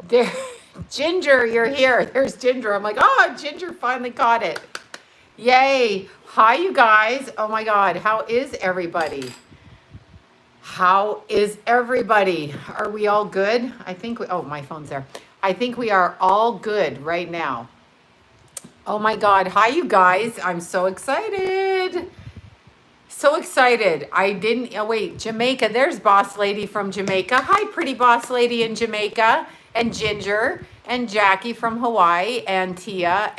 There, Ginger, you're here. There's Ginger. I'm like, oh, Ginger finally caught it. Yay. Hi, you guys. Oh my God. How is everybody? How is everybody? Are we all good? I think oh, my phone's there. I think we are all good right now. Oh my God. Hi, you guys. I'm so excited. So excited. I didn't, oh wait, Jamaica. There's Boss Lady from Jamaica. Hi, pretty Boss Lady in Jamaica. And Ginger and Jackie from Hawaii and Tia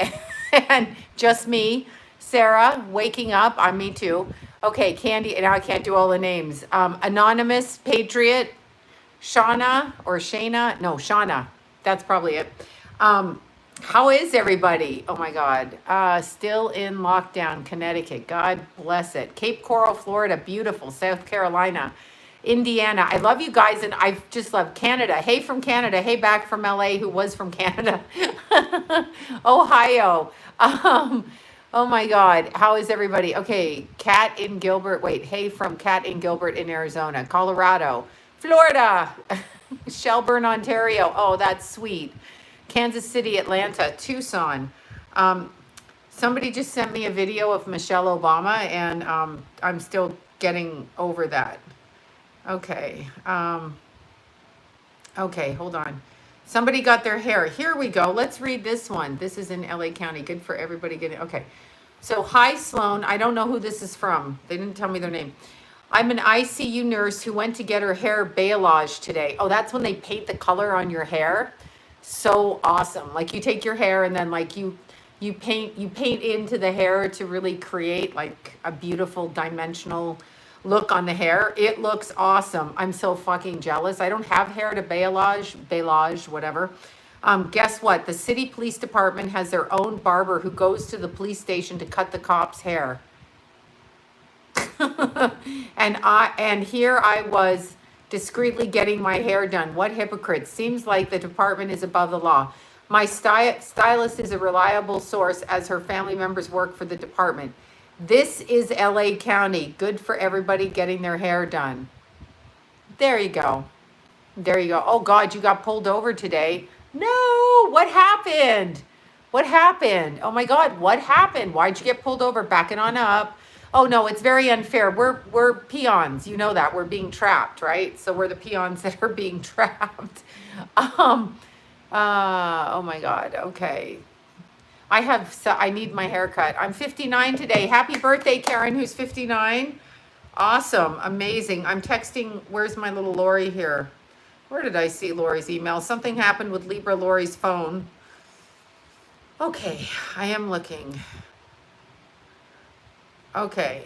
and just me, Sarah, waking up. I'm me too. Okay, Candy, now I can't do all the names. Anonymous Patriot, Shauna or Shayna. No, Shauna. That's probably it. How is everybody? Oh my God. Still in lockdown, Connecticut. God bless it. Cape Coral, Florida. Beautiful. South Carolina. Indiana. I love you guys, and I just love Canada. Hey from Canada. Hey back from LA, who was from Canada. Ohio. Oh my God. How is everybody? Okay. Kat in Gilbert. Wait. Hey from Kat in Gilbert in Arizona. Colorado. Florida. Shelburne, Ontario. Oh, that's sweet. Kansas City, Atlanta, Tucson. Somebody just sent me a video of Michelle Obama, and I'm still getting over that. Okay. Okay, hold on. Somebody got their hair. Here we go. Let's read this one. This is in LA County. Good for everybody getting. Okay. So, hi, Sloan. I don't know who this is from. They didn't tell me their name. I'm an ICU nurse who went to get her hair balayage today. Oh, that's when they paint the color on your hair. So awesome. Like you take your hair and then like you paint into the hair to really create like a beautiful dimensional look on the hair. It looks awesome. I'm so fucking jealous. I don't have hair to balayage, whatever. Guess what? The city police department has their own barber who goes to the police station to cut the cops' hair. And here I was discreetly getting my hair done. What hypocrites. Seems like the department is above the law. My stylist is a reliable source as her family members work for the department. This is LA County. Good for everybody getting their hair done. There you go. There you go. Oh God, you got pulled over today. No, what happened? What happened? Oh my God, what happened? Why'd you get pulled over? Backing on up. Oh no, it's very unfair. We're peons. You know that. We're being trapped, right? So we're the peons that are being trapped. Oh my God. Okay. I need my haircut. I'm 59 today. Happy birthday, Karen, who's 59. Awesome. Amazing. I'm texting. Where's my little Lori here? Where did I see Lori's email? Something happened with Libra Lori's phone. Okay. I am looking. Okay.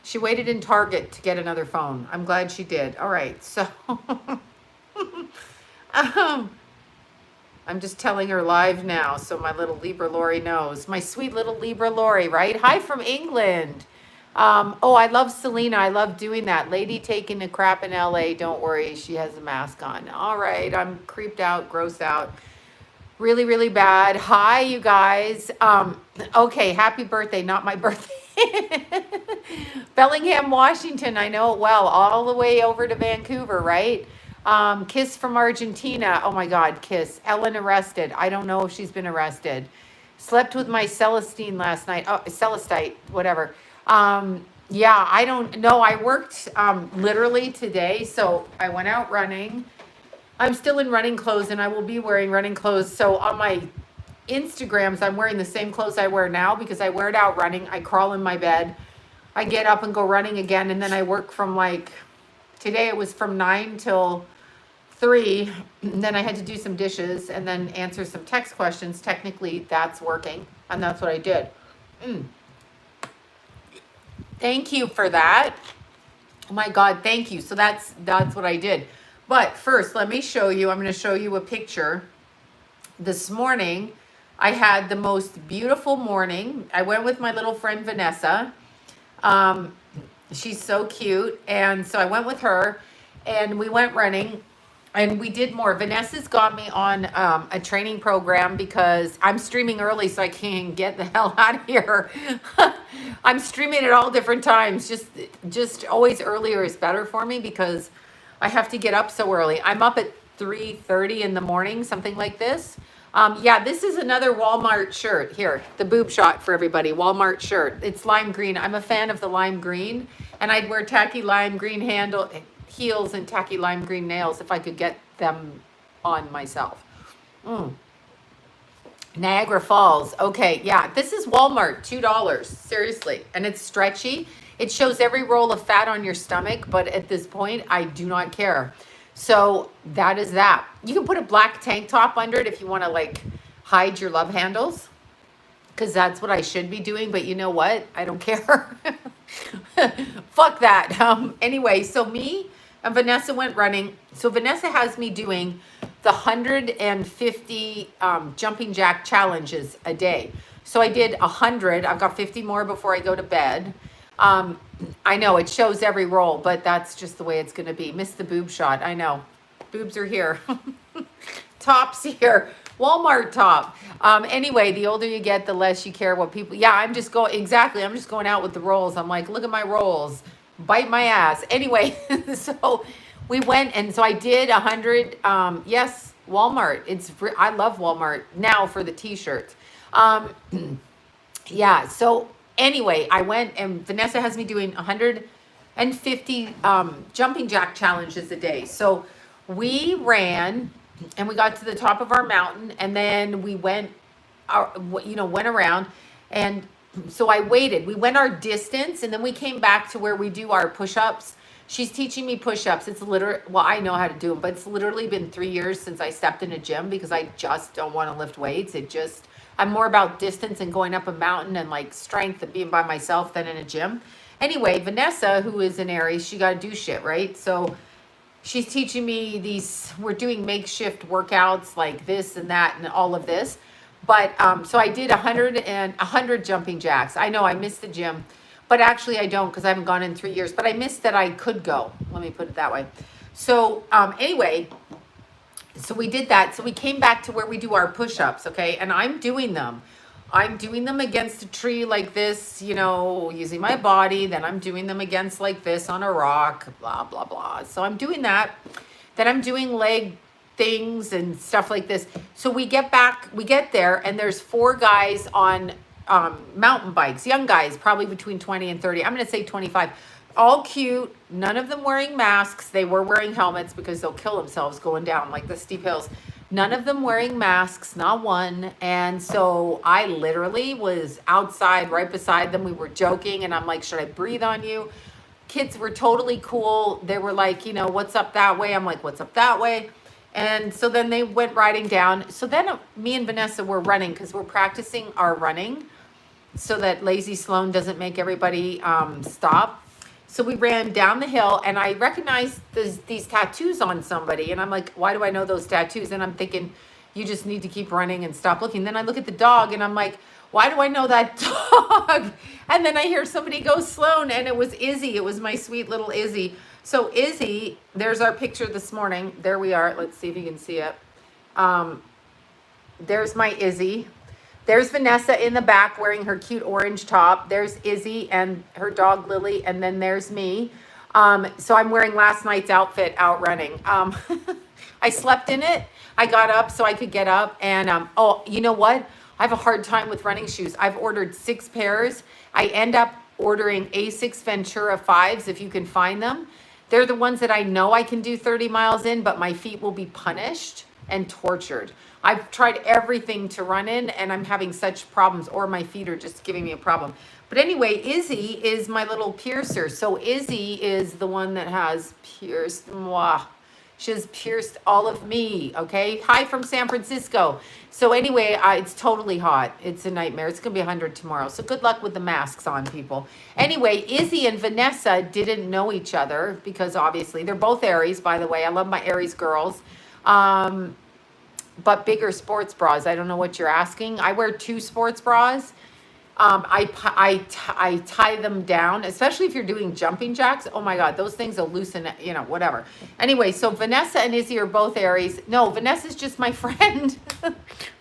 She waited in Target to get another phone. I'm glad she did. All right. So I'm just telling her live now so my little Libra Lori knows. My sweet little Libra Lori, right? Hi from England. Oh, I love Selena. I love doing that. Lady taking a crap in LA. Don't worry. She has a mask on. All right. I'm creeped out, grossed out. Really, really bad. Hi, you guys. Okay, happy birthday. Not my birthday. Bellingham, Washington. I know it well. All the way over to Vancouver, right? Kiss from Argentina. Oh my God, Kiss. Ellen arrested. I don't know if she's been arrested. Slept with my Celestine last night. Oh, Celestite, whatever. Yeah, I don't know. I worked literally today, so I went out running. I'm still in running clothes and I will be wearing running clothes. So on my Instagrams, I'm wearing the same clothes I wear now because I wear it out running. I crawl in my bed. I get up and go running again. And then I work from like, today it was from 9 till 3. And then I had to do some dishes and then answer some text questions. Technically, that's working. And that's what I did. Thank you for that. Oh my God, thank you. So that's what I did. But first, let me show you. I'm going to show you a picture. This morning, I had the most beautiful morning. I went with my little friend Vanessa. She's so cute. And so I went with her and we went running and we did more. Vanessa's got me on a training program because I'm streaming early so I can get the hell out of here. I'm streaming at all different times. Just always earlier is better for me because I have to get up so early. I'm up at 3:30 in the morning, something like this. Yeah, this is another Walmart shirt. Here, the boob shot for everybody. Walmart shirt. It's lime green. I'm a fan of the lime green, and I'd wear tacky lime green heels and tacky lime green nails if I could get them on myself. Niagara Falls. Okay, yeah, this is Walmart, $2. Seriously, and it's stretchy. It shows every roll of fat on your stomach, but at this point, I do not care. So that is that. You can put a black tank top under it if you want to like hide your love handles, because that's what I should be doing. But you know what? I don't care. Fuck that. Anyway, so me and Vanessa went running. So Vanessa has me doing the 150 jumping jack challenges a day. So I did 100. I've got 50 more before I go to bed. I know it shows every roll, but that's just the way it's going to be. Missed the boob shot. I know. Boobs are here. Tops here. Walmart top. Anyway, the older you get, the less you care what people... Yeah, I'm just going... Exactly. I'm just going out with the rolls. I'm like, look at my rolls. Bite my ass. Anyway, so we went, and so I did 100. Yes, Walmart. I love Walmart now for the t-shirts. Yeah, so... Anyway, I went, and Vanessa has me doing 150 jumping jack challenges a day. So we ran, and we got to the top of our mountain, and then we went around, and so I waited. We went our distance, and then we came back to where we do our push-ups. She's teaching me push-ups. It's literally, well, I know how to do them, but it's literally been 3 years since I stepped in a gym because I just don't want to lift weights. I'm more about distance and going up a mountain and like strength and being by myself than in a gym. Anyway, Vanessa, who is an Aries, she got to do shit, right? So she's teaching me we're doing makeshift workouts like this and that and all of this. But so I did 100 jumping jacks. I know I missed the gym, but actually I don't because I haven't gone in 3 years. But I missed that I could go. Let me put it that way. So anyway... So we did that. So we came back to where we do our push-ups, okay? And I'm doing them. I'm doing them against a tree like this, using my body. Then I'm doing them against like this on a rock, blah, blah, blah. So I'm doing that. Then I'm doing leg things and stuff like this. So we get there, and there's 4 guys on mountain bikes, young guys, probably between 20 and 30. I'm going to say 25. All cute, none of them wearing masks. They were wearing helmets because they'll kill themselves going down like the steep hills. None of them wearing masks, not one. And so I literally was outside right beside them. We were joking, and I'm like, should I breathe on you? Kids were totally cool. They were like, what's up that way? I'm like, what's up that way? And so then they went riding down. So then me and Vanessa were running because we're practicing our running so that lazy Sloan doesn't make everybody stop. So we ran down the hill, and I recognized these tattoos on somebody. And I'm like, why do I know those tattoos? And I'm thinking, you just need to keep running and stop looking. Then I look at the dog, and I'm like, why do I know that dog? And then I hear somebody go Sloan, and it was Izzy. It was my sweet little Izzy. So Izzy, there's our picture this morning. There we are. Let's see if you can see it. There's my Izzy. There's Vanessa in the back wearing her cute orange top. There's Izzy and her dog Lily, and then there's me. So I'm wearing last night's outfit out running. I slept in it. I got up so I could get up. And oh, you know what? I have a hard time with running shoes. I've ordered 6 pairs. I end up ordering Asics Ventura 5s if you can find them. They're the ones that I know I can do 30 miles in, but my feet will be punished and tortured. I've tried everything to run in, and I'm having such problems, or my feet are just giving me a problem. But anyway, Izzy is my little piercer. So Izzy is the one that has pierced moi. She has pierced all of me, okay? Hi from San Francisco. So anyway, it's totally hot. It's a nightmare. It's going to be 100 tomorrow. So good luck with the masks on, people. Anyway, Izzy and Vanessa didn't know each other because obviously they're both Aries, by the way. I love my Aries girls. But bigger sports bras. I don't know what you're asking. I wear 2 sports bras. I tie them down, especially if you're doing jumping jacks. Oh my God, those things will loosen, whatever. Anyway, so Vanessa and Izzy are both Aries. No, Vanessa's just my friend.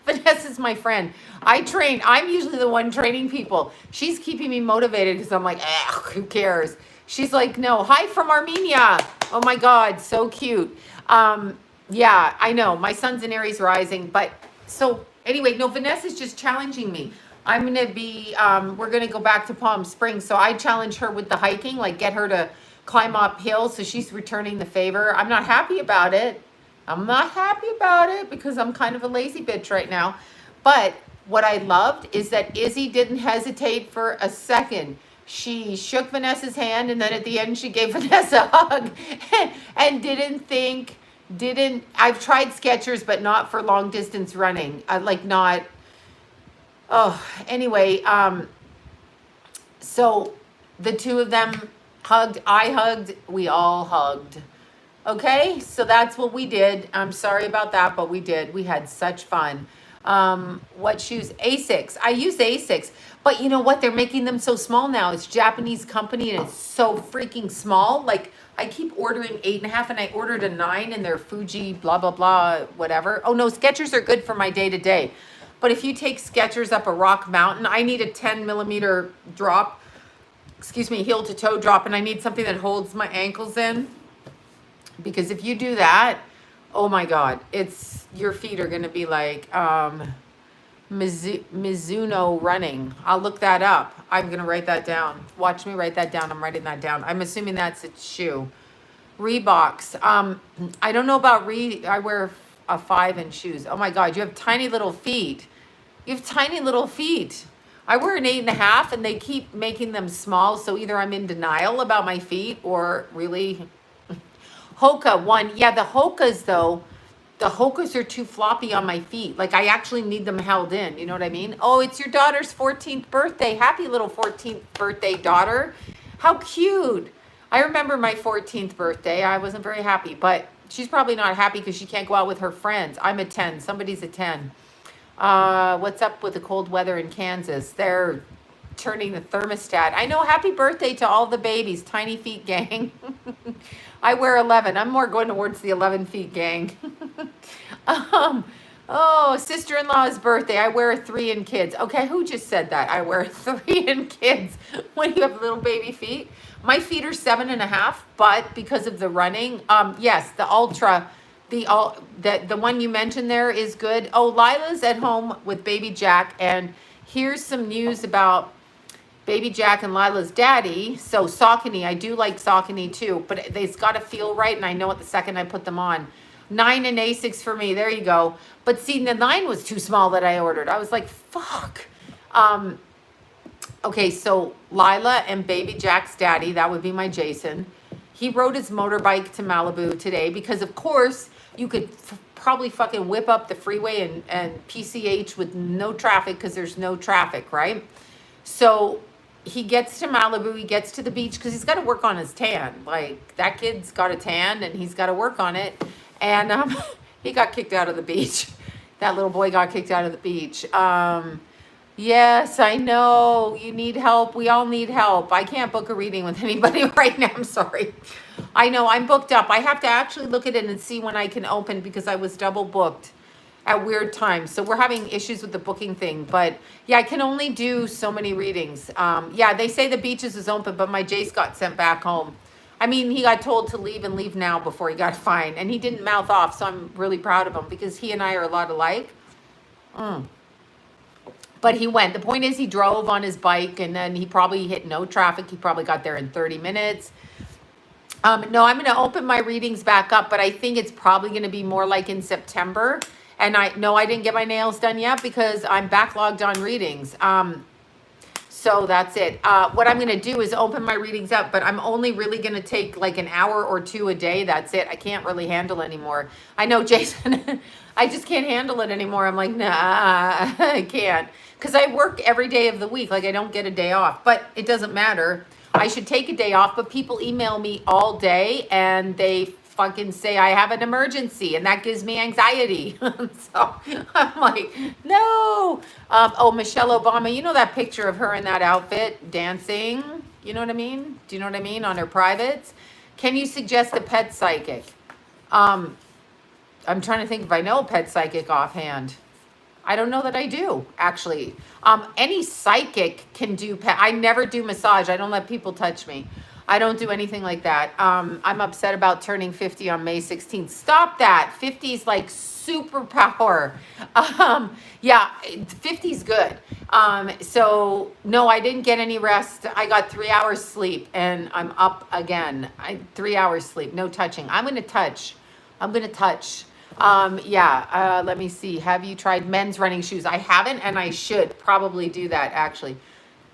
Vanessa's my friend. I'm usually the one training people. She's keeping me motivated because I'm like, who cares? She's like, no. Hi from Armenia. Oh my God, so cute. Yeah, I know. My son's in Aries rising, but so anyway, no, Vanessa's just challenging me. I'm gonna be, we're gonna go back to Palm Springs. So I challenge her with the hiking, like get her to climb up hills. So she's returning the favor. I'm not happy about it. I'm not happy about it because I'm kind of a lazy bitch right now. But what I loved is that Izzy didn't hesitate for a second. She shook Vanessa's hand, and then at the end she gave Vanessa a hug and didn't, I've tried Skechers, but not for long distance running. Like not, oh, anyway, so the two of them hugged, I hugged, we all hugged. Okay, so that's what we did. I'm sorry about that, but we did. We had such fun. What shoes? Asics. I use Asics, but you know what? They're making them so small now. It's a Japanese company and it's so freaking small. Like I keep ordering 8.5 and I ordered a 9 and they're Fuji, blah, blah, blah, whatever. Oh no, Skechers are good for my day to day. But if you take Skechers up a rock mountain, I need a 10 millimeter drop, excuse me, heel to toe drop. And I need something that holds my ankles in. Because if you do that, oh my God, it's, your feet are going to be like Mizuno running. I'll look that up. I'm going to write that down. Watch me write that down. I'm writing that down. I'm assuming that's a shoe. Reeboks. I don't know about I wear a 5 in shoes. Oh my God, you have tiny little feet. You have tiny little feet. I wear an 8.5 and they keep making them small. So either I'm in denial about my feet or really... Hoka 1. Yeah, the Hokas though, the Hokas are too floppy on my feet. Like I actually need them held in. You know what I mean? Oh, it's your daughter's 14th birthday. Happy little 14th birthday, daughter. How cute. I remember my 14th birthday. I wasn't very happy, but she's probably not happy because she can't go out with her friends. I'm a 10. Somebody's a 10. What's up with the cold weather in Kansas? They're turning the thermostat. I know. Happy birthday to all the babies. Tiny feet gang. I wear 11. I'm more going towards the 11 feet gang. Oh, sister-in-law's birthday. I wear a 3 in kids. Okay, who just said that? I wear a 3 in kids when you have little baby feet. My feet are 7.5, but because of the running, yes, the Ultra, the one you mentioned there is good. Oh, Lila's at home with baby Jack, and here's some news about baby Jack and Lila's daddy. So Saucony, I do like Saucony too, but it's got to feel right, and I know it the second I put them on. 9 and Asics for me. There you go. But see, the 9 was too small that I ordered. I was like, fuck. Okay, so Lila and baby Jack's daddy, that would be my Jason. He rode his motorbike to Malibu today because, of course, you could probably fucking whip up the freeway and PCH with no traffic because there's no traffic, right? So he gets to Malibu, he gets to the beach because he's got to work on his tan. Like, that kid's got a tan and he's got to work on it. And he got kicked out of the beach. That little boy got kicked out of the beach. Yes, I know. You need help. We all need help. I can't book a reading with anybody right now. I'm sorry. I know. I'm booked up. I have to actually look at it and see when I can open because I was double booked at weird times. So we're having issues with the booking thing. But yeah, I can only do so many readings. Yeah, they say the beaches is open, but my Jace got sent back home. I mean, he got told to leave and leave now before he got fined. And he didn't mouth off, so I'm really proud of him because he and I are a lot alike. But he went. The point is he drove on his bike and then he probably hit no traffic. He probably got there in 30 minutes. No, I'm going to open my readings back up, but I think it's probably going to be more like in September. And I didn't get my nails done yet because I'm backlogged on readings. So that's it. What I'm going to do is open my readings up, but I'm only really going to take like an hour or 2 a day. That's it. I can't really handle anymore. I know, Jason, I just can't handle it anymore. I'm like, nah, I can't. Because I work every day of the week. Like I don't get a day off, but it doesn't matter. I should take a day off, but people email me all day and they fucking say I have an emergency and that gives me anxiety. So I'm like, no. Oh, Michelle Obama, you know that picture of her in that outfit dancing? You know what I mean? Do you know what I mean? On her privates. Can you suggest a pet psychic? I'm trying to think if I know a pet psychic offhand. I don't know that I do, actually. Any psychic can do pet. I never do massage. I don't let people touch me. I don't do anything like that. I'm upset about turning 50 on May 16th. Stop that. 50 is like superpower. Yeah, 50 is good. So no, I didn't get any rest. I got 3 hours sleep and I'm up again. 3 hours sleep, no touching. I'm going to touch. Yeah, let me see. Have you tried men's running shoes? I haven't, and I should probably do that actually.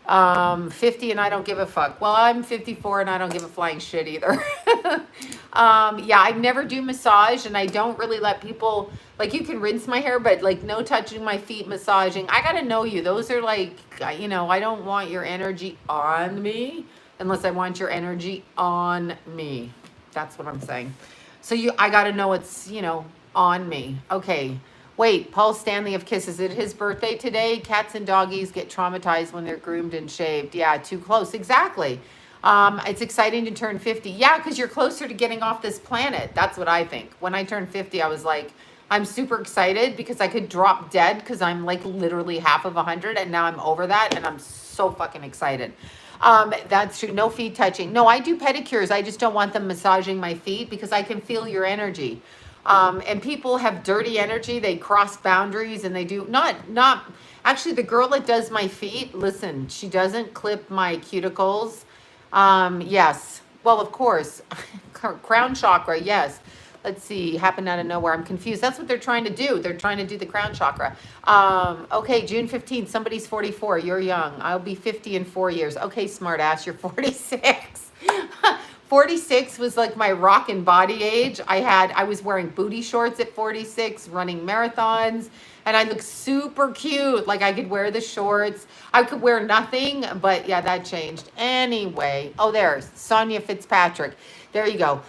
50 and I don't give a fuck. Well, I'm 54 and I don't give a flying shit either. Yeah, I never do massage and I don't really let people, like you can rinse my hair, but like no touching my feet, massaging. I gotta know you. Those are like, you know, I don't want your energy on me unless I want your energy on me. That's what I'm saying. So I gotta know it's, you know, on me. Okay. Wait, Paul Stanley of Kiss, is it his birthday today? Cats and doggies get traumatized when they're groomed and shaved. Yeah, too close. Exactly. It's exciting to turn 50. Yeah, because you're closer to getting off this planet. That's what I think. When I turned 50, I was like, I'm super excited because I could drop dead because I'm like literally half of 100 and now I'm over that and I'm so fucking excited. That's true. No feet touching. No, I do pedicures. I just don't want them massaging my feet because I can feel your energy. And people have dirty energy. They cross boundaries and they do not actually the girl that does my feet. Listen, she doesn't clip my cuticles. Yes. Well, of course, crown chakra. Yes. Let's see. Happened out of nowhere. I'm confused. That's what they're trying to do. They're trying to do the crown chakra. Okay. June 15th. Somebody's 44. You're young. I'll be 50 in 4 years. Okay. Smart ass. You're 46. 46 was like my rock and body age. I was wearing booty shorts at 46, running marathons, and I looked super cute. Like I could wear the shorts. I could wear nothing, but yeah, that changed. Anyway, oh, there's Sonia Fitzpatrick. There you go.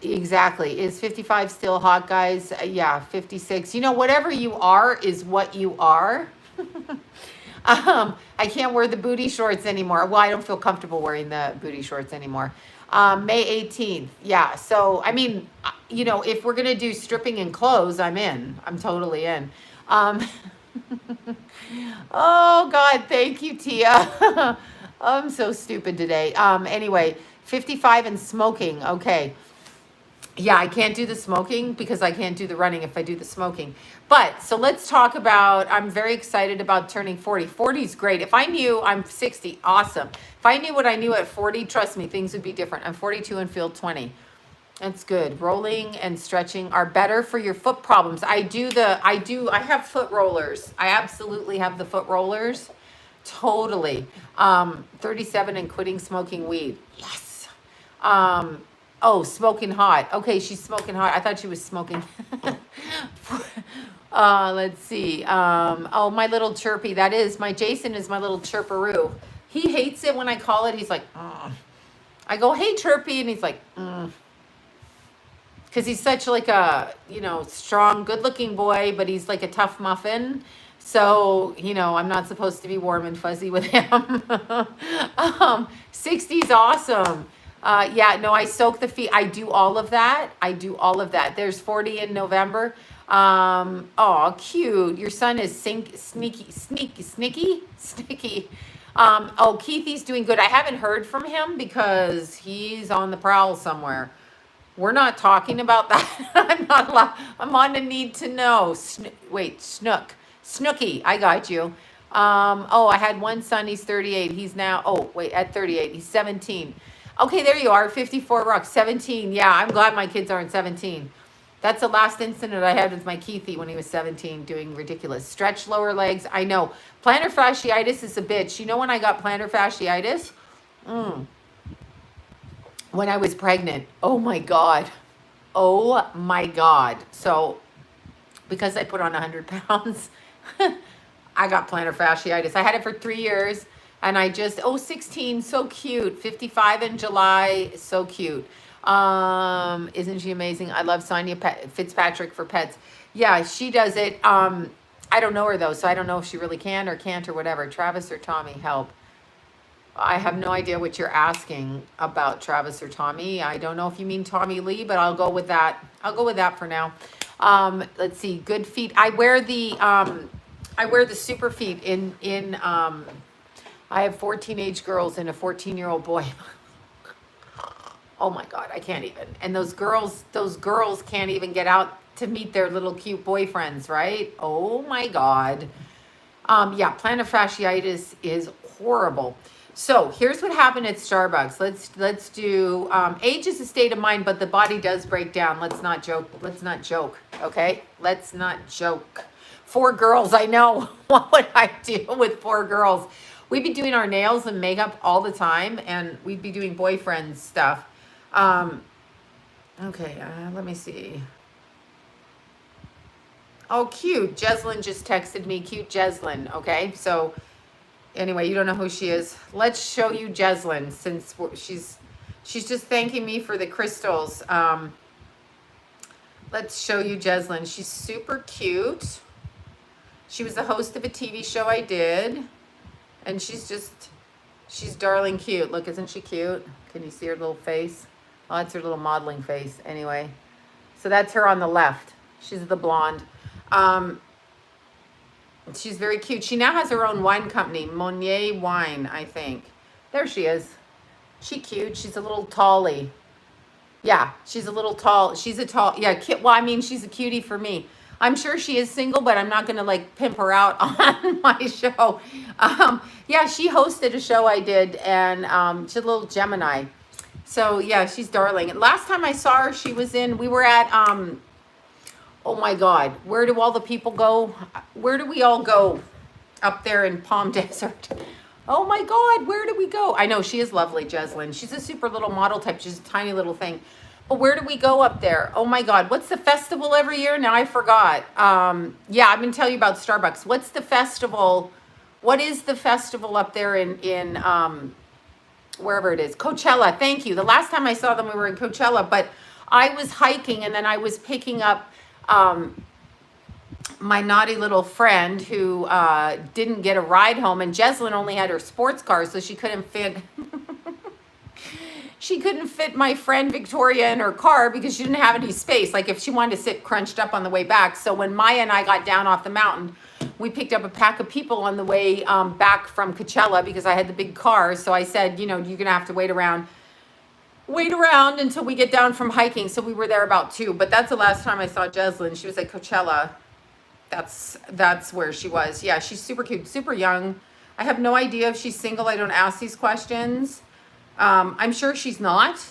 Exactly. Is 55 still hot, guys? Yeah, 56. You know, whatever you are is what you are. I can't wear the booty shorts anymore. Well, I don't feel comfortable wearing the booty shorts anymore. May 18th. Yeah. So, I mean, you know, if we're going to do stripping and clothes, I'm in. I'm totally in. Oh, God. Thank you, Tia. I'm so stupid today. Anyway, 55 and smoking. Okay. Yeah, I can't do the smoking because I can't do the running if I do the smoking. But so let's talk about, I'm very excited about turning 40. 40 is great. If I knew I'm 60, awesome. If I knew what I knew at 40, trust me, things would be different. I'm 42 and feel 20. That's good. Rolling and stretching are better for your foot problems. I have foot rollers. I absolutely have the foot rollers. Totally. 37 and quitting smoking weed. Yes. Oh, smoking hot. Okay, she's smoking hot. I thought she was smoking. Let's see. Oh, my little chirpy. My Jason is my little chirperoo. He hates it when I call it. He's like, ugh. I go, hey, chirpy. And he's like, because he's such like a, you know, strong, good looking boy, but he's like a tough muffin. So, you know, I'm not supposed to be warm and fuzzy with him. 60's awesome. Yeah, no, I soak the feet. I do all of that. There's 40 in November. Oh, cute. Your son is sneaky. Oh, Keithy's doing good. I haven't heard from him because he's on the prowl somewhere. We're not talking about that. I'm not allowed. I'm on a need to know. Snooky. I got you. Oh, I had one son. He's 38. He's now, at 38, he's 17. Okay, there you are, 54 rocks, 17. Yeah, I'm glad my kids aren't 17. That's the last incident I had with my Keithy when he was 17, doing ridiculous. Stretch lower legs, I know. Plantar fasciitis is a bitch. You know when I got plantar fasciitis? When I was pregnant. Oh my God. So, because I put on 100 pounds, I got plantar fasciitis. I had it for 3 years. And I just, 16, so cute. 55 in July, so cute. Isn't she amazing? I love Sonia Fitzpatrick for pets. Yeah, she does it. I don't know her though, so I don't know if she really can or can't or whatever. Travis or Tommy, help. I have no idea what you're asking about Travis or Tommy. I don't know if you mean Tommy Lee, but I'll go with that. For now. Let's see, good feet. I wear the super feet in I have 4 teenage girls and a 14-year-old boy. Oh my God, I can't even. And those girls can't even get out to meet their little cute boyfriends, right? Oh my God. Yeah, plantar fasciitis is horrible. So here's what happened at Starbucks. Let's do age is a state of mind, but the body does break down. Let's not joke. Let's not joke. Okay, let's not joke. 4 girls. I know. What would I do with 4 girls? We'd be doing our nails and makeup all the time, and we'd be doing boyfriend stuff. Okay, let me see. Oh, cute. Jeslyn just texted me. Cute Jeslyn. Okay, so anyway, you don't know who she is. Let's show you Jeslyn, since she's just thanking me for the crystals. Let's show you Jeslyn. She's super cute. She was the host of a TV show I did, and she's darling cute. Look, isn't she cute? Can you see her little face? Oh, that's her little modeling face. Anyway, so that's her on the left. She's the blonde. She's very cute. She now has her own wine company, Monnier Wine, I think. There she is. She cute. She's a little tallie. Yeah, she's a little tall. She's a tall, yeah, cute. Well, I mean, she's a cutie for me. I'm sure she is single, but I'm not going to like pimp her out on my show. Yeah, she hosted a show I did, and she's a little Gemini. So yeah, she's darling. And last time I saw her, we were at, oh my God, where do all the people go? Where do we all go up there in Palm Desert? Oh my God, where do we go? I know, she is lovely, Jeslyn. She's a super little model type. She's a tiny little thing. But where do we go up there? Oh my God, what's the festival every year? Now I forgot. Yeah, I'm going to tell you about Starbucks. What's the festival? What is the festival up there in wherever it is? Coachella, thank you. The last time I saw them, we were in Coachella, but I was hiking, and then I was picking up my naughty little friend who didn't get a ride home, and Jeslyn only had her sports car, so she couldn't fit she couldn't fit my friend Victoria in her car because she didn't have any space, like if she wanted to sit crunched up on the way back. So when Maya and I got down off the mountain, we picked up a pack of people on the way back from Coachella because I had the big car. So I said, you know, you're gonna have to wait around until we get down from hiking. So we were there about 2, but that's the last time I saw Jeslyn. She was at Coachella. That's where she was. Yeah, she's super cute, super young. I have no idea if she's single. I don't ask these questions. I'm sure she's not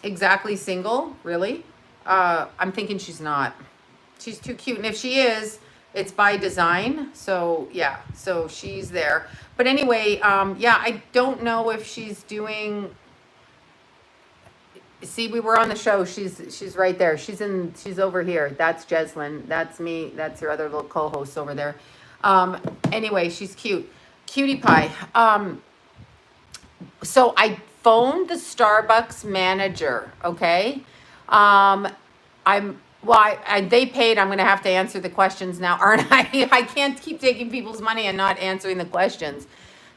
exactly single, really. I'm thinking she's not. She's too cute. And if she is, it's by design. So yeah, so she's there. But anyway, yeah, I don't know if she's doing... See, we were on the show. She's right there. She's over here. That's Jeslyn. That's me. That's her other little co-host over there. Anyway, she's cute. Cutie pie. So I phoned the Starbucks manager, okay? They paid. I'm going to have to answer the questions now, aren't I? I can't keep taking people's money and not answering the questions.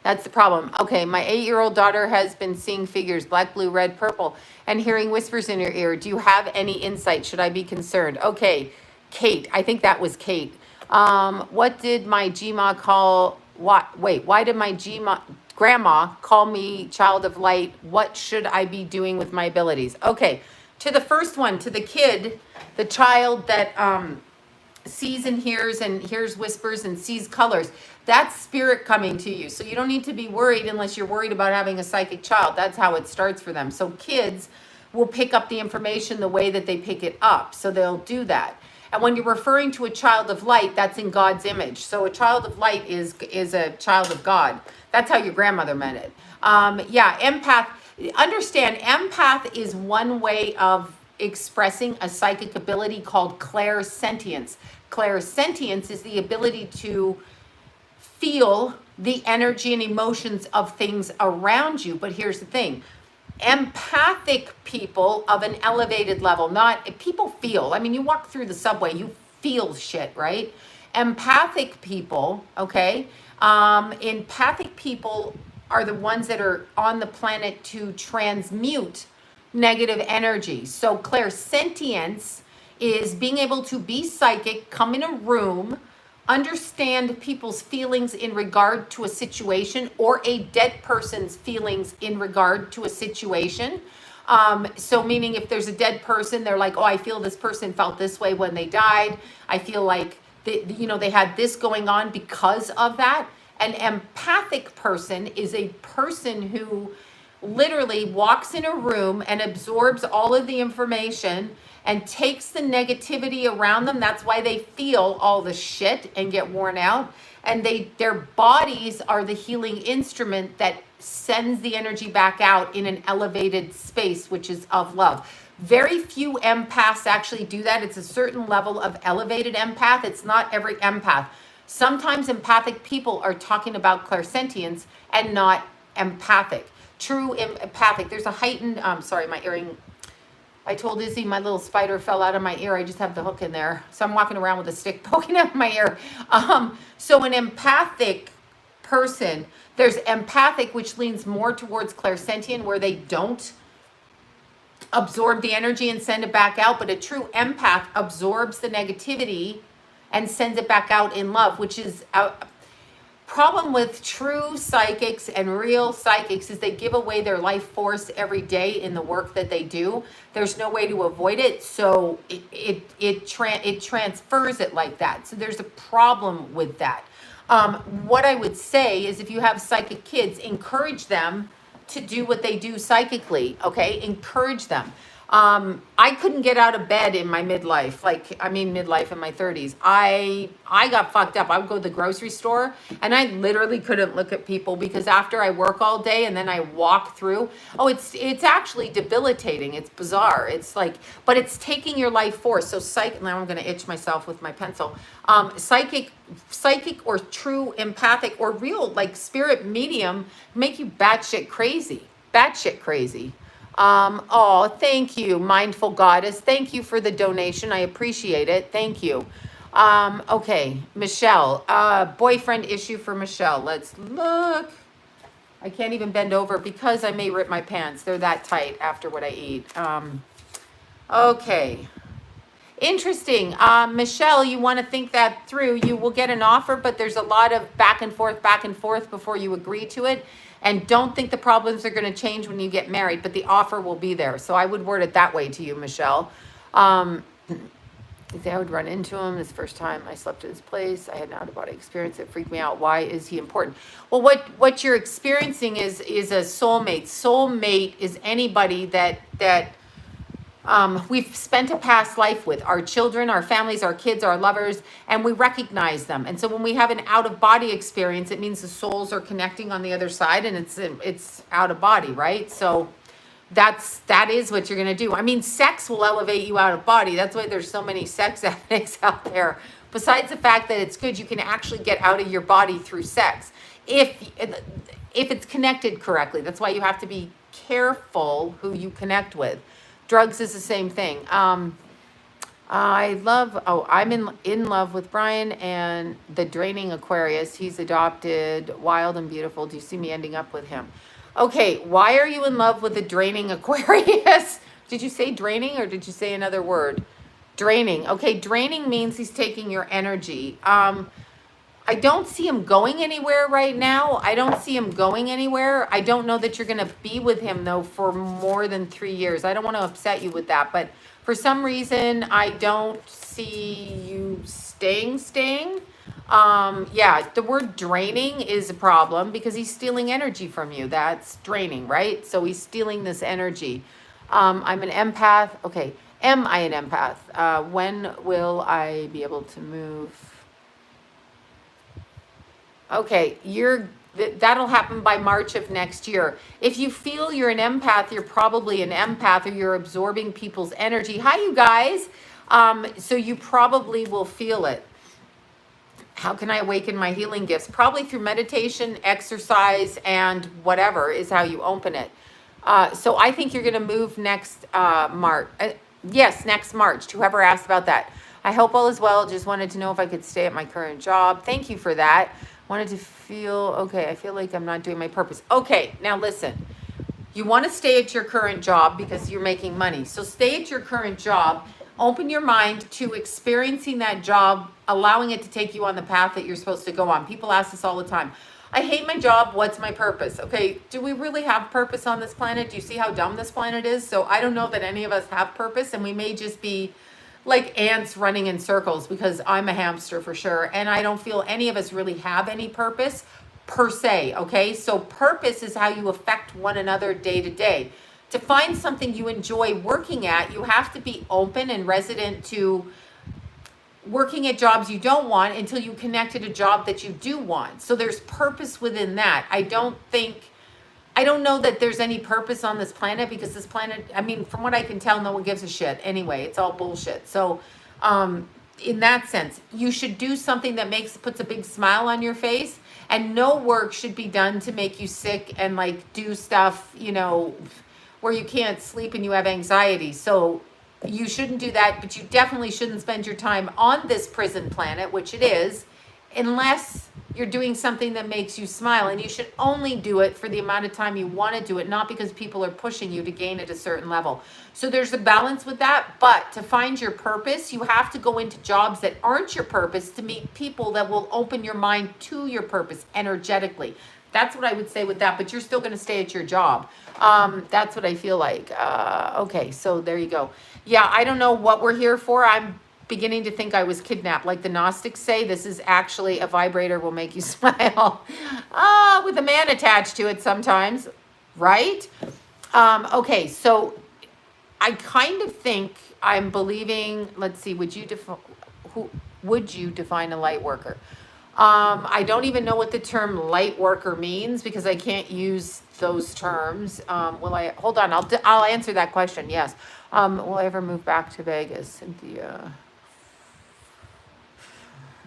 That's the problem. Okay, my 8-year-old daughter has been seeing figures, black, blue, red, purple, and hearing whispers in her ear. Do you have any insight? Should I be concerned? Okay, Kate. I think that was Kate. What did my GMA call... Why did my grandma call me child of light? What should I be doing with my abilities? Okay, to the first one, to the kid, the child that sees and hears whispers and sees colors. That's spirit coming to you. So you don't need to be worried unless you're worried about having a psychic child. That's how it starts for them. So kids will pick up the information the way that they pick it up. So they'll do that. And when you're referring to a child of light, that's in God's image. So a child of light is a child of God. That's how your grandmother meant it. Yeah, empath. Understand, empath is one way of expressing a psychic ability called clairsentience. Clairsentience is the ability to feel the energy and emotions of things around you. But here's the thing. Empathic people of an elevated level, not people feel. I mean, you walk through the subway, you feel shit, right? Empathic people, okay? Empathic people are the ones that are on the planet to transmute negative energy. So clairsentience is being able to be psychic, come in a room, understand people's feelings in regard to a situation or a dead person's feelings in regard to a situation. So meaning if there's a dead person, they're like, oh, I feel this person felt this way when they died. I feel like they had this going on because of that. An empathic person is a person who literally walks in a room and absorbs all of the information and takes the negativity around them. That's why they feel all the shit and get worn out. And their bodies are the healing instrument that sends the energy back out in an elevated space, which is of love. Very few empaths actually do that. It's a certain level of elevated empath. It's not every empath. Sometimes empathic people are talking about clairsentience and not empathic. True empathic. There's a heightened, sorry, my earring. I told Izzy my little spider fell out of my ear. I just have the hook in there. So I'm walking around with a stick poking out of my ear. So an empathic person, there's empathic, which leans more towards clairsentient, where they don't absorb the energy and send it back out. But a true empath absorbs the negativity and sends it back out in love, which is a problem with true psychics and real psychics is they give away their life force every day in the work that they do. There's no way to avoid it, so it transfers it like that. So there's a problem with that. What I would say is if you have psychic kids, encourage them to do what they do psychically, okay? Encourage them. I couldn't get out of bed in my midlife, midlife in my 30s. I got fucked up. I would go to the grocery store and I literally couldn't look at people because after I work all day and then I walk through, it's actually debilitating. It's bizarre. It's like, but it's taking your life force. So now I'm going to itch myself with my pencil. Psychic or true empathic or real like spirit medium make you batshit crazy. Oh, thank you, Mindful Goddess. Thank you for the donation. I appreciate it. Thank you. Okay, Michelle. Boyfriend issue for Michelle. Let's look. I can't even bend over because I may rip my pants. They're that tight after what I eat. Okay. Interesting. Michelle, you want to think that through. You will get an offer, but there's a lot of back and forth before you agree to it. And don't think the problems are going to change when you get married, but the offer will be there. So I would word it that way to you, Michelle. I would run into him this first time I slept at his place. I had an out-of-body experience that freaked me out. Why is he important? Well, what you're experiencing is a soulmate. Soulmate is anybody that we've spent a past life with, our children, our families, our kids, our lovers, and we recognize them. And so when we have an out-of-body experience, it means the souls are connecting on the other side, and it's out of body, right? So that is what you're going to do. I mean, sex will elevate you out of body. That's why there's so many sex addicts out there. Besides the fact that it's good, you can actually get out of your body through sex if it's connected correctly. That's why you have to be careful who you connect with. Drugs is the same thing. I'm in love with Brian and the draining Aquarius. He's adopted, wild and beautiful. Do you see me ending up with him? Okay, why are you in love with the draining Aquarius? Did you say draining or did you say another word? Draining. Okay, draining means he's taking your energy. I don't see him going anywhere right now. I don't know that you're going to be with him, though, for more than 3 years. I don't want to upset you with that. But for some reason, I don't see you staying. Yeah, the word draining is a problem because he's stealing energy from you. That's draining, right? So he's stealing this energy. I'm an empath. Okay, am I an empath? When will I be able to move? Okay, that'll happen by March of next year. If you feel you're an empath, you're probably an empath or you're absorbing people's energy. Hi, you guys. So you probably will feel it. How can I awaken my healing gifts? Probably through meditation, exercise, and whatever is how you open it. So I think you're going to move next March. Yes, next March. Whoever asked about that. I hope all is well. Just wanted to know if I could stay at my current job. Thank you for that. Wanted to feel, okay, I feel like I'm not doing my purpose. Okay, now listen. You want to stay at your current job because you're making money. So stay at your current job. Open your mind to experiencing that job, allowing it to take you on the path that you're supposed to go on. People ask this all the time. I hate my job. What's my purpose? Okay, do we really have purpose on this planet? Do you see how dumb this planet is? So I don't know that any of us have purpose, and we may just be like ants running in circles, because I'm a hamster for sure. And I don't feel any of us really have any purpose per se. Okay, so purpose is how you affect one another day to day. To find something you enjoy working at, you have to be open and resident to working at jobs you don't want until you connect at a job that you do want. So there's purpose within that. I don't know that there's any purpose on this planet, because this planet, I mean, from what I can tell, no one gives a shit anyway. It's all bullshit. So in that sense, you should do something that puts a big smile on your face, and no work should be done to make you sick and like do stuff, you know, where you can't sleep and you have anxiety. So you shouldn't do that, but you definitely shouldn't spend your time on this prison planet, which it is, unless you're doing something that makes you smile. And you should only do it for the amount of time you want to do it, not because people are pushing you to gain at a certain level. So there's a balance with that. But to find your purpose, you have to go into jobs that aren't your purpose to meet people that will open your mind to your purpose energetically. That's what I would say with that, but you're still going to stay at your job. That's what I feel like. Okay, so there you go. Yeah, I don't know what we're here for. I'm beginning to think I was kidnapped. Like the Gnostics say, this is actually a vibrator will make you smile. With a man attached to it sometimes, right? Okay, so I kind of think I'm believing, let's see, would you define a light worker? I don't even know what the term light worker means, because I can't use those terms. Hold on, I'll answer that question. Yes. Will I ever move back to Vegas? Cynthia.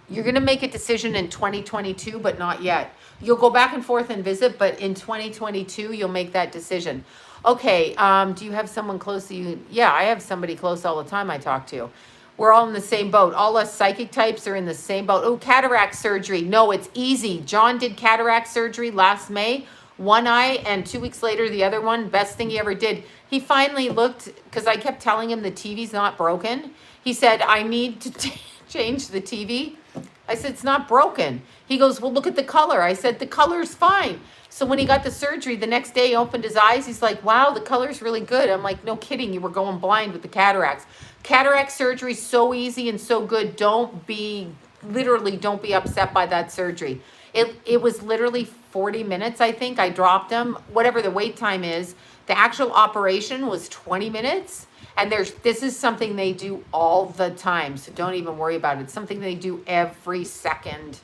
You're going to make a decision in 2022, but not yet. You'll go back and forth and visit, but in 2022, you'll make that decision. Okay. Do you have someone close to you? Yeah, I have somebody close all the time I talk to. We're all in the same boat. All us psychic types are in the same boat. Oh, cataract surgery. No, it's easy. John did cataract surgery last May. One eye, and 2 weeks later, the other one. Best thing he ever did. He finally looked, because I kept telling him the TV's not broken. He said, I need to change the TV. I said, it's not broken. He goes, well, look at the color. I said, the color's fine. So when he got the surgery, the next day he opened his eyes. He's like, wow, the color's really good. I'm like, no kidding. You were going blind with the cataracts. Cataract surgery is so easy and so good. Don't be upset by that surgery. It was literally 40 minutes, I think. I dropped him. Whatever the wait time is. The actual operation was 20 minutes. And this is something they do all the time. So don't even worry about it. It's something they do every second.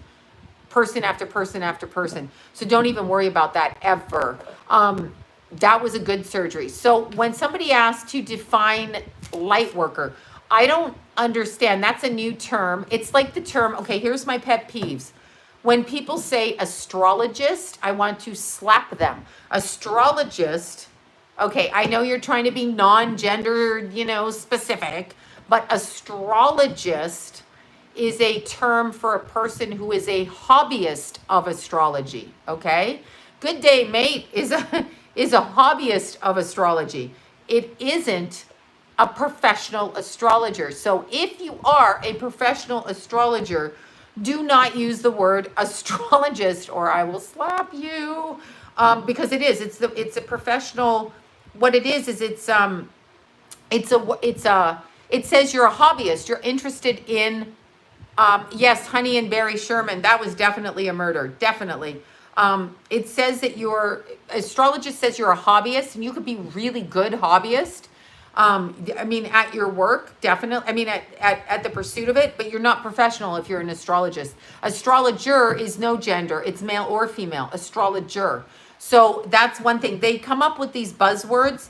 Person after person after person. So don't even worry about that ever. That was a good surgery. So when somebody asks to define light worker, I don't understand. That's a new term. It's like the term, okay, here's my pet peeves. When people say astrologist, I want to slap them. Astrologist, okay, I know you're trying to be non-gender, specific, but astrologist is a term for a person who is a hobbyist of astrology, okay? Good day, mate is a hobbyist of astrology. It isn't a professional astrologer. So if you are a professional astrologer, do not use the word astrologist or I will slap you, because it is. It's a professional. What it is it says you're a hobbyist. You're interested in. Yes, Honey and Barry Sherman. That was definitely a murder. Definitely. It says that astrologist says you're a hobbyist, and you could be really good hobbyist. At your work, definitely. At the pursuit of it, but you're not professional if you're an astrologist. Astrologer is no gender. It's male or female. Astrologer. So that's one thing. They come up with these buzzwords,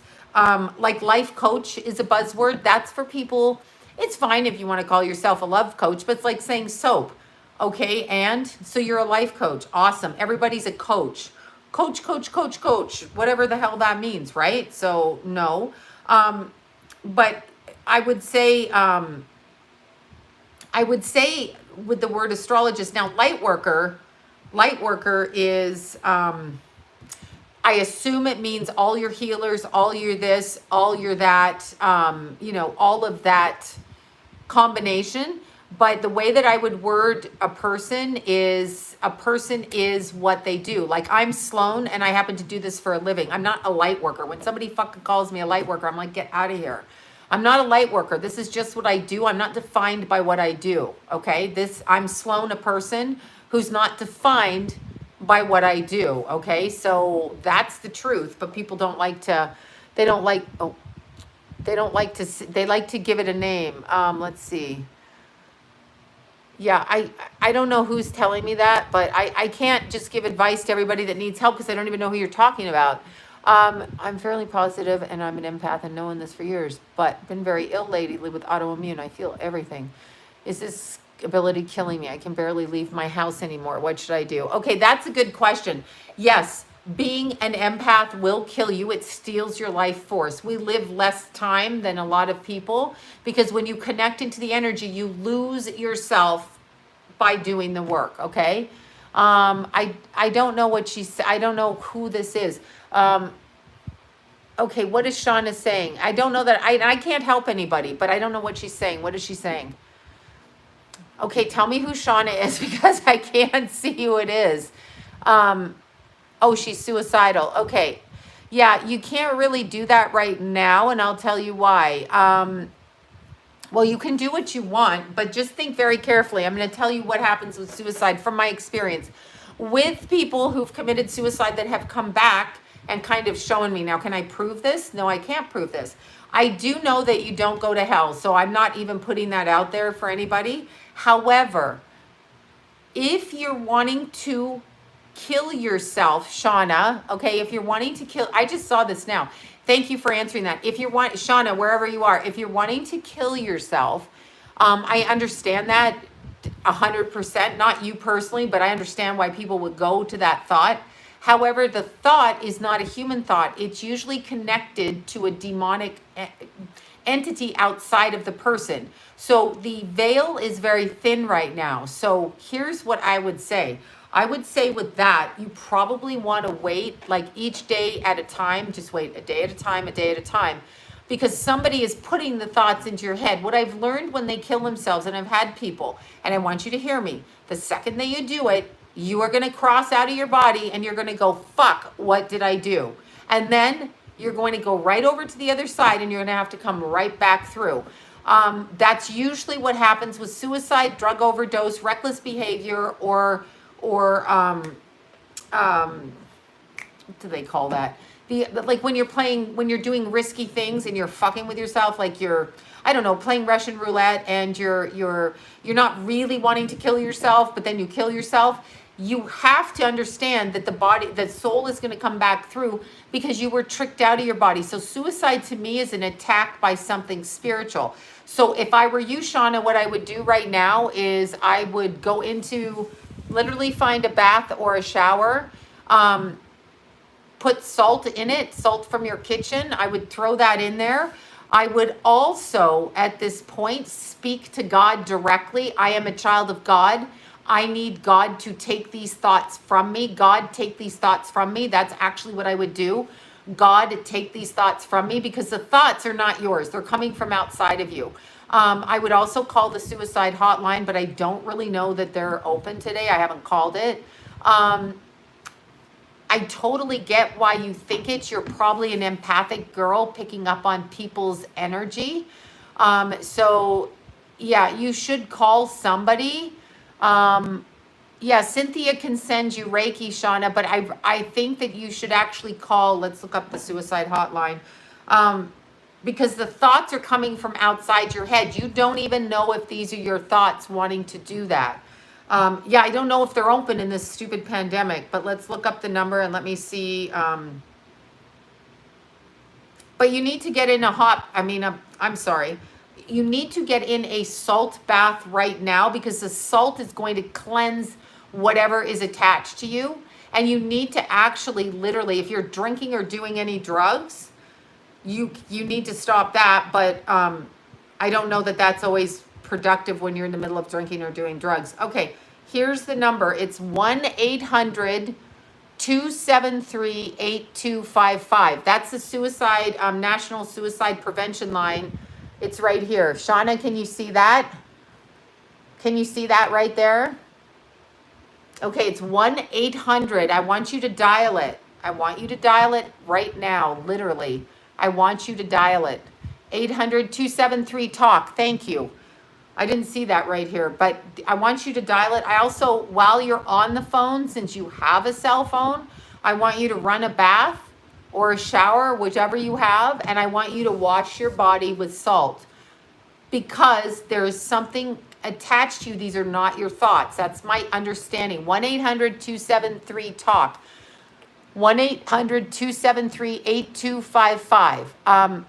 like life coach is a buzzword. That's for people. It's fine if you want to call yourself a love coach, but it's like saying soap. Okay, and so you're a life coach. Awesome. Everybody's a coach. Coach, whatever the hell that means, right? So no. But I would say with the word astrologist, now light worker is, I assume it means all your healers, all your this, all your that, all of that combination. But the way that I would word a person is what they do. Like I'm Sloan and I happen to do this for a living. I'm not a light worker. When somebody fucking calls me a light worker, I'm like, get out of here. I'm not a light worker. This is just what I do. I'm not defined by what I do. Okay. I'm Sloan, a person who's not defined by what I do. Okay. So that's the truth. But people don't like to, they don't like, oh, they don't like to, they like to give it a name. Let's see. Yeah, I don't know who's telling me that, but I can't just give advice to everybody that needs help because I don't even know who you're talking about. I'm fairly positive and I'm an empath and known this for years, but been very ill lately with autoimmune. I feel everything. Is this ability killing me? I can barely leave my house anymore. What should I do? Okay, that's a good question. Yes, being an empath will kill you. It steals your life force. We live less time than a lot of people because when you connect into the energy, you lose yourself by doing the work. Okay. I don't know what I don't know who this is. Okay. What is Shauna saying? I don't know that I can't help anybody, but I don't know what she's saying. What is she saying? Okay. Tell me who Shauna is because I can't see who it is. Oh, she's suicidal. Okay. Yeah, you can't really do that right now, and I'll tell you why. Well, you can do what you want, but just think very carefully. I'm going to tell you what happens with suicide from my experience. With people who've committed suicide that have come back and kind of shown me. Now, can I prove this? No, I can't prove this. I do know that you don't go to hell, so I'm not even putting that out there for anybody. However, if you're wanting to kill yourself, Shauna, okay, if you're wanting to kill, I just saw this now. Thank you for answering that. If you're Shauna, wherever you are, if you're wanting to kill yourself, I understand that 100%, not you personally, but I understand why people would go to that thought. However, the thought is not a human thought. It's usually connected to a demonic entity outside of the person. So the veil is very thin right now. So here's what I would say. I would say with that, you probably want to wait like each day at a time. Just wait a day at a time, because somebody is putting the thoughts into your head. What I've learned when they kill themselves, and I've had people, and I want you to hear me, the second that you do it, you are going to cross out of your body and you're going to go, fuck, what did I do? And then you're going to go right over to the other side and you're going to have to come right back through. That's usually what happens with suicide, drug overdose, reckless behavior, or what do they call that? Like when you're doing risky things and you're fucking with yourself, like you're, I don't know, playing Russian roulette and you're not really wanting to kill yourself, but then you kill yourself. You have to understand that the soul is going to come back through because you were tricked out of your body. So suicide to me is an attack by something spiritual. So if I were you, Shauna, what I would do right now is I would go into, literally find a bath or a shower, put salt in it, salt from your kitchen. I would throw that in there. I would also, at this point, speak to God directly. I am a child of God. I need God to take these thoughts from me. God, take these thoughts from me. That's actually what I would do. God, take these thoughts from me, because the thoughts are not yours. They're coming from outside of you. I would also call the suicide hotline, but I don't really know that they're open today. I haven't called it. I totally get why you think it. You're probably an empathic girl picking up on people's energy. So yeah, you should call somebody. Yeah, Cynthia can send you Reiki, Shauna, but I think that you should actually call, let's look up the suicide hotline, because the thoughts are coming from outside your head. You don't even know if these are your thoughts wanting to do that. Yeah, I don't know if they're open in this stupid pandemic, but let's look up the number and let me see. But you need to get in I'm sorry. You need to get in a salt bath right now, because the salt is going to cleanse whatever is attached to you. And you need to actually, literally, if you're drinking or doing any drugs, you need to stop that. But I don't know that that's always productive when you're in the middle of drinking or doing drugs. Okay, here's the number. It's 1-800-273-8255. That's the suicide, National Suicide Prevention Line. It's right here. Shauna, can you see that? Can you see that right there? Okay, it's 1-800. I want you to dial it. I want you to dial it right now, literally. I want you to dial it. 800-273-TALK. Thank you. I didn't see that right here, but I want you to dial it. I also, while you're on the phone, since you have a cell phone, I want you to run a bath or a shower, whichever you have, and I want you to wash your body with salt because there is something attached to you. These are not your thoughts. That's my understanding. 1-800-273-TALK. 1-800-273-8255.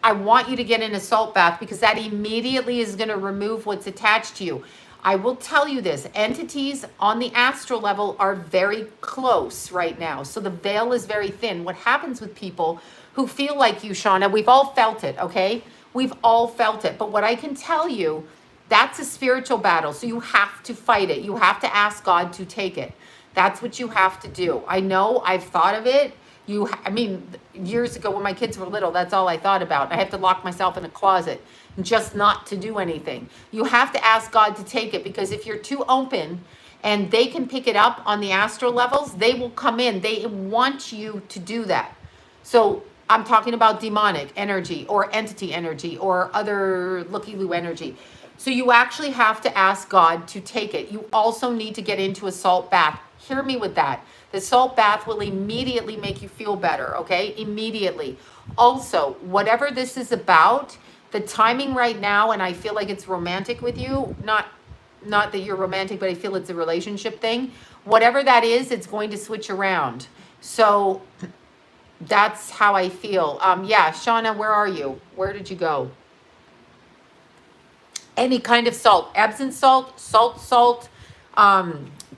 I want you to get in a salt bath because that immediately is going to remove what's attached to you. I will tell you this, entities on the astral level are very close right now. So the veil is very thin. What happens with people who feel like you, Shauna, we've all felt it, okay? We've all felt it. But what I can tell you, that's a spiritual battle. So you have to fight it. You have to ask God to take it. That's what you have to do. I know I've thought of it. I mean, years ago when my kids were little, that's all I thought about. I have to lock myself in a closet just not to do anything. You have to ask God to take it because if you're too open and they can pick it up on the astral levels, they will come in. They want you to do that. So I'm talking about demonic energy or entity energy or other looky-loo energy. So you actually have to ask God to take it. You also need to get into a salt bath. Hear me with that. The salt bath will immediately make you feel better, okay? Immediately. Also, whatever this is about, the timing right now, and I feel like it's romantic with you, not that you're romantic, but I feel it's a relationship thing. Whatever that is, it's going to switch around. So that's how I feel. Yeah, Shauna, where are you? Where did you go? Any kind of salt, Epsom salt, salt,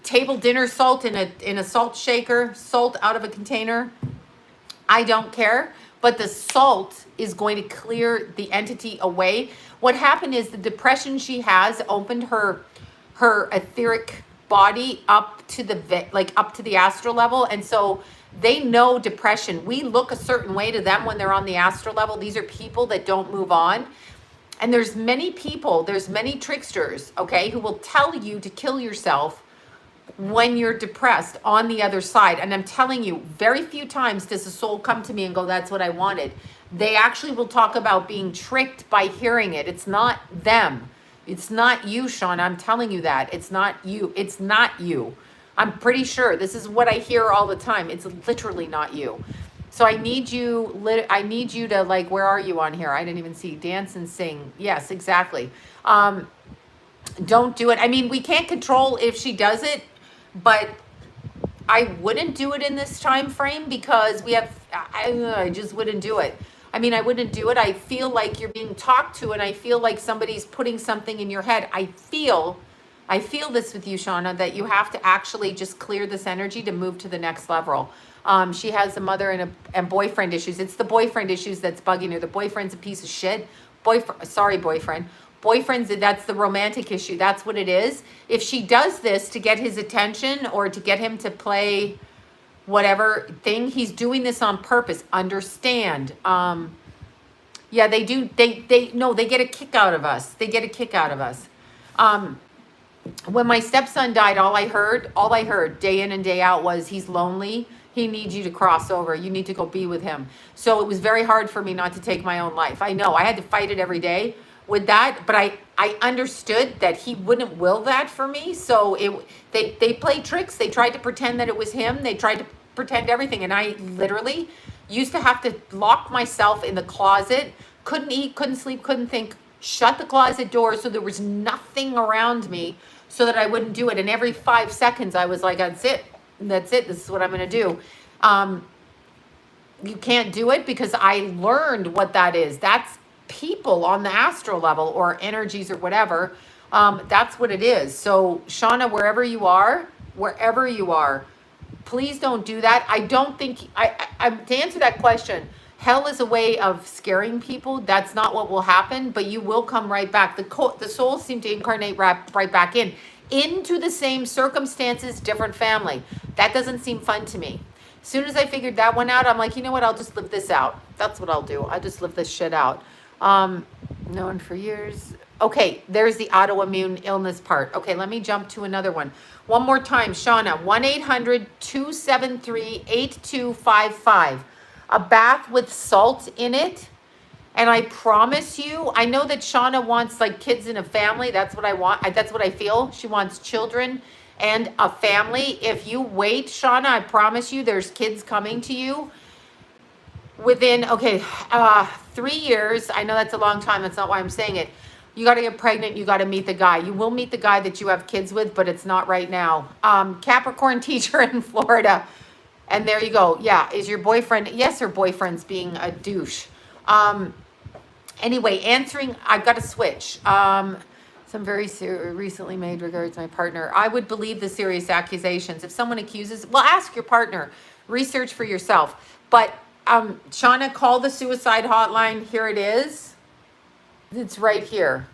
table dinner salt in a salt shaker, salt out of a container. I don't care, but the salt is going to clear the entity away. What happened is the depression she has opened her etheric body up to the astral level, and so they know depression. We look a certain way to them when they're on the astral level. These are people that don't move on. And there's many people, there's many tricksters, okay, who will tell you to kill yourself when you're depressed on the other side. And I'm telling you, very few times does a soul come to me and go, that's what I wanted. They actually will talk about being tricked by hearing it. It's not them. It's not you, Sean. I'm telling you that. It's not you. It's not you. I'm pretty sure. This is what I hear all the time. It's literally not you. So I need you to, like, where are you on here? I didn't even see. Dance and sing. Yes, exactly. Don't do it. I mean, we can't control if she does it, but I wouldn't do it in this time frame because I just wouldn't do it. I mean, I wouldn't do it. I feel like you're being talked to and I feel like somebody's putting something in your head. I feel this with you, Shauna, that you have to actually just clear this energy to move to the next level. She has a mother and boyfriend issues. It's the boyfriend issues that's bugging her. The boyfriend's a piece of shit. Boyfriend. Boyfriend's, that's the romantic issue. That's what it is. If she does this to get his attention or to get him to play whatever thing, he's doing this on purpose. Understand. Yeah, they do. They get a kick out of us. They get a kick out of us. When my stepson died, all I heard day in and day out was he's lonely. He needs you to cross over. You need to go be with him. So it was very hard for me not to take my own life. I know I had to fight it every day with that, but I understood that he wouldn't will that for me. So they played tricks. They tried to pretend that it was him. They tried to pretend everything. And I literally used to have to lock myself in the closet. Couldn't eat, couldn't sleep, couldn't think. Shut the closet door so there was nothing around me so that I wouldn't do it. And every 5 seconds I was like, that's it. This is what I'm going to do. You can't do it because I learned what that is. That's people on the astral level or energies or whatever. That's what it is. So Shauna, wherever you are, please don't do that. I don't think, to answer that question, hell is a way of scaring people. That's not what will happen, but you will come right back. The souls seem to incarnate right back into the same circumstances, different family. That doesn't seem fun to me. As soon as I figured that one out, I'm like, you know what? I'll just live this out. That's what I'll do. I'll just live this shit out. Known for years. Okay, there's the autoimmune illness part. Okay, let me jump to another one. One more time, Shauna, 1-800-273-8255. A bath with salt in it. And I promise you, I know that Shauna wants like kids in a family. That's what I want. That's what I feel. She wants children and a family. If you wait, Shauna, I promise you there's kids coming to you within, 3 years. I know that's a long time. That's not why I'm saying it. You got to get pregnant. You got to meet the guy. You will meet the guy that you have kids with, but it's not right now. Capricorn teacher in Florida. And there you go. Yeah. Is your boyfriend? Yes, her boyfriend's being a douche. Anyway, answering, I've got to switch. Some very recently made regards my partner. I would believe the serious accusations. If someone accuses, well, ask your partner. Research for yourself. But Shauna, call the suicide hotline. Here it is. It's right here.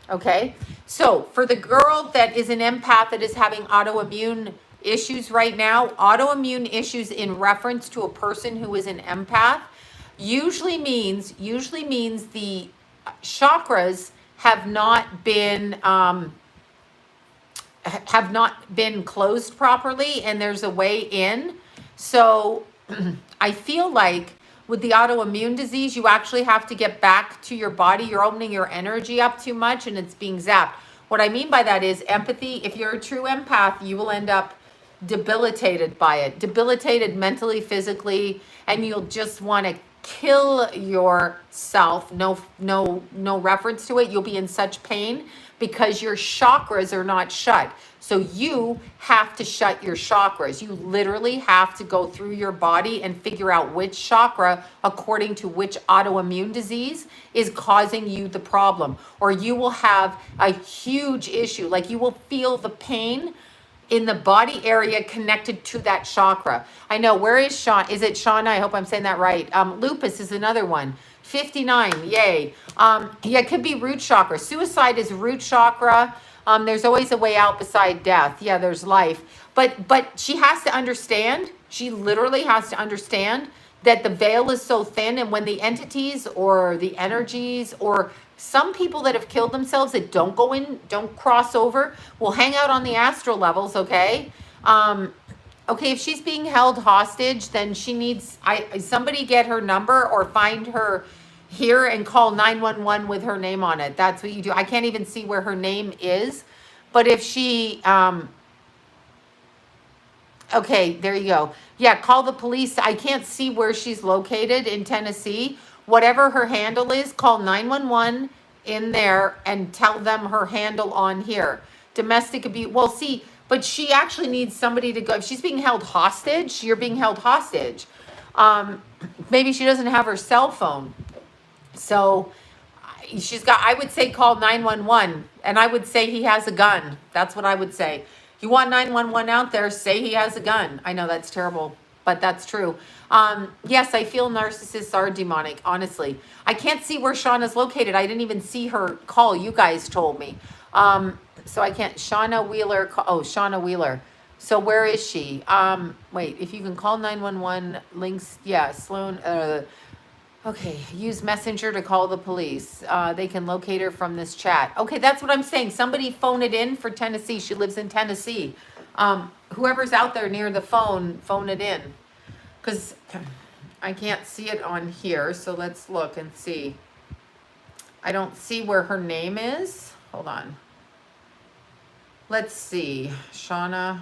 Okay. So for the girl that is an empath that is having autoimmune issues right now, autoimmune issues in reference to a person who is an empath, usually means the chakras have not been closed properly, and there's a way in. So I feel like with the autoimmune disease, you actually have to get back to your body. You're opening your energy up too much and it's being zapped. What I mean by that is empathy. If you're a true empath, you will end up debilitated by it, debilitated mentally, physically, and you'll just want to kill yourself. No reference to it. You'll be in such pain because your chakras are not shut. So you have to shut your chakras. You literally have to go through your body and figure out which chakra, according to which autoimmune disease, is causing you the problem. Or you will have a huge issue. Like you will feel the pain in the body area connected to that chakra. I know, where is Sean? Is it Shauna? I hope I'm saying that right. Lupus is another one. 59, yay. Yeah, it could be root chakra. Suicide is root chakra. There's always a way out beside death. Yeah, there's life. But she has to understand, she literally has to understand that the veil is so thin, and when the entities or the energies or some people that have killed themselves that don't go in, don't cross over, will hang out on the astral levels, okay? Okay, if she's being held hostage, then she needs, somebody get her number or find her here and call 911 with her name on it. That's what you do. I can't even see where her name is, but if she, okay, there you go. Yeah, call the police. I can't see where she's located in Tennessee. Whatever her handle is, call 911 in there and tell them her handle on here. Domestic abuse. Well, see, but she actually needs somebody to go. If she's being held hostage, you're being held hostage. Maybe she doesn't have her cell phone. So she's got, I would say call 911, and I would say he has a gun. That's what I would say. You want 911 out there, say he has a gun. I know that's terrible, but that's true. Yes, I feel narcissists are demonic, honestly. I can't see where Shauna's located. I didn't even see her call. You guys told me. So I can't. Shauna Wheeler. Oh, Shauna Wheeler. So where is she? Wait, if you can call 911, links. Yeah, Sloan. Okay, use Messenger to call the police. They can locate her from this chat. Okay, that's what I'm saying. Somebody phone it in for Tennessee. She lives in Tennessee. Whoever's out there near the phone it in. Because I can't see it on here, so let's look and see. I don't see where her name is. Hold on. Let's see. Shauna.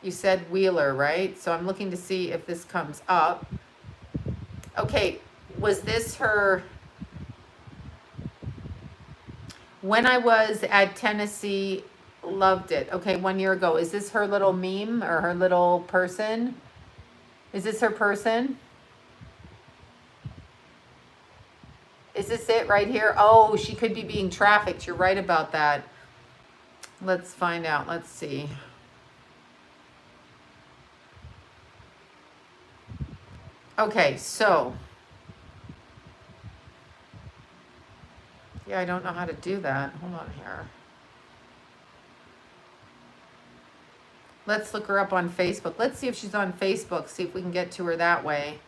You said Wheeler, right? So I'm looking to see if this comes up. Okay, was this her? When I was at Tennessee, loved it. Okay, 1 year ago. Is this her little meme or her little person? Is this her person? Is this it right here? Oh, she could be being trafficked. You're right about that. Let's find out. Let's see. Okay, so. Yeah, I don't know how to do that. Hold on here. Let's look her up on Facebook. Let's see if she's on Facebook. See if we can get to her that way.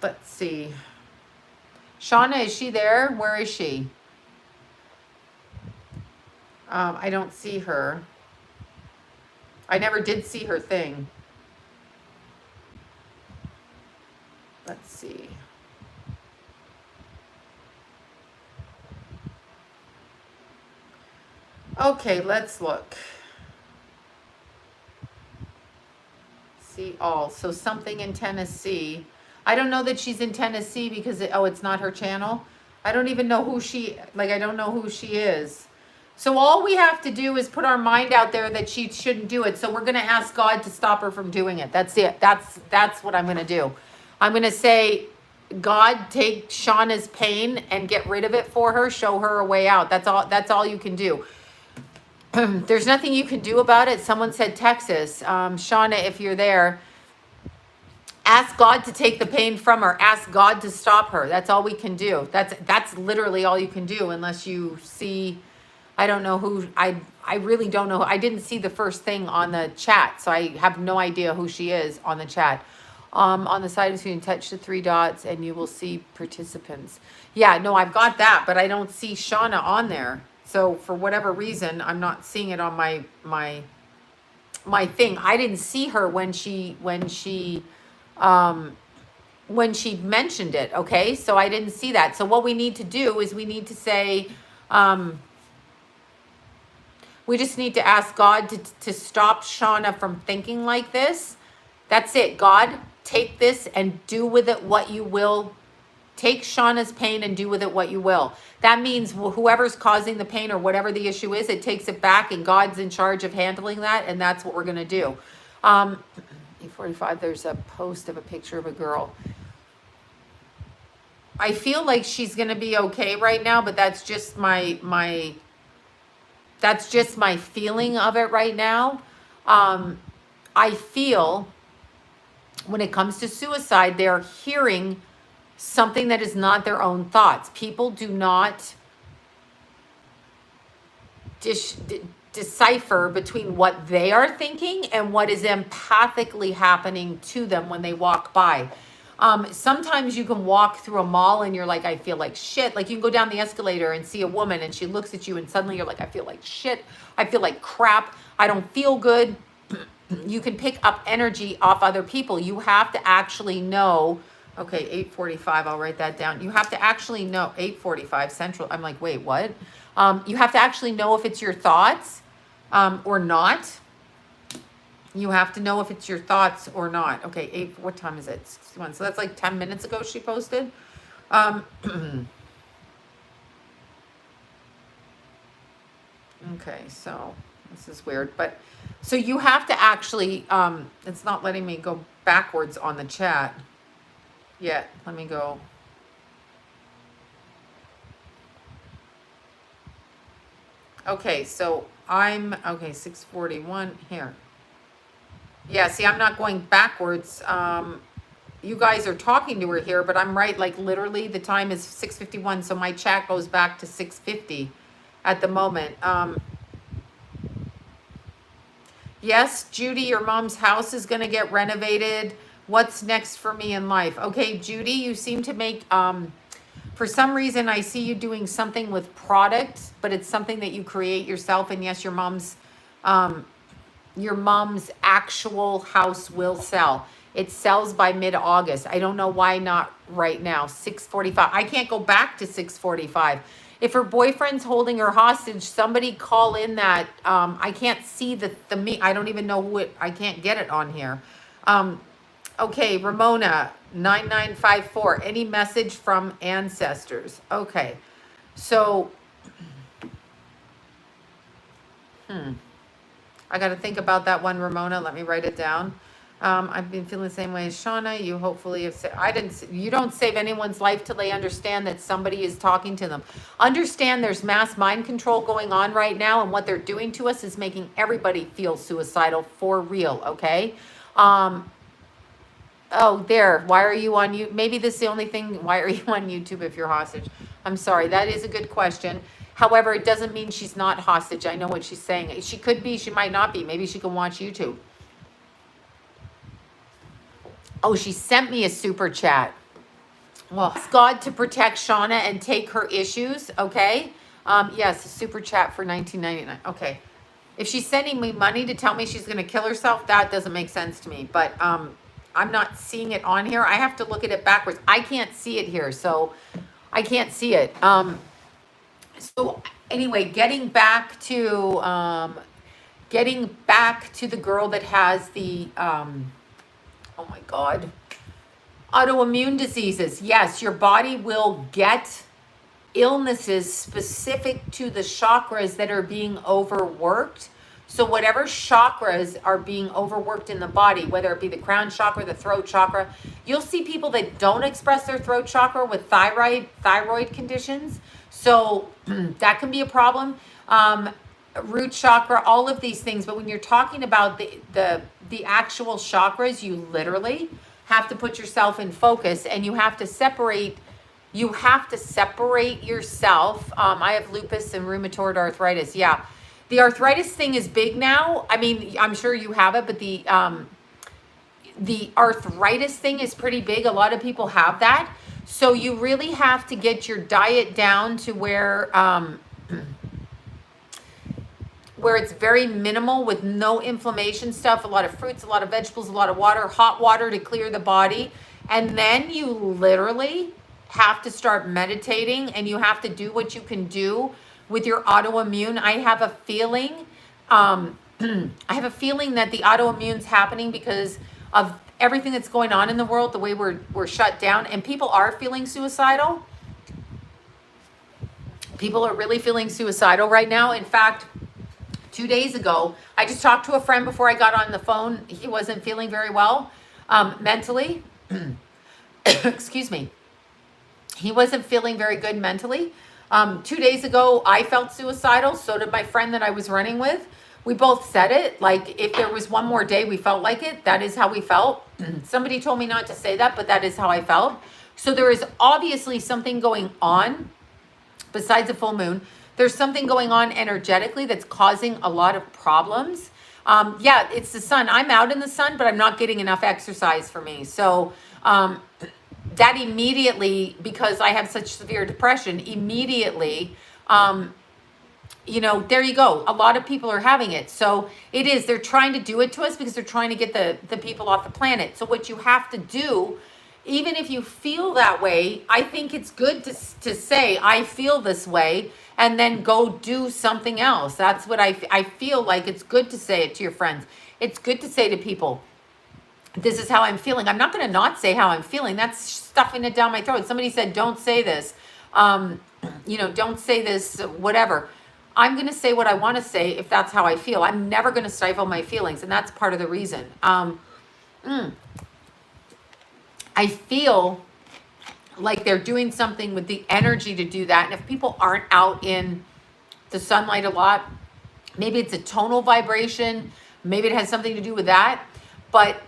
Let's see. Shauna, is she there? Where is she? I don't see her. I never did see her thing. Let's see. Okay, let's look. See all. So something in Tennessee. I don't know that she's in Tennessee because it's not her channel. I don't even know who I don't know who she is. So all we have to do is put our mind out there that she shouldn't do it. So we're going to ask God to stop her from doing it. That's it. That's what I'm going to do. I'm going to say, God, take Shauna's pain and get rid of it for her. Show her a way out. That's all you can do. There's nothing you can do about it. Someone said Texas. Shauna, if you're there, ask God to take the pain from her. Ask God to stop her. That's all we can do. That's literally all you can do, unless you see, I don't know who, I really don't know. I didn't see the first thing on the chat, so I have no idea who she is on the chat. On the side of the screen, touch the 3 dots and you will see participants. Yeah, no, I've got that, but I don't see Shauna on there. So for whatever reason, I'm not seeing it on my thing. I didn't see her when she mentioned it. Okay, so I didn't see that. So what we need to do is we need to say, we just need to ask God to stop Shauna from thinking like this. That's it. God, take this and do with it what you will. Take Shauna's pain and do with it what you will. That means whoever's causing the pain or whatever the issue is, it takes it back and God's in charge of handling that, and that's what we're going to do. 8:45, there's a post of a picture of a girl. I feel like she's going to be okay right now, but that's just my feeling of it right now. I feel when it comes to suicide, they're hearing something that is not their own thoughts. People do not decipher between what they are thinking and what is empathically happening to them when they walk by. Sometimes you can walk through a mall and you're like, I feel like shit. Like you can go down the escalator and see a woman and she looks at you and suddenly you're like, I feel like shit. I feel like crap. I don't feel good. You can pick up energy off other people. You have to actually know. Okay, 8:45, I'll write that down. You have to actually know, 8:45 Central. I'm like, wait, what? You have to actually know if it's your thoughts or not. You have to know if it's your thoughts or not. Okay, what time is it? 61. So that's like 10 minutes ago she posted. Okay, so this is weird. But so you have to actually, it's not letting me go backwards on the chat. Yeah, let me go. Okay, so okay, 6:41 here. Yeah, see, I'm not going backwards. You guys are talking to her here, but I'm right, like literally the time is 6:51, so my chat goes back to 6:50 at the moment. Yes, Judy, your mom's house is going to get renovated. What's next for me in life? Okay, Judy, you seem to make, for some reason, I see you doing something with products, but it's something that you create yourself. And yes, your mom's actual house will sell. It sells by mid-August. I don't know why not right now. 6:45. I can't go back to 6:45. If her boyfriend's holding her hostage, somebody call in that. I can't see the I don't even know who it. I can't get it on here. Okay, Ramona, 9954. Any message from ancestors? Okay, so, I got to think about that one, Ramona. Let me write it down. I've been feeling the same way as Shauna. You hopefully have. You don't save anyone's life till they understand that somebody is talking to them. Understand there's mass mind control going on right now, and what they're doing to us is making everybody feel suicidal for real. Okay. Oh, there. Why are you on you? Maybe this is the only thing. Why are you on YouTube if you're hostage? I'm sorry. That is a good question. However, it doesn't mean she's not hostage. I know what she's saying. She could be. She might not be. Maybe she can watch YouTube. Oh, she sent me a super chat. Well, ask God to protect Shauna and take her issues, okay? Yes, a super chat for 19.99. Okay. If she's sending me money to tell me she's going to kill herself, that doesn't make sense to me. But I'm not seeing it on here. I have to look at it backwards. I can't see it here, so I can't see it. So anyway, getting back to the girl that has the oh my God, autoimmune diseases. Yes, your body will get illnesses specific to the chakras that are being overworked. So whatever chakras are being overworked in the body, whether it be the crown chakra, the throat chakra, you'll see people that don't express their throat chakra with thyroid conditions. So that can be a problem. Root chakra, all of these things. But when you're talking about the actual chakras, you literally have to put yourself in focus, and you have to separate yourself. I have lupus and rheumatoid arthritis. Yeah. The arthritis thing is big now. I mean, I'm sure you have it, but the arthritis thing is pretty big. A lot of people have that. So you really have to get your diet down to where it's very minimal with no inflammation stuff, a lot of fruits, a lot of vegetables, a lot of water, hot water to clear the body. And then you literally have to start meditating, and you have to do what you can do with your autoimmune. I have a feeling, that the autoimmune's happening because of everything that's going on in the world, the way we're shut down, and people are feeling suicidal. People are really feeling suicidal right now. In fact, 2 days ago, I just talked to a friend before I got on the phone. He wasn't feeling very well mentally. Excuse me. He wasn't feeling very good mentally. 2 days ago, I felt suicidal. So did my friend that I was running with. We both said it. Like, if there was one more day we felt like it, that is how we felt. Somebody told me not to say that, but that is how I felt. So there is obviously something going on besides the full moon. There's something going on energetically that's causing a lot of problems. Yeah, it's the sun. I'm out in the sun, but I'm not getting enough exercise for me. So that immediately, because I have such severe depression, immediately, there you go. A lot of people are having it. So they're trying to do it to us because they're trying to get the people off the planet. So what you have to do, even if you feel that way, I think it's good to say, I feel this way, and then go do something else. That's what I feel like. It's good to say it to your friends. It's good to say to people, this is how I'm feeling. I'm not going to not say how I'm feeling. That's stuffing it down my throat. Somebody said, don't say this. Don't say this, whatever. I'm going to say what I want to say if that's how I feel. I'm never going to stifle my feelings, and that's part of the reason. I feel like they're doing something with the energy to do that. And if people aren't out in the sunlight a lot, maybe it's a tonal vibration. Maybe it has something to do with that. But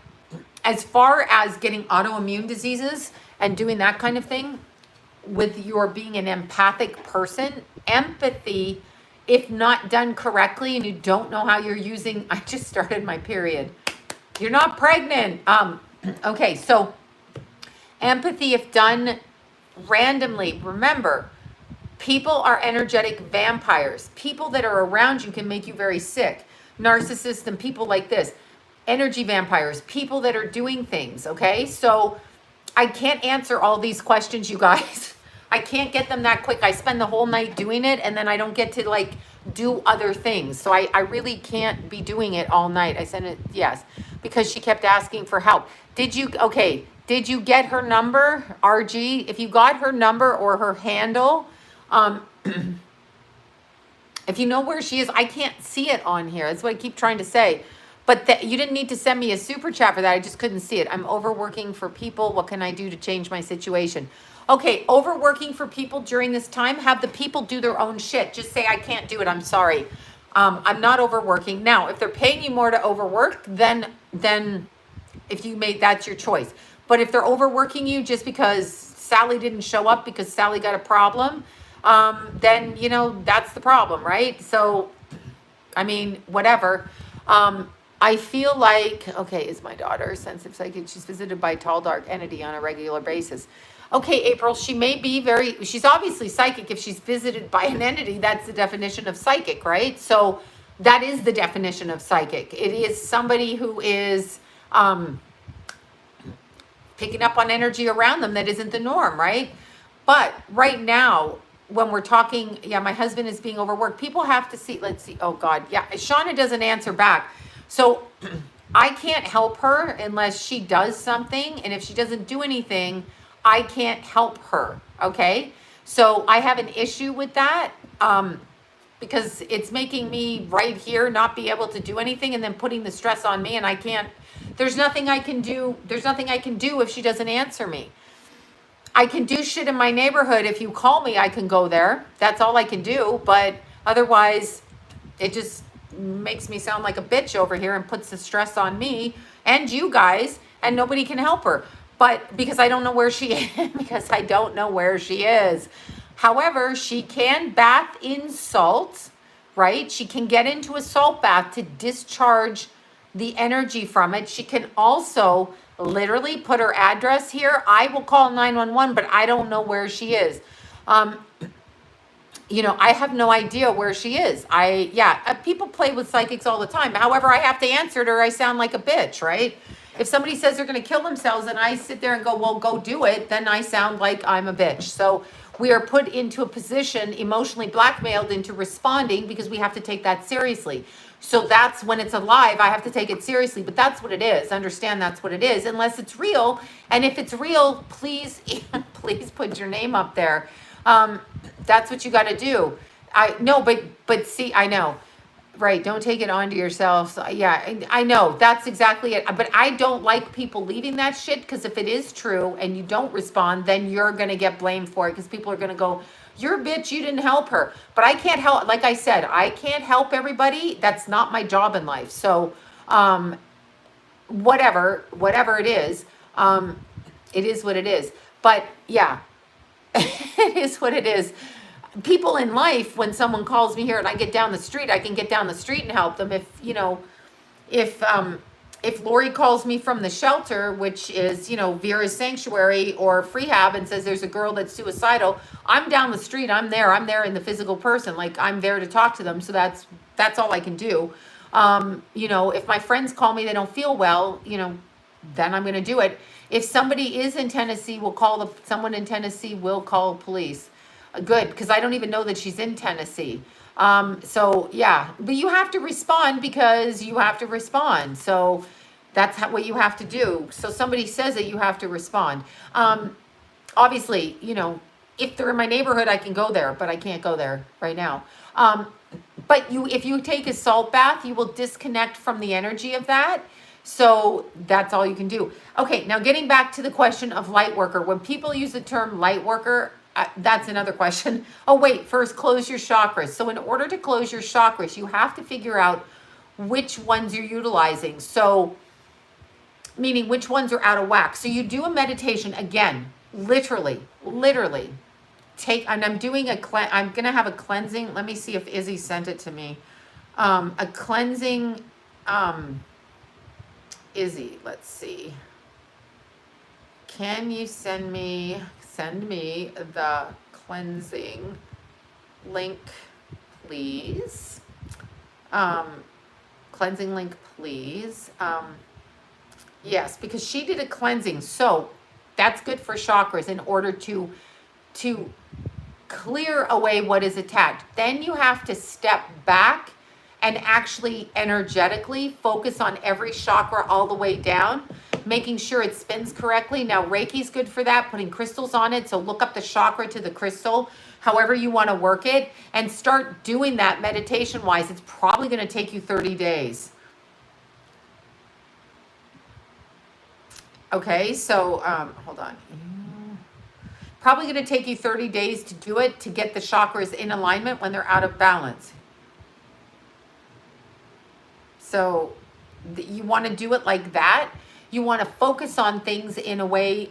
as far as getting autoimmune diseases and doing that kind of thing, with your being an empathic person, empathy, if not done correctly, and you don't know how you're using, I just started my period. You're not pregnant. Okay, so empathy, if done randomly, remember, people are energetic vampires. People that are around you can make you very sick. Narcissists and people like this. Energy vampires, people that are doing things, okay? So I can't answer all these questions, you guys. I can't get them that quick. I spend the whole night doing it, and then I don't get to do other things. So I really can't be doing it all night. I sent it, yes, because she kept asking for help. Did you get her number, RG? If you got her number or her handle, if you know where she is, I can't see it on here. That's what I keep trying to say. But you didn't need to send me a super chat for that. I just couldn't see it. I'm overworking for people. What can I do to change my situation? Okay, overworking for people during this time, have the people do their own shit. Just say, I can't do it. I'm sorry. I'm not overworking. Now, if they're paying you more to overwork, then if you made, that's your choice. But if they're overworking you just because Sally didn't show up because Sally got a problem, then, that's the problem, right? So, I mean, whatever. I feel like, okay, is my daughter sensitive psychic? She's visited by a tall, dark entity on a regular basis. Okay, April, she may be she's obviously psychic. If she's visited by an entity, that's the definition of psychic, right? So that is the definition of psychic. It is somebody who is picking up on energy around them that isn't the norm, right? But right now, when we're talking, yeah, my husband is being overworked. People have to see, let's see. Oh God. Yeah. Shauna doesn't answer back. So I can't help her unless she does something. And if she doesn't do anything, I can't help her. Okay. So I have an issue with that. Because it's making me right here not be able to do anything and then putting the stress on me, and I can't, there's nothing I can do. There's nothing I can do if she doesn't answer me. I can do shit in my neighborhood. If you call me, I can go there. That's all I can do. But otherwise, it just makes me sound like a bitch over here and puts the stress on me and you guys, and nobody can help her. But because I don't know where she is, because I don't know where she is. However, she can bath in salt, right? She can get into a salt bath to discharge the energy from it. She can also literally put her address here. I will call 911, but I don't know where she is. You know, I have no idea where she is. People play with psychics all the time. However, I have to answer it or I sound like a bitch, right? If somebody says they're going to kill themselves and I sit there and go, well, go do it, then I sound like I'm a bitch. So we are put into a position, emotionally blackmailed into responding because we have to take that seriously. So that's when it's alive, I have to take it seriously, but that's what it is. Understand that's what it is, unless it's real. And if it's real, please, please put your name up there. That's what you got to do. I know, but see, I know. Right, don't take it onto yourself. So, yeah, I know, that's exactly it. But I don't like people leaving that shit, because if it is true and you don't respond, then you're going to get blamed for it, because people are going to go, you're a bitch, you didn't help her. But I can't help, like I said, I can't help everybody. That's not my job in life. So whatever it is what it is. But yeah, it is what it is. People in life, when someone calls me here and I get down the street, I can get down the street and help them. If Lori calls me from the shelter, which is, Vera's sanctuary or Freehab, and says there's a girl that's suicidal, I'm down the street. I'm there in the physical person. Like, I'm there to talk to them. So that's all I can do. If my friends call me, they don't feel well, then I'm going to do it. If somebody is in Tennessee, someone in Tennessee will call police. Good, because I don't even know that she's in Tennessee. So yeah, but you have to respond because you have to respond. So that's what you have to do. So somebody says that you have to respond. Obviously, if they're in my neighborhood, I can go there, but I can't go there right now. But if you take a salt bath, you will disconnect from the energy of that. So that's all you can do. Okay, now getting back to the question of light worker. When people use the term light worker, that's another question. Oh, wait, first close your chakras. So in order to close your chakras, you have to figure out which ones you're utilizing. So meaning which ones are out of whack. So you do a meditation again, literally and I'm doing I'm going to have a cleansing. Let me see if Izzy sent it to me. A cleansing, Izzy, let's see. Can you send me the cleansing link, please? Cleansing link, please. Yes, because she did a cleansing. So that's good for chakras in order to clear away what is attacked. Then you have to step back and actually energetically focus on every chakra all the way down, making sure it spins correctly. Now, Reiki's good for that, putting crystals on it. So look up the chakra to the crystal, however you want to work it, and start doing that meditation-wise. It's probably going to take you 30 days. Okay, so hold on. Probably going to take you 30 days to do it, to get the chakras in alignment when they're out of balance. So you want to do it like that. You want to focus on things in a way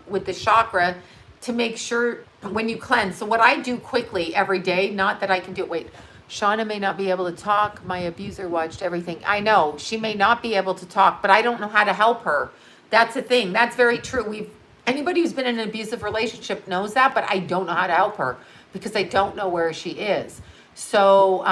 with the chakra to make sure when you cleanse. So what I do quickly every day, not that I can do it, wait. Shauna may not be able to talk. My abuser watched everything. I know she may not be able to talk, but I don't know how to help her. That's the thing. That's very true. Anybody who's been in an abusive relationship knows that, but I don't know how to help her because I don't know where she is. So,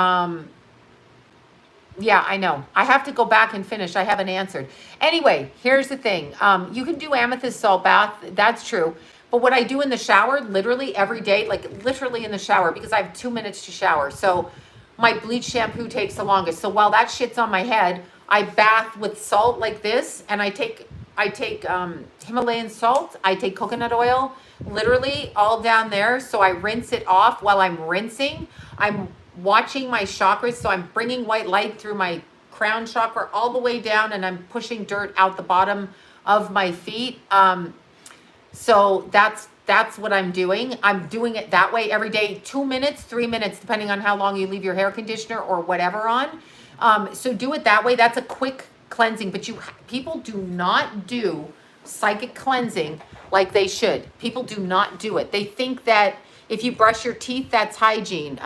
yeah, I know. I have to go back and finish. I haven't answered. Anyway, here's the thing. You can do amethyst salt bath. That's true. But what I do in the shower, literally every day, like literally in the shower, because I have 2 minutes to shower. So my bleach shampoo takes the longest. So while that shit's on my head, I bath with salt like this, and I take Himalayan salt. I take coconut oil, literally all down there. So I rinse it off. While I'm rinsing, I'm watching my chakras. So I'm bringing white light through my crown chakra all the way down, and I'm pushing dirt out the bottom of my feet. So that's what I'm doing. I'm doing it that way every day, 2 minutes, 3 minutes, depending on how long you leave your hair conditioner or whatever on. So do it that way. That's a quick cleansing, but people do not do psychic cleansing like they should. People do not do it. They think that if you brush your teeth, that's hygiene.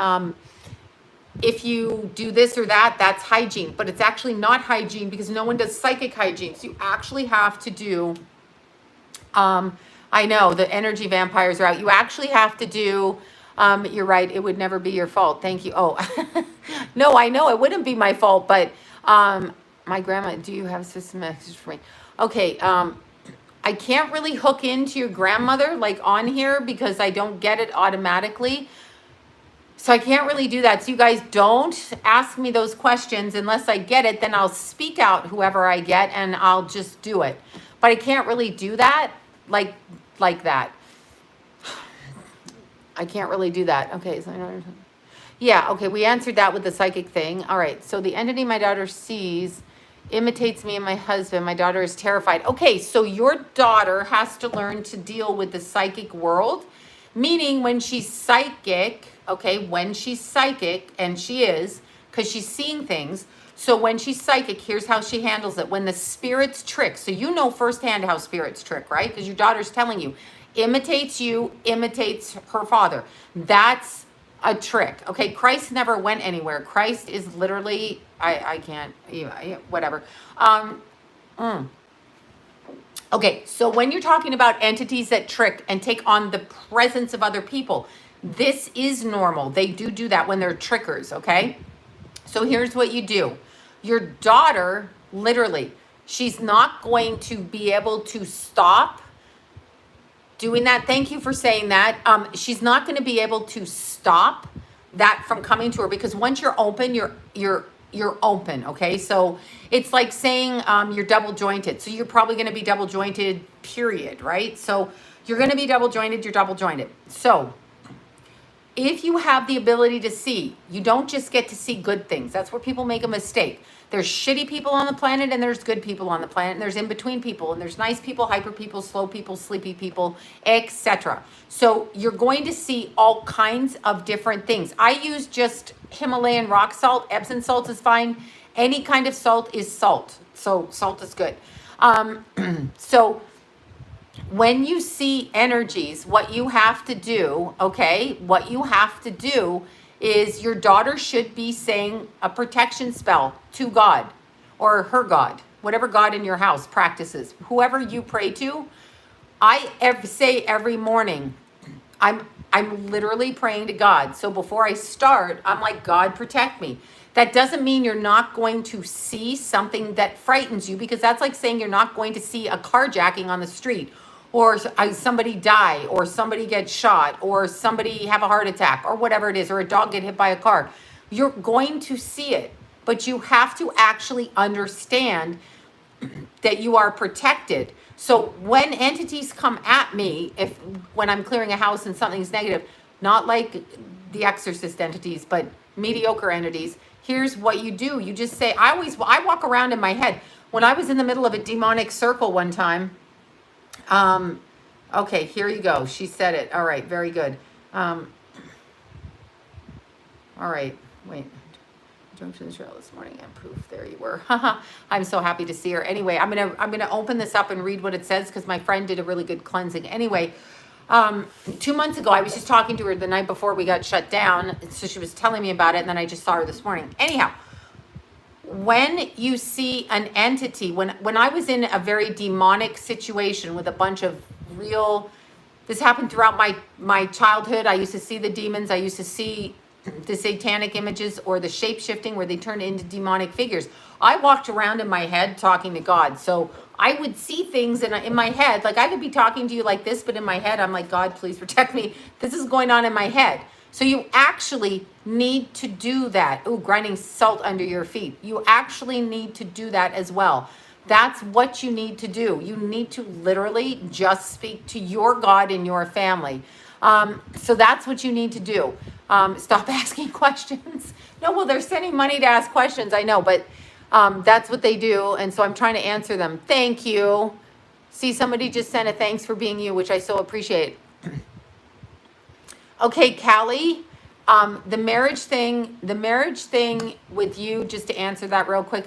If you do this or that, that's hygiene, but it's actually not hygiene because no one does psychic hygiene. So you actually have to do, I know the energy vampires are out. You actually have to do, you're right. It would never be your fault. Thank you. Oh, no, I know it wouldn't be my fault, but, my grandma, do you have a system message for me? Okay. I can't really hook into your grandmother like on here because I don't get it automatically. So I can't really do that. So you guys don't ask me those questions unless I get it. Then I'll speak out whoever I get and I'll just do it. But I can't really do that like that. I can't really do that. Okay. So yeah. Okay. We answered that with the psychic thing. All right. So the entity my daughter sees imitates me and my husband. My daughter is terrified. Okay. So your daughter has to learn to deal with the psychic world, meaning when she's psychic, okay, when she's psychic, and she is, because she's seeing things. So when she's psychic, here's how she handles it. When the spirits trick, so you know firsthand how spirits trick, right? Because your daughter's telling you, imitates you, imitates her father. That's a trick, okay? Christ never went anywhere. Christ is literally, I can't, whatever. Okay, so when you're talking about entities that trick and take on the presence of other people, this is normal. They do that when they're trickers, okay? So here's what you do. Your daughter, literally, she's not going to be able to stop doing that. Thank you for saying that. She's not going to be able to stop that from coming to her because once you're open, you're open, okay? So it's like saying you're double jointed. So you're probably going to be double jointed, period, right? So you're going to be double jointed, you're double jointed. So if you have the ability to see, you don't just get to see good things. That's where people make a mistake. There's shitty people on the planet and there's good people on the planet. And there's in between people and there's nice people, hyper people, slow people, sleepy people, etc. So you're going to see all kinds of different things. I use just Himalayan rock salt. Epsom salt is fine. Any kind of salt is salt. So salt is good. So when you see energies, what you have to do, okay, what you have to do is your daughter should be saying a protection spell to God or her God, whatever God in your house practices, whoever you pray to. I say every morning, I'm literally praying to God. So before I start, I'm like, God, protect me. That doesn't mean you're not going to see something that frightens you, because that's like saying you're not going to see a carjacking on the street, or somebody die, or somebody get shot, or somebody have a heart attack, or whatever it is, or a dog get hit by a car. You're going to see it, but you have to actually understand that you are protected. So when entities come at me, when I'm clearing a house and something's negative, not like the exorcist entities, but mediocre entities, here's what you do. You just say, I walk around in my head. When I was in the middle of a demonic circle one time, okay, here you go. She said it. All right. Very good. All right. Wait. Junction Trail this morning and proof. There you were. I'm so happy to see her. Anyway, I'm gonna open this up and read what it says because my friend did a really good cleansing. Anyway, 2 months ago, I was just talking to her the night before we got shut down. So she was telling me about it, and then I just saw her this morning. Anyhow, when you see an entity, when I was in a very demonic situation with a bunch of real, this happened throughout my childhood. I used to see the demons. I used to see the satanic images or the shape shifting where they turn into demonic figures. I walked around in my head talking to God. So I would see things in my head. Like I could be talking to you like this, but in my head, I'm like, God, please protect me. This is going on in my head. So you actually need to do that. Ooh, grinding salt under your feet. You actually need to do that as well. That's what you need to do. You need to literally just speak to your God in your family. So that's what you need to do. Stop asking questions. No, well, they're sending money to ask questions. I know, but that's what they do. And so I'm trying to answer them. Thank you. See, somebody just sent a thanks for being you, which I so appreciate. Okay, Callie, the marriage thing with you, just to answer that real quick.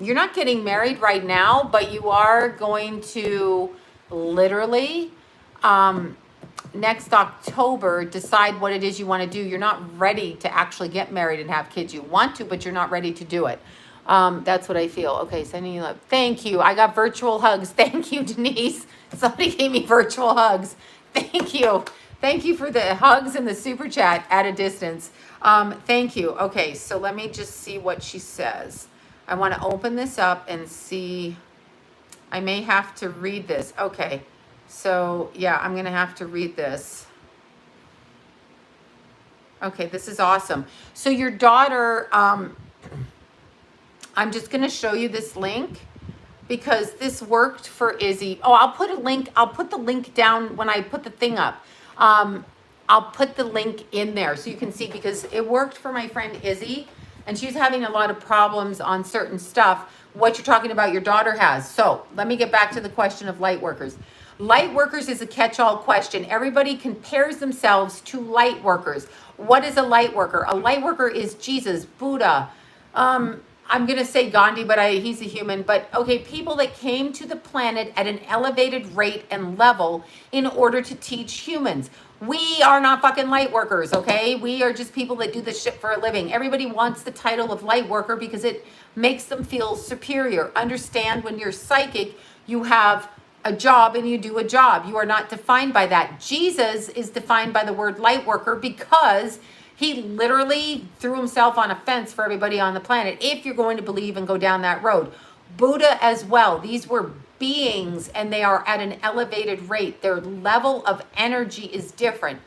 You're not getting married right now, but you are going to literally next October decide what it is you want to do. You're not ready to actually get married and have kids. You want to, but you're not ready to do it. That's what I feel. Okay, sending you love. Thank you. I got virtual hugs. Thank you, Denise. Somebody gave me virtual hugs. Thank you. Thank you for the hugs and the super chat at a distance. Thank you. Okay, so let me just see what she says. I want to open this up and see. I may have to read this. Okay, so yeah, I'm going to have to read this. Okay, this is awesome. So your daughter, I'm just going to show you this link because this worked for Izzy. Oh, I'll put the link down when I put the thing up. I'll put the link in there so you can see, because it worked for my friend Izzy, and she's having a lot of problems on certain stuff. What you're talking about, your daughter has. So let me get back to the question of light workers. Light workers is a catch-all question. Everybody compares themselves to light workers. What is a light worker? A light worker is Jesus, Buddha. I'm going to say Gandhi, but he's a human. But okay, people that came to the planet at an elevated rate and level in order to teach humans. We are not fucking light workers, okay? We are just people that do this shit for a living. Everybody wants the title of light worker because it makes them feel superior. Understand, when you're psychic, you have a job and you do a job. You are not defined by that. Jesus is defined by the word light worker because he literally threw himself on a fence for everybody on the planet, if you're going to believe and go down that road. Buddha as well. These were beings, and they are at an elevated rate. Their level of energy is different.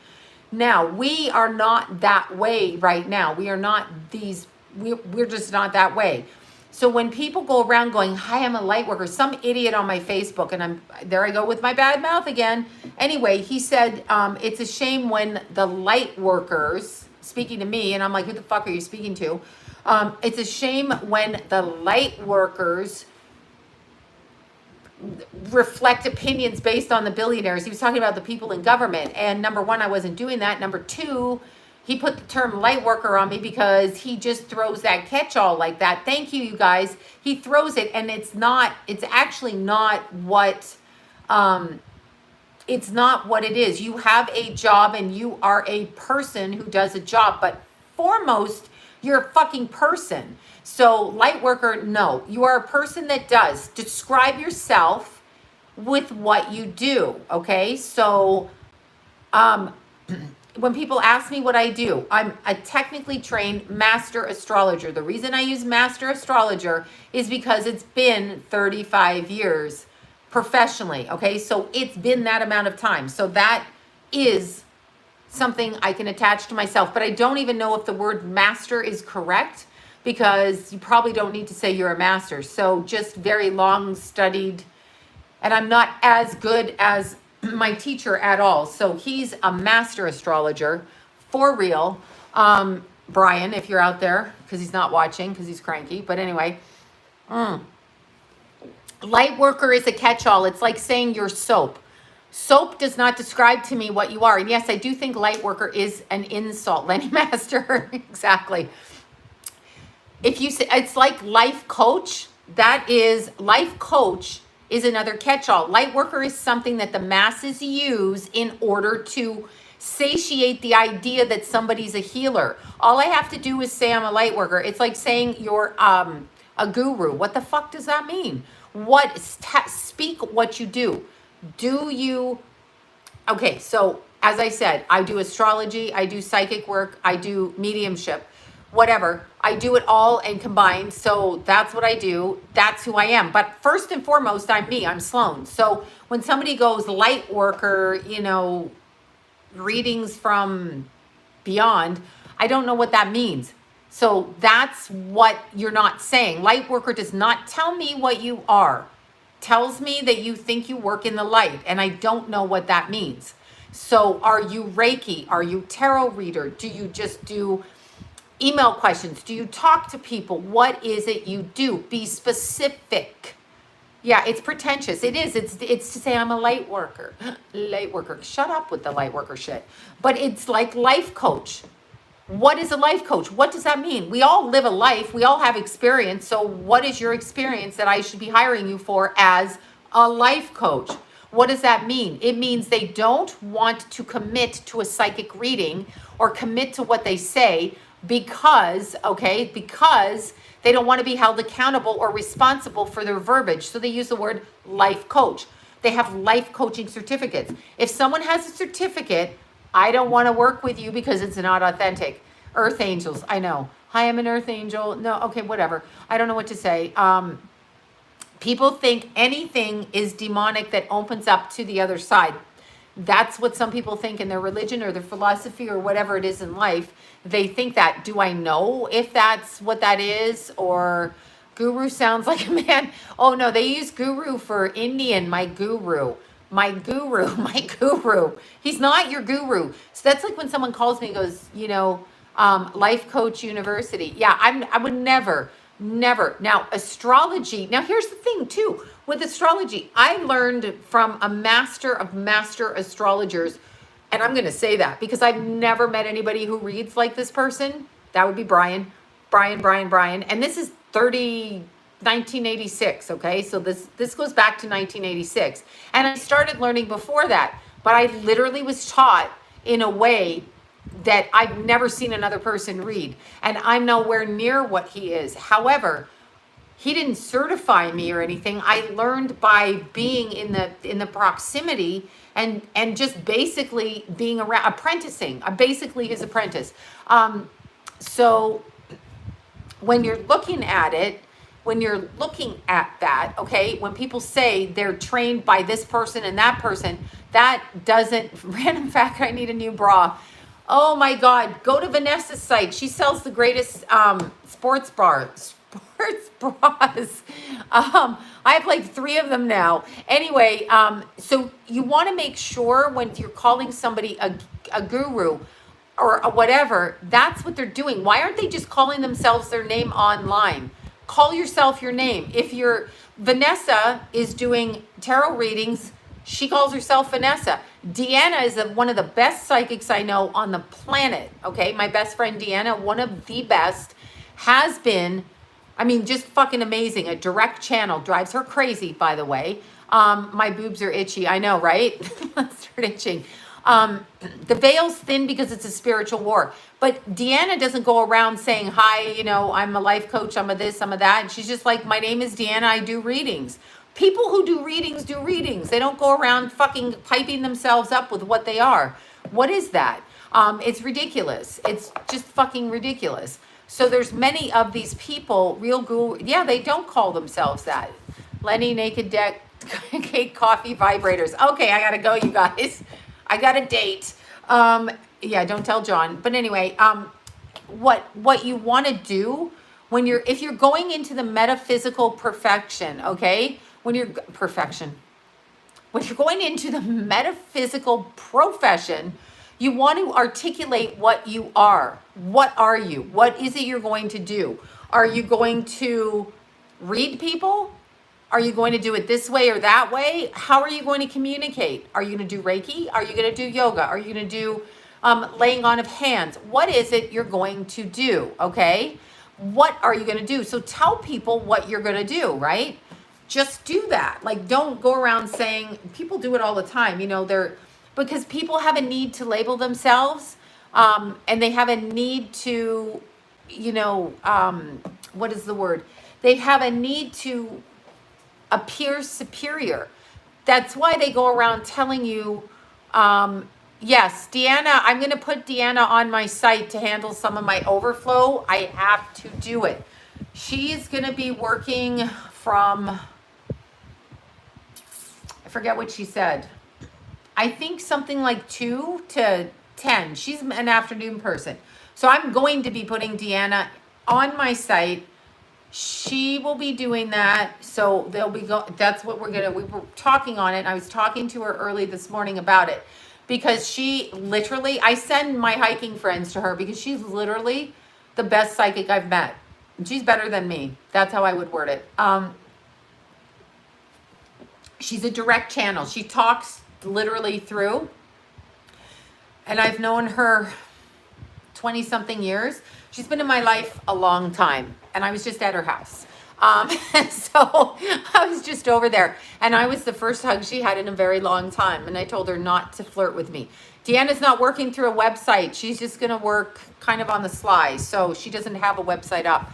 Now, we are not that way right now. We are not these, we're just not that way. So when people go around going, hi, I'm a light worker, some idiot on my Facebook, and there I go with my bad mouth again. Anyway, he said, it's a shame when the light workers, speaking to me, and I'm like, who the fuck are you speaking to? It's a shame when the light workers reflect opinions based on the billionaires. He was talking about the people in government. And number one, I wasn't doing that. Number two, he put the term light worker on me because he just throws that catch-all like that. Thank you, you guys. He throws it, and it's actually not what, it's not what it is. You have a job and you are a person who does a job, but foremost, you're a fucking person. So light worker, no, you are a person that does. Describe yourself with what you do, okay? So when people ask me what I do, I'm a technically trained master astrologer. The reason I use master astrologer is because it's been 35 years professionally, okay? So it's been that amount of time. So that is something I can attach to myself, but I don't even know if the word master is correct, because you probably don't need to say you're a master. So just very long studied, and I'm not as good as my teacher at all. So he's a master astrologer for real. Brian, if you're out there, because he's not watching because he's cranky, but anyway, light worker is a catch-all. It's like saying you're soap. Soap does not describe to me what you are. And yes, I do think light worker is an insult. Lenny Master, exactly. If you say it's like life coach, that is, life coach is another catch-all. Light worker is something that the masses use in order to satiate the idea that somebody's a healer. All I have to do is say I'm a light worker. It's like saying you're a guru. What the fuck does that mean? Speak what you do. Do you, okay, so as I said, I do astrology, I do psychic work, I do mediumship, whatever. I do it all and combined. So that's what I do. That's who I am. But first and foremost, I'm me. I'm Sloan. So when somebody goes light worker, you know, readings from beyond, I don't know what that means. So that's what you're not saying. Light worker does not tell me what you are. Tells me that you think you work in the light, and I don't know what that means. So are you Reiki? Are you tarot reader? Do you just do email questions? Do you talk to people? What is it you do? Be specific. Yeah, it's pretentious. It is. It's to say I'm a light worker. Light worker. Shut up with the light worker shit. But it's like life coach. What is a life coach? What does that mean? We all live a life. We all have experience. So what is your experience that I should be hiring you for as a life coach? What does that mean? It means they don't want to commit to a psychic reading or commit to what they say because they don't want to be held accountable or responsible for their verbiage. So they use the word life coach. They have life coaching certificates. If someone has a certificate, I don't want to work with you because it's not authentic. Earth angels, I know. Hi, I'm an earth angel. No, okay, whatever. I don't know what to say. People think anything is demonic that opens up to the other side. That's what some people think in their religion or their philosophy or whatever it is in life. They think that. Do I know if that's what that is? Or guru sounds like a man. Oh no, they use guru for Indian, my guru. My guru, my guru. He's not your guru. So that's like when someone calls me and goes, you know, Life Coach University. Yeah, I would never. Now, astrology. Now, here's the thing, too. With astrology, I learned from a master of master astrologers. And I'm going to say that because I've never met anybody who reads like this person. That would be Brian. And this is 1986, okay? So this goes back to 1986. And I started learning before that. But I literally was taught in a way that I've never seen another person read. And I'm nowhere near what he is. However, he didn't certify me or anything. I learned by being in the proximity and just basically being around, apprenticing. I'm basically his apprentice. So when you're looking at it, when you're looking at that, okay, when people say they're trained by this person and that person, that doesn't, random fact, I need a new bra. Oh my God, go to Vanessa's site. She sells the greatest sports bras. I have like 3 of them now. Anyway, so you want to make sure when you're calling somebody a guru or a whatever, that's what they're doing. Why aren't they just calling themselves their name online? Call yourself your name. If Vanessa is doing tarot readings, she calls herself Vanessa. Deanna is one of the best psychics I know on the planet. Okay, my best friend Deanna, one of the best, has been, I mean, just fucking amazing. A direct channel, drives her crazy, by the way. My boobs are itchy. I know, right? Let's start itching. The veil's thin because it's a spiritual war. But Deanna doesn't go around saying, hi, you know, I'm a life coach, I'm a this, I'm a that. And she's just like, my name is Deanna, I do readings. People who do readings do readings. They don't go around fucking piping themselves up with what they are. What is that? It's ridiculous. It's just fucking ridiculous. So there's many of these people, real guru, yeah, they don't call themselves that. Lenny, naked deck, cake, coffee, vibrators. Okay, I gotta go, you guys. I got a date. Yeah, don't tell John. But anyway, what you want to do if you're going into the metaphysical perfection, okay? When you're going into the metaphysical profession, you want to articulate what you are. What are you? What is it you're going to do? Are you going to read people? Are you going to do it this way or that way? How are you going to communicate? Are you going to do Reiki? Are you going to do yoga? Are you going to do laying on of hands? What is it you're going to do? Okay. What are you going to do? So tell people what you're going to do, right? just do that. Like, don't go around saying, people do it all the time, you know, because people have a need to label themselves, and they have a need to, you know, what is the word? They have a need to appear superior. That's why they go around telling you, yes, Deanna, I'm going to put Deanna on my site to handle some of my overflow. I have to do it. She's going to be working from, I forget what she said. I think something like 2 to 10. She's an afternoon person. So I'm going to be putting Deanna on my site. She will be doing that. So that's what we were talking on it. I was talking to her early this morning about it because she literally, I send my hiking friends to her because she's literally the best psychic I've met. She's better than me. That's how I would word it. She's a direct channel. She talks literally through. And I've known her 20 something years. She's been in my life a long time. And I was just at her house. So I was just over there. And I was the first hug she had in a very long time. And I told her not to flirt with me. Deanna's not working through a website. She's just going to work kind of on the sly. So she doesn't have a website up.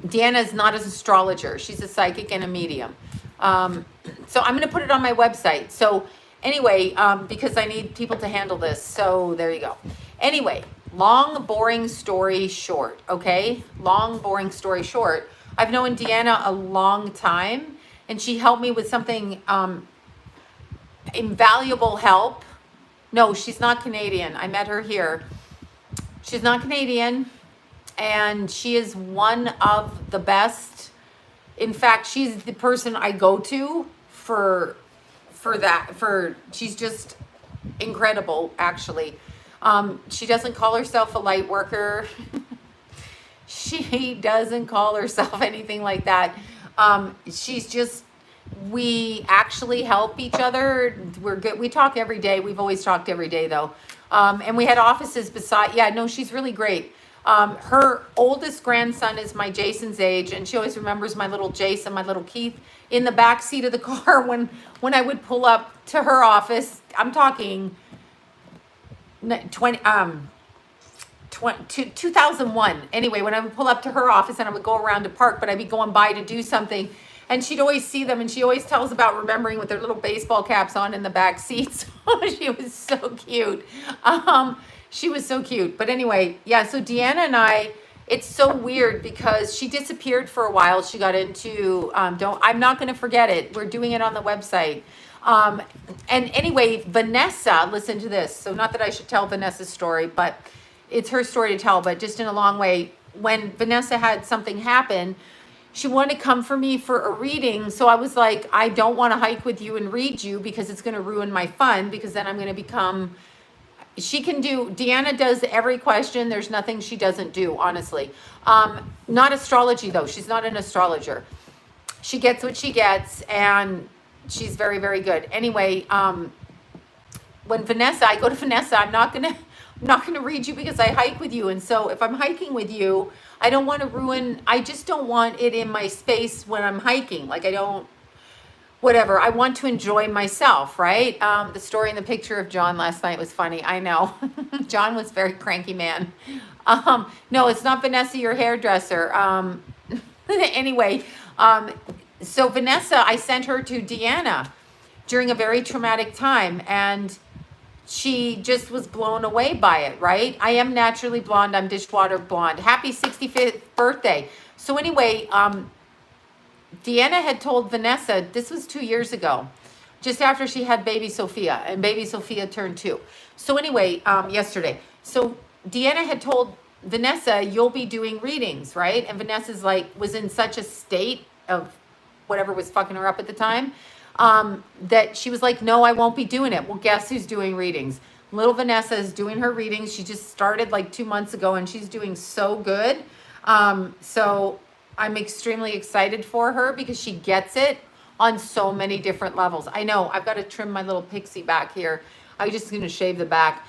Deanna's not an astrologer. She's a psychic and a medium. So I'm going to put it on my website. So anyway, because I need people to handle this. So there you go. Anyway, long, boring story short. Okay. Long, boring story short. I've known Deanna a long time and she helped me with something, invaluable help. No, she's not Canadian. I met her here. She's not Canadian and she is one of the best. In fact, she's the person I go to for she's just incredible, actually. She doesn't call herself a light worker. She doesn't call herself anything like that. She's just, we actually help each other. We're good. We talk every day. We've always talked every day though. And we had offices beside, yeah, no, she's really great. Her oldest grandson is my Jason's age, and she always remembers my little Jason, my little Keith, in the back seat of the car when I would pull up to her office. I'm talking 2001. Anyway, when I would pull up to her office and I would go around to park, but I'd be going by to do something, and she'd always see them, and she always tells about remembering with their little baseball caps on in the back seats. She was so cute. She was so cute. But anyway, yeah, so Deanna and I, it's so weird because she disappeared for a while. She got into, I'm not going to forget it. We're doing it on the website. And anyway, Vanessa, listen to this. So not that I should tell Vanessa's story, but it's her story to tell, but just in a long way. When Vanessa had something happen, she wanted to come for me for a reading. So I was like, I don't want to hike with you and read you because it's going to ruin my fun, because then I'm going to become... Deanna does every question. There's nothing she doesn't do, honestly. Not astrology, though. She's not an astrologer. She gets what she gets, and she's very, very good. Anyway, when I go to Vanessa, I'm not gonna read you because I hike with you. And so if I'm hiking with you, I don't want to I just don't want it in my space when I'm hiking. Like, whatever. I want to enjoy myself, right? The story in the picture of John last night was funny. I know. John was a very cranky man. No, it's not Vanessa, your hairdresser. Anyway, so Vanessa, I sent her to Deanna during a very traumatic time, and she just was blown away by it, right? I am naturally blonde. I'm dishwater blonde. Happy 65th birthday. So anyway, Deanna had told Vanessa, this was 2 years ago, just after she had baby Sophia, and baby Sophia turned 2. So anyway, yesterday. So Deanna had told Vanessa, you'll be doing readings, right? And Vanessa's was in such a state of whatever was fucking her up at the time, that she was like, no, I won't be doing it. Well, guess who's doing readings? Little Vanessa is doing her readings. She just started 2 months ago, and she's doing so good. So I'm extremely excited for her because she gets it on so many different levels. I know I've got to trim my little pixie back here. I'm just going to shave the back.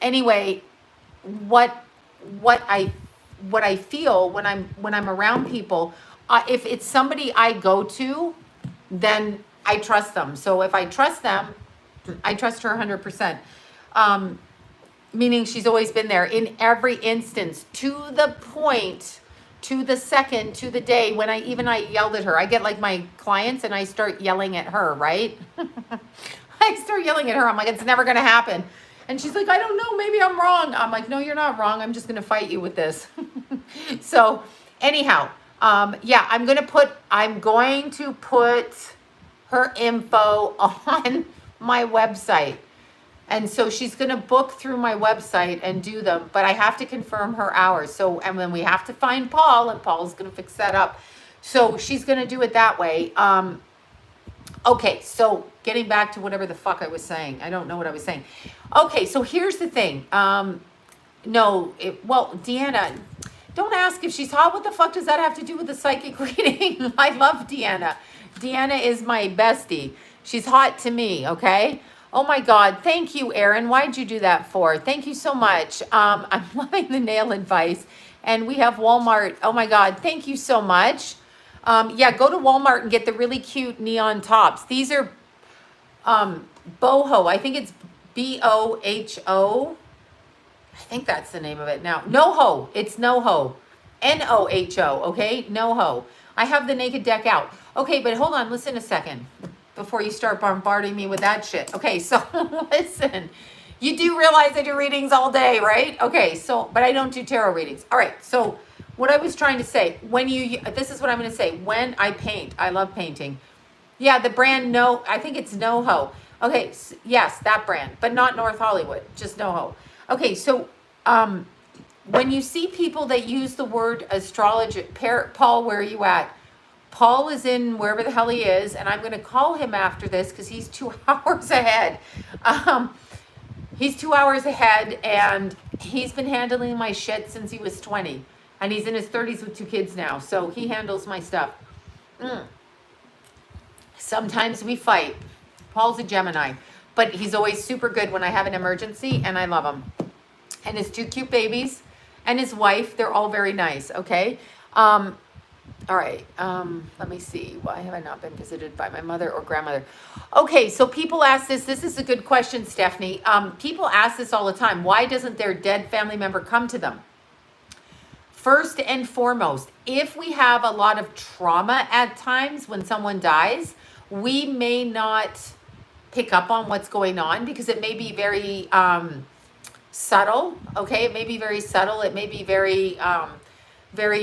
Anyway, what I feel when I'm around people, if it's somebody I go to, then I trust them. So if I trust them, I trust her 100%. Meaning she's always been there in every instance, to the point, to the second, to the day when I yelled at her. I get like my clients and I start yelling at her, right? I start yelling at her. I'm like, it's never going to happen. And she's like, I don't know, maybe I'm wrong. I'm like, no, you're not wrong. I'm just going to fight you with this. So anyhow, yeah, I'm going to put her info on my website. And so she's going to book through my website and do them, but I have to confirm her hours. So, and then we have to find Paul, and Paul's going to fix that up. So she's going to do it that way. Okay, so getting back to whatever the fuck I was saying. I don't know what I was saying. Okay, so here's the thing. Well, Deanna, don't ask if she's hot. What the fuck does that have to do with the psychic reading? I love Deanna. Deanna is my bestie. She's hot to me, okay? Oh my God. Thank you, Erin. Why'd you do that for? Thank you so much. I'm loving the nail advice. And we have Walmart. Oh my God. Thank you so much. Yeah, go to Walmart and get the really cute neon tops. These are boho. I think it's BOHO. I think that's the name of it now. NoHo. It's NoHo. NOHO. Okay? NoHo. I have the naked deck out. Okay, but hold on. Listen a second before you start bombarding me with that shit. Okay, so listen. You do realize I do readings all day, right? Okay, so, but I don't do tarot readings. All right, so what I was trying to say, this is what I'm going to say. When I paint, I love painting. Yeah, the brand, I think it's NoHo. Okay, yes, that brand, but not North Hollywood, just NoHo. Okay, so when you see people that use the word astrology, Paul, where are you at? Paul is in wherever the hell he is, and I'm going to call him after this because he's 2 hours ahead. He's 2 hours ahead, and he's been handling my shit since he was 20. And he's in his 30s with 2 kids now, so he handles my stuff. Sometimes we fight. Paul's a Gemini, but he's always super good when I have an emergency, and I love him. And his 2 cute babies and his wife, they're all very nice, okay? All right, let me see. Why have I not been visited by my mother or grandmother? Okay, so people ask this. This is a good question, Stephanie. People ask this all the time. Why doesn't their dead family member come to them? First and foremost, if we have a lot of trauma at times when someone dies, we may not pick up on what's going on because it may be very subtle, okay? It may be very subtle. It may be very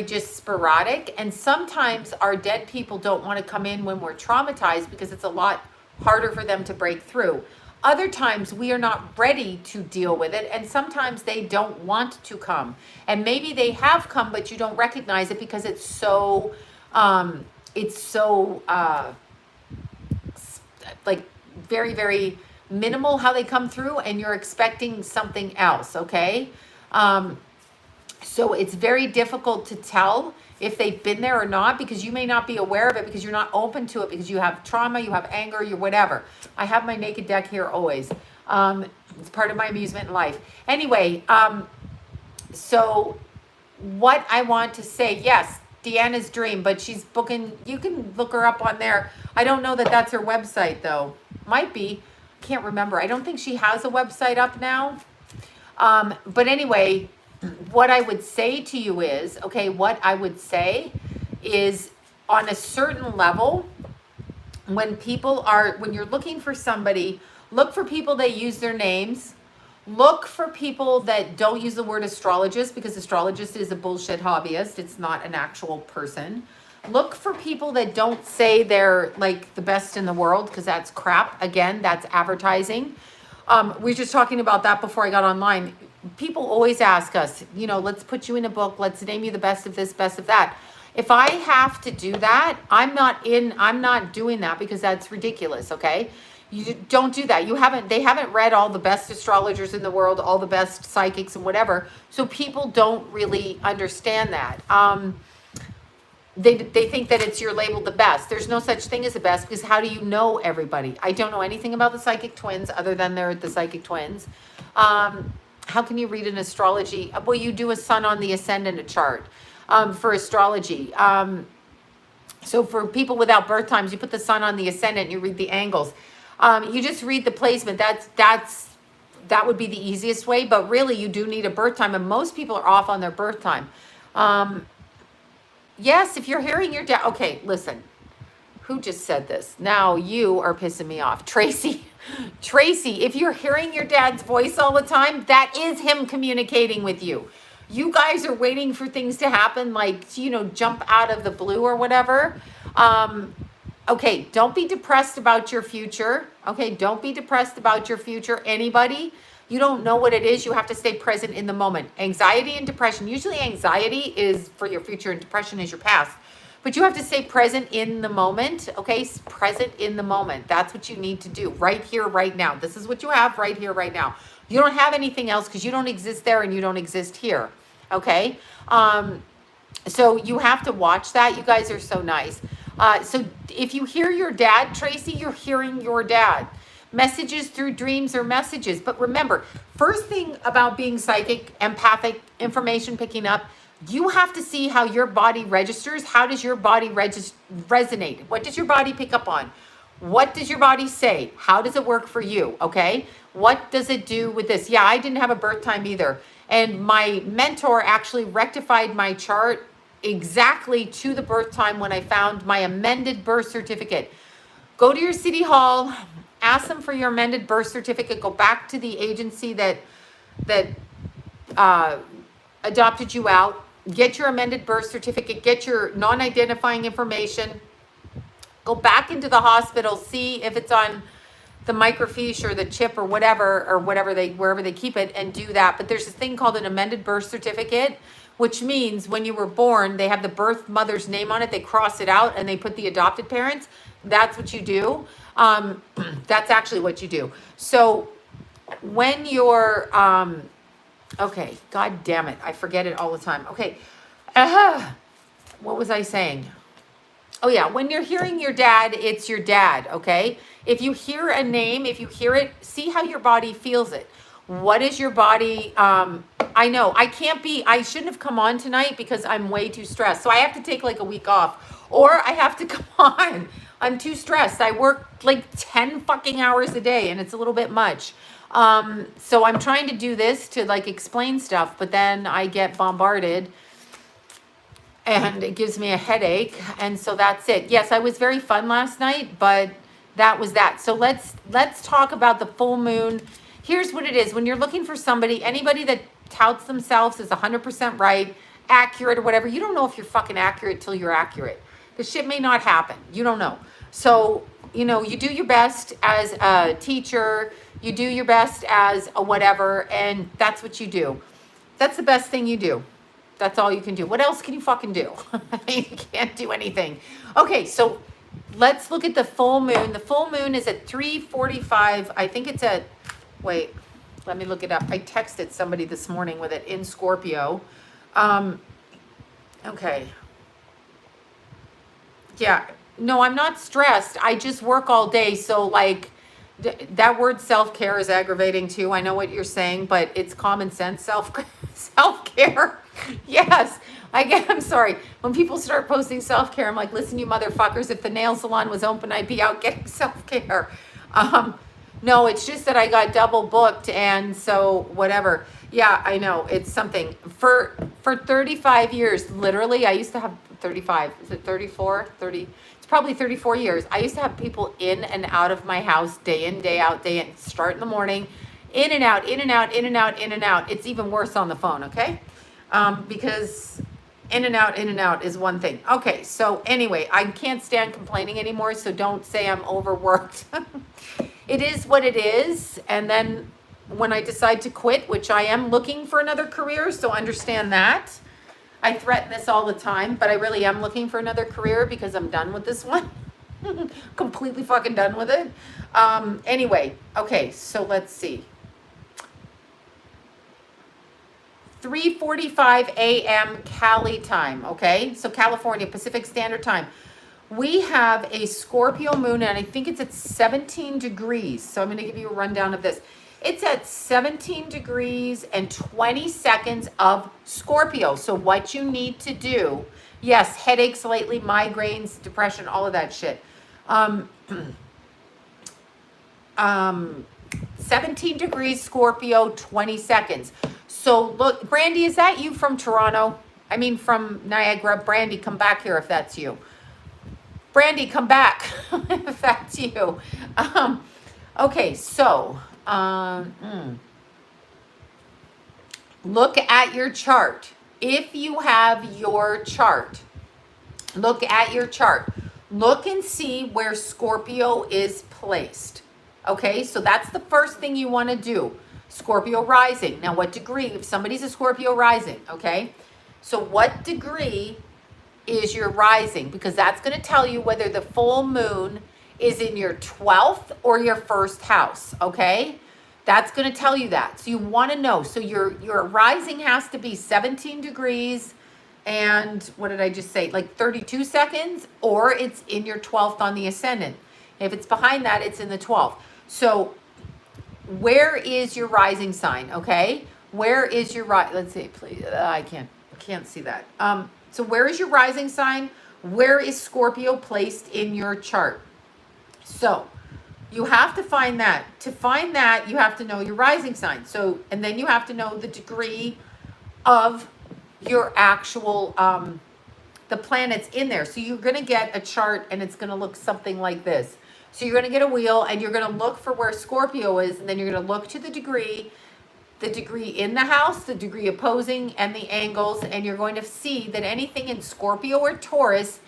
just sporadic. And sometimes our dead people don't want to come in when we're traumatized because it's a lot harder for them to break through. Other times we are not ready to deal with it, and sometimes they don't want to come. And maybe they have come, but you don't recognize it because it's so like very, very minimal how they come through, and you're expecting something else, okay? So it's very difficult to tell if they've been there or not because you may not be aware of it because you're not open to it because you have trauma, you have anger, you whatever. I have my naked deck here always. It's part of my amusement in life. Anyway, so what I want to say, yes, Deanna's dream, but she's booking, you can look her up on there. I don't know that that's her website though. Might be, can't remember. I don't think she has a website up now. But anyway, what I would say to you is, okay, what I would say is on a certain level, when you're looking for somebody, look for people that use their names. Look for people that don't use the word astrologist because astrologist is a bullshit hobbyist. It's not an actual person. Look for people that don't say they're like the best in the world because that's crap. Again, that's advertising. We were just talking about that before I got online. People always ask us, let's put you in a book. Let's name you the best of this, best of that. If I have to do that, I'm not doing that because that's ridiculous. Okay. You don't do that. They haven't read all the best astrologers in the world, all the best psychics and whatever. So people don't really understand that. They think that you're labeled the best. There's no such thing as the best because how do you know everybody? I don't know anything about the psychic twins other than they're the psychic twins. How can you read an astrology? Well, you do a sun on the ascendant chart for astrology. So for people without birth times, you put the sun on the ascendant, you read the angles. You just read the placement. That would be the easiest way, but really you do need a birth time, and most people are off on their birth time. Yes, if you're hearing your dad, okay, listen, who just said this? Now you are pissing me off. Tracy, Tracy, if you're hearing your dad's voice all the time, that is him communicating with you. You guys are waiting for things to happen, like, you know, jump out of the blue or whatever. Okay, don't be depressed about your future. Okay, don't be depressed about your future. Anybody, you don't know what it is. You have to stay present in the moment. Anxiety and depression, usually anxiety is for your future and depression is your past. But you have to stay present in the moment, okay? Present in the moment. That's what you need to do right here, right now. This is what you have right here, right now. You don't have anything else because you don't exist there and you don't exist here, okay? So you have to watch that. You guys are so nice. So if you hear your dad, Tracy, you're hearing your dad. Messages through dreams are messages. But remember, first thing about being psychic, empathic, information picking up, you have to see how your body registers. How does your body resonate? What does your body pick up on? What does your body say? How does it work for you? Okay. What does it do with this? Yeah, I didn't have a birth time either. And my mentor actually rectified my chart exactly to the birth time when I found my amended birth certificate. Go to your city hall, ask them for your amended birth certificate, go back to the agency that adopted you out, get your amended birth certificate, get your non-identifying information, go back into the hospital, see if it's on the microfiche or the chip or whatever wherever they keep it, and do that. But there's this thing called an amended birth certificate, which means when you were born, they have the birth mother's name on it, they cross it out and they put the adopted parents. That's what you do. That's actually what you do. So when you're, okay, God damn it, I forget it all the time. Okay, what was I saying? Oh yeah, when you're hearing your dad, it's your dad, okay? If you hear a name, if you hear it, see how your body feels it. What is your body, I know, I shouldn't have come on tonight because I'm way too stressed. So I have to take like a week off, or I have to come on. I'm too stressed. I work like 10 fucking hours a day and it's a little bit much. So I'm trying to do this to like explain stuff, but then I get bombarded and it gives me a headache. And so that's it. Yes, I was very fun last night, but that was that. So let's talk about the full moon. Here's what it is. When you're looking for somebody, anybody that touts themselves as 100% right, accurate or whatever, you don't know if you're fucking accurate till you're accurate. The shit may not happen. You don't know. So, you know, you do your best as a teacher, you do your best as a whatever, and that's what you do. That's the best thing you do. That's all you can do. What else can you fucking do? You can't do anything. Okay, so let's look at the full moon. The full moon is at 3:45. I think it's at, wait, let me look it up. I texted somebody this morning with it in Scorpio. Okay. Yeah. No, I'm not stressed. I just work all day. So like that word self-care is aggravating too. I know what you're saying, but it's common sense self-care. Yes. I'm sorry. When people start posting self-care, I'm like, listen, you motherfuckers, if the nail salon was open, I'd be out getting self-care. No, it's just that I got double booked. And so whatever. Yeah, I know. It's something for 35 years, literally, I used to have 35. Is it 34? 30? It's probably 34 years. I used to have people in and out of my house day in, day out, day in. Start in the morning, in and out, in and out, in and out, in and out. It's even worse on the phone, okay? Because in and out is one thing. Okay, so anyway, I can't stand complaining anymore, so don't say I'm overworked. It is what it is. And then when I decide to quit, which I am looking for another career, so understand that. I threaten this all the time, but I really am looking for another career because I'm done with this one. Completely fucking done with it. Anyway, okay, so let's see. 3:45 a.m. Cali time, okay? So California, Pacific Standard Time. We have a Scorpio moon, and I think it's at 17 degrees. So I'm going to give you a rundown of this. It's at 17 degrees and 20 seconds of Scorpio. So what you need to do, Yes, headaches lately, migraines, depression, all of that shit. Um, 17 degrees Scorpio, 20 seconds. So look, Brandy, is that you from Toronto? I mean, from Niagara. Brandy, come back here if that's you. Brandy, come back if that's you. Okay, so look at your chart. If you have your chart, look at your chart. Look and see where Scorpio is placed. Okay, so that's the first thing you want to do. Scorpio rising. Now, what degree? If somebody's a Scorpio rising, okay? So what degree is your rising? Because that's going to tell you whether the full moon is in your 12th or your first house, okay? That's going to tell you that. So you want to know. So your rising has to be 17 degrees and what did I just say? Like 32 seconds, or it's in your 12th on the ascendant. If it's behind that, it's in the 12th. So where is your rising sign? Okay. Where is your let's see, please. I can't see that. So where is your rising sign? Where is Scorpio placed in your chart? So you have to find that. To find that, you have to know your rising sign. So, and then you have to know the degree of your actual, the planets in there. So you're going to get a chart and it's going to look something like this. So you're going to get a wheel and you're going to look for where Scorpio is. And then you're going to look to the degree in the house, the degree opposing, and the angles. And you're going to see that anything in Scorpio or Taurus,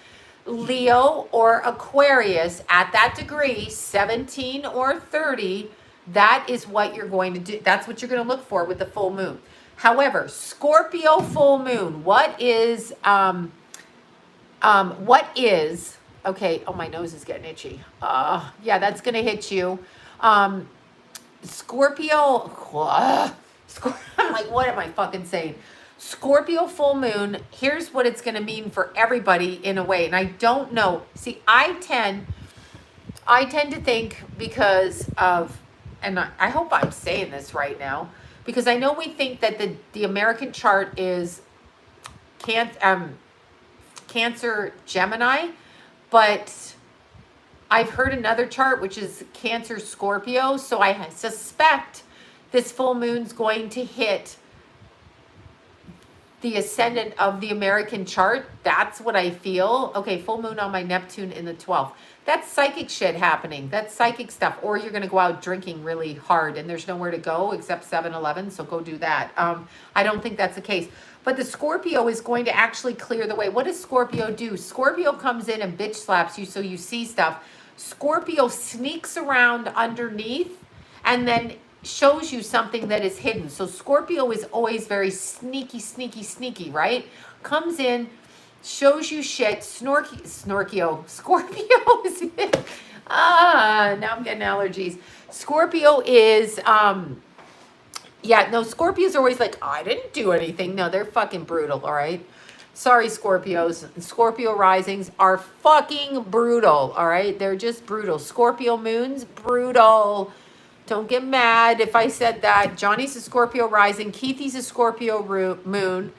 Leo or Aquarius at that degree, 17 or 30, that is what you're going to do. That's what you're going to look for with the full moon. However, Scorpio full moon, what is, okay, oh, my nose is getting itchy. Yeah, that's going to hit you. Scorpio, I'm like, what am I fucking saying? Scorpio full moon, here's what it's going to mean for everybody in a way. And I don't know. See, I tend to think because of, and I hope I'm saying this right now, because I know we think that the American chart is Cancer Gemini, but I've heard another chart which is Cancer Scorpio. So I suspect this full moon's going to hit the ascendant of the American chart. That's what I feel. Okay, full moon on my Neptune in the 12th. That's psychic shit happening. That's psychic stuff. Or you're going to go out drinking really hard and there's nowhere to go except 7-Eleven. So go do that. I don't think that's the case. But the Scorpio is going to actually clear the way. What does Scorpio do? Scorpio comes in and bitch slaps you so you see stuff. Scorpio sneaks around underneath and then shows you something that is hidden. So Scorpio is always very sneaky, right? Comes in, shows you shit. Scorpio is, now I'm getting allergies. Scorpio is, Scorpios are always like, I didn't do anything. No, they're fucking brutal, all right? Sorry, Scorpios. Scorpio risings are fucking brutal, all right? They're just brutal. Scorpio moons, brutal. Don't get mad if I said that. Johnny's a Scorpio rising. Keithy's a Scorpio moon.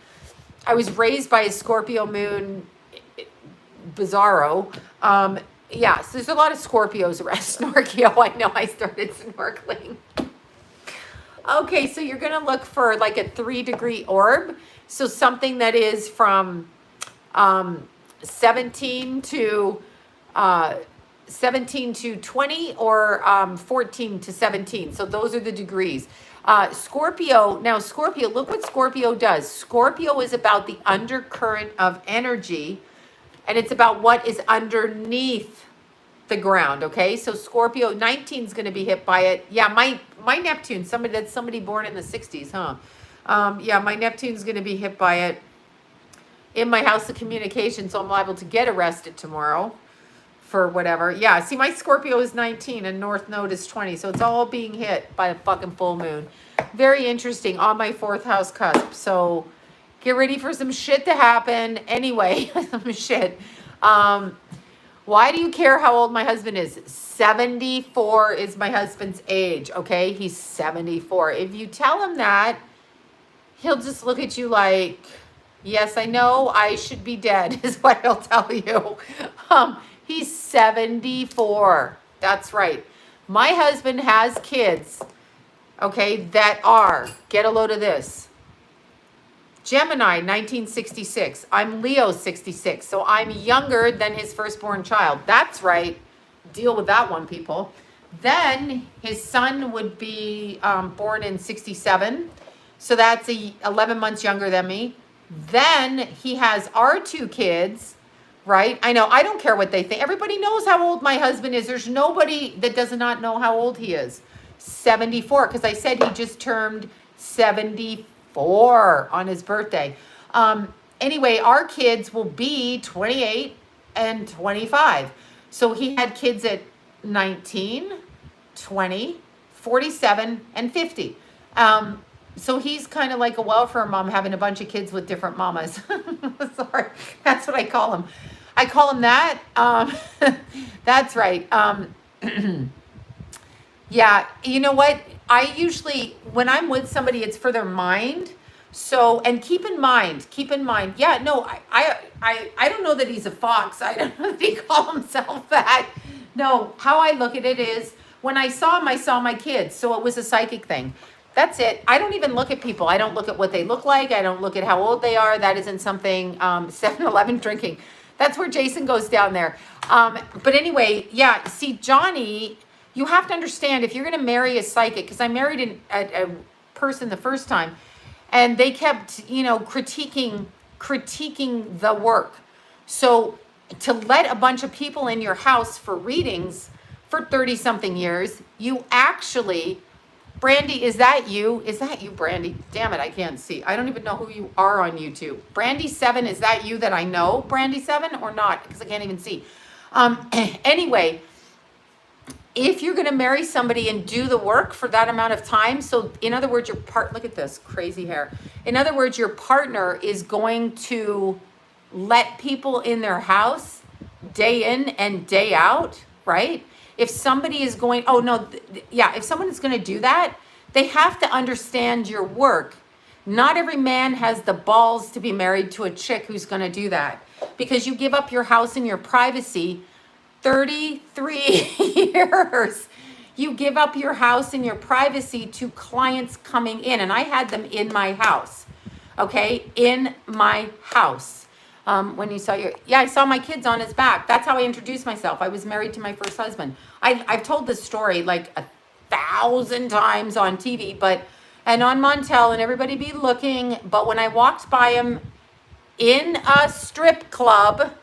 I was raised by a Scorpio moon. Bizarro. So there's a lot of Scorpios around. Snorkio. I know I started snorkeling. Okay, so you're going to look for like a 3-degree orb. So something that is from 17 to 20 or 14 to 17. So those are the degrees. Scorpio, look what Scorpio does. Scorpio is about the undercurrent of energy, and it's about what is underneath the ground, okay? So Scorpio 19 is going to be hit by it. Yeah, my Neptune, somebody born in the 60s, huh? My Neptune's going to be hit by it in my house of communication, so I'm liable to get arrested tomorrow for whatever. Yeah, see, my Scorpio is 19 and North Node is 20, so it's all being hit by a fucking full moon. Very interesting, on my 4th house cusp. So get ready for some shit to happen. Anyway, some shit. Why do you care how old my husband is? 74 is my husband's age, okay? He's 74. If you tell him that, he'll just look at you like, Yes, I know I should be dead is what he'll tell you. He's 74. That's right. My husband has kids, okay, that are, get a load of this, Gemini, 1966. I'm Leo, 66. So I'm younger than his firstborn child. That's right. Deal with that one, people. Then his son would be born in 67. So that's 11 months younger than me. Then he has our two kids, right? I know, I don't care what they think. Everybody knows how old my husband is. There's nobody that does not know how old he is. 74, because I said he just turned 74 on his birthday. Anyway, our kids will be 28 and 25. So he had kids at 19, 20, 47, and 50. So he's kind of like a welfare mom having a bunch of kids with different mamas. Sorry, that's what I call him. I call him that. That's right. Yeah, you know what? I usually, when I'm with somebody, it's for their mind. So, and keep in mind, yeah, no, I don't know that he's a fox. I don't know that he call himself that. No, how I look at it is, when I saw him, I saw my kids. So it was a psychic thing. That's it. I don't even look at people. I don't look at what they look like. I don't look at how old they are. That isn't something, 7-Eleven drinking. That's where Jason goes down there. But anyway, yeah, see, Johnny, you have to understand, if you're going to marry a psychic, because I married a person the first time, and they kept, critiquing the work. So to let a bunch of people in your house for readings for 30-something years, you actually, Brandy, is that you? Is that you, Brandy? Damn it, I can't see. I don't even know who you are on YouTube. Brandy7, is that you that I know, Brandy7, or not? Because I can't even see. Anyway, if you're going to marry somebody and do the work for that amount of time, so in other words, look at this crazy hair. In other words, your partner is going to let people in their house day in and day out, right? If somebody is going, if someone is going to do that, they have to understand your work. Not every man has the balls to be married to a chick who's going to do that, because you give up your house and your privacy. 33 years. You give up your house and your privacy to clients coming in. And I had them in my house. Okay? In my house. When you saw I saw my kids on his back. That's how I introduced myself. I was married to my first husband. I've told this story like 1,000 times on TV, and on Montel, and everybody be looking. But when I walked by him in a strip club,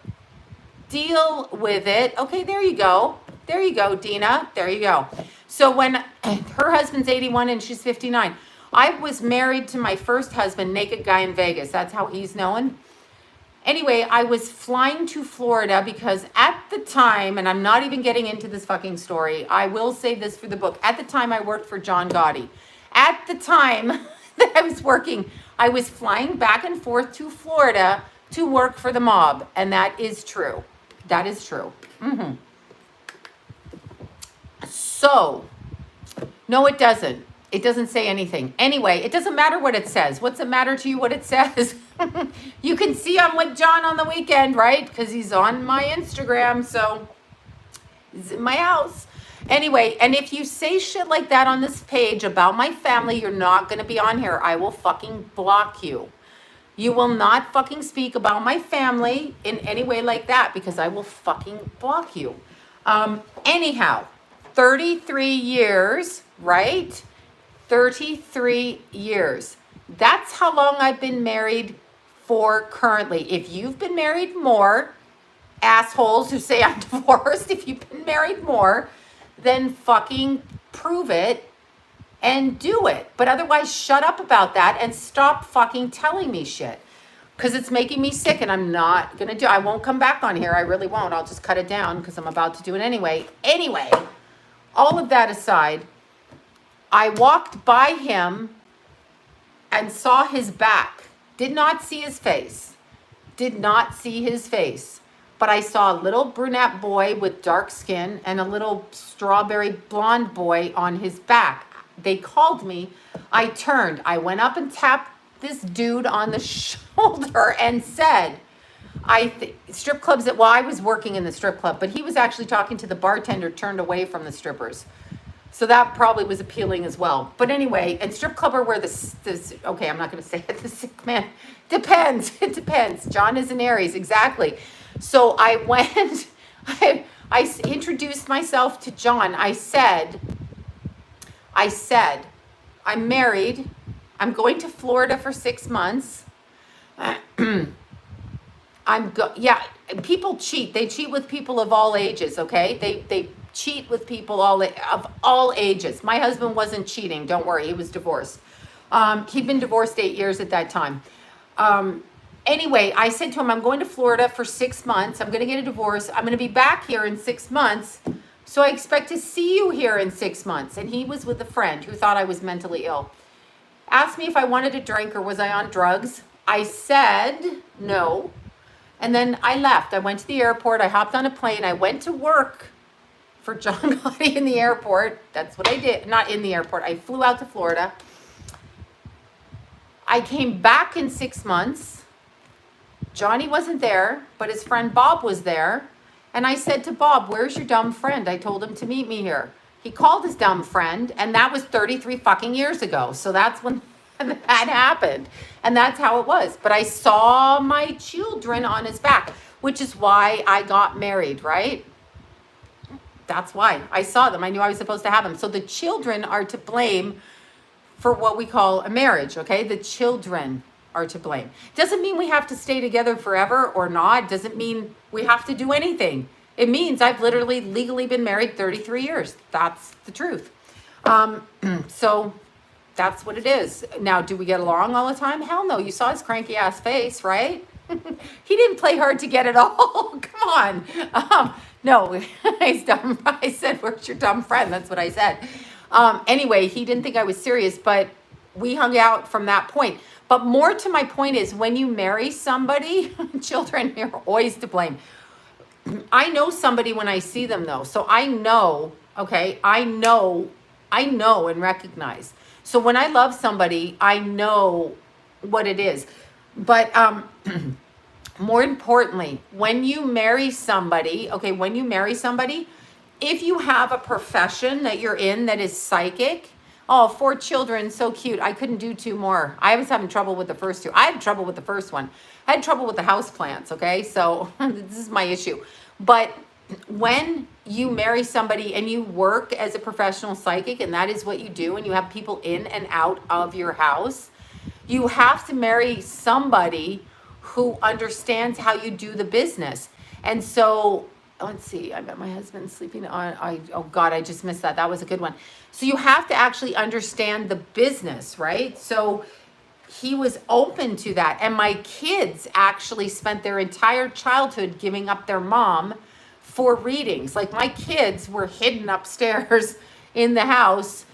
deal with it. Okay, there you go. There you go, Dina. There you go. So when her husband's 81 and she's 59, I was married to my first husband, naked guy in Vegas. That's how he's known. Anyway, I was flying to Florida because at the time, and I'm not even getting into this fucking story, I will save this for the book. At the time, I worked for John Gotti. At the time that I was working, I was flying back and forth to Florida to work for the mob. And that is true. That is true. So, no, it doesn't. It doesn't say anything. Anyway, it doesn't matter what it says. What's it matter to you what it says? You can see I'm with John on the weekend, right? Because he's on my Instagram, so he's in my house. Anyway, and if you say shit like that on this page about my family, you're not going to be on here. I will fucking block you. You will not fucking speak about my family in any way like that, because I will fucking block you. Anyhow, 33 years, right? 33 years. That's how long I've been married for currently. If you've been married more, assholes who say I'm divorced, if you've been married more, then fucking prove it and do it. But otherwise, shut up about that and stop fucking telling me shit. Because it's making me sick, and I'm not going to do it. I won't come back on here. I really won't. I'll just cut it down because I'm about to do it anyway. Anyway, all of that aside, I walked by him and saw his back. Did not see his face. Did not see his face. But I saw a little brunette boy with dark skin and a little strawberry blonde boy on his back. They called me. I turned. I went up and tapped this dude on the shoulder and said, strip clubs well, I was working in the strip club, but he was actually talking to the bartender turned away from the strippers. So that probably was appealing as well. But anyway, and strip club are where okay, I'm not going to say it, the sick man. Depends. It depends. John is an Aries, exactly. So I went, I introduced myself to John. I said, I'm married. I'm going to Florida for 6 months. Yeah, people cheat. They cheat with people of all ages, okay? They cheat with people of all ages. My husband wasn't cheating. Don't worry. He was divorced. He'd been divorced 8 years at that time. Anyway, I said to him, I'm going to Florida for 6 months. I'm going to get a divorce. I'm going to be back here in 6 months. So I expect to see you here in 6 months. And he was with a friend who thought I was mentally ill. Asked me if I wanted a drink or was I on drugs. I said no. And then I left. I went to the airport. I hopped on a plane. I went to work for John Gotti in the airport. That's what I did. Not in the airport. I flew out to Florida. I came back in 6 months. Johnny wasn't there, but his friend Bob was there. And I said to Bob, where's your dumb friend? I told him to meet me here. He called his dumb friend, and that was 33 fucking years ago. So that's when that happened. And that's how it was. But I saw my children on his back, which is why I got married, right? That's why. I saw them. I knew I was supposed to have them. So the children are to blame for what we call a marriage, okay? The children are to blame. Doesn't mean we have to stay together forever or not. Doesn't mean we have to do anything. It means I've literally legally been married 33 years. That's the truth. So that's what it is. Now, do we get along all the time? Hell no. You saw his cranky ass face, right? He didn't play hard to get it all. Come on. No, he's dumb. I said, where's your dumb friend? That's what I said. Anyway, he didn't think I was serious, but we hung out from that point. But more to my point is when you marry somebody, children are always to blame. I know somebody when I see them though. So I know, okay, I know and recognize. So when I love somebody, I know what it is. But more importantly, when you marry somebody, if you have a profession that you're in that is psychic, 4 children, so cute. I couldn't do 2 more. I was having trouble with the first 2. I had trouble with the first one. I had trouble with the house plants, okay? So this is my issue. But when you marry somebody and you work as a professional psychic, and that is what you do, and you have people in and out of your house, you have to marry somebody who understands how you do the business. And so let's see, I met my husband sleeping on, oh God, I just missed that. That was a good one. So you have to actually understand the business, right? So he was open to that. And my kids actually spent their entire childhood giving up their mom for readings. Like my kids were hidden upstairs in the house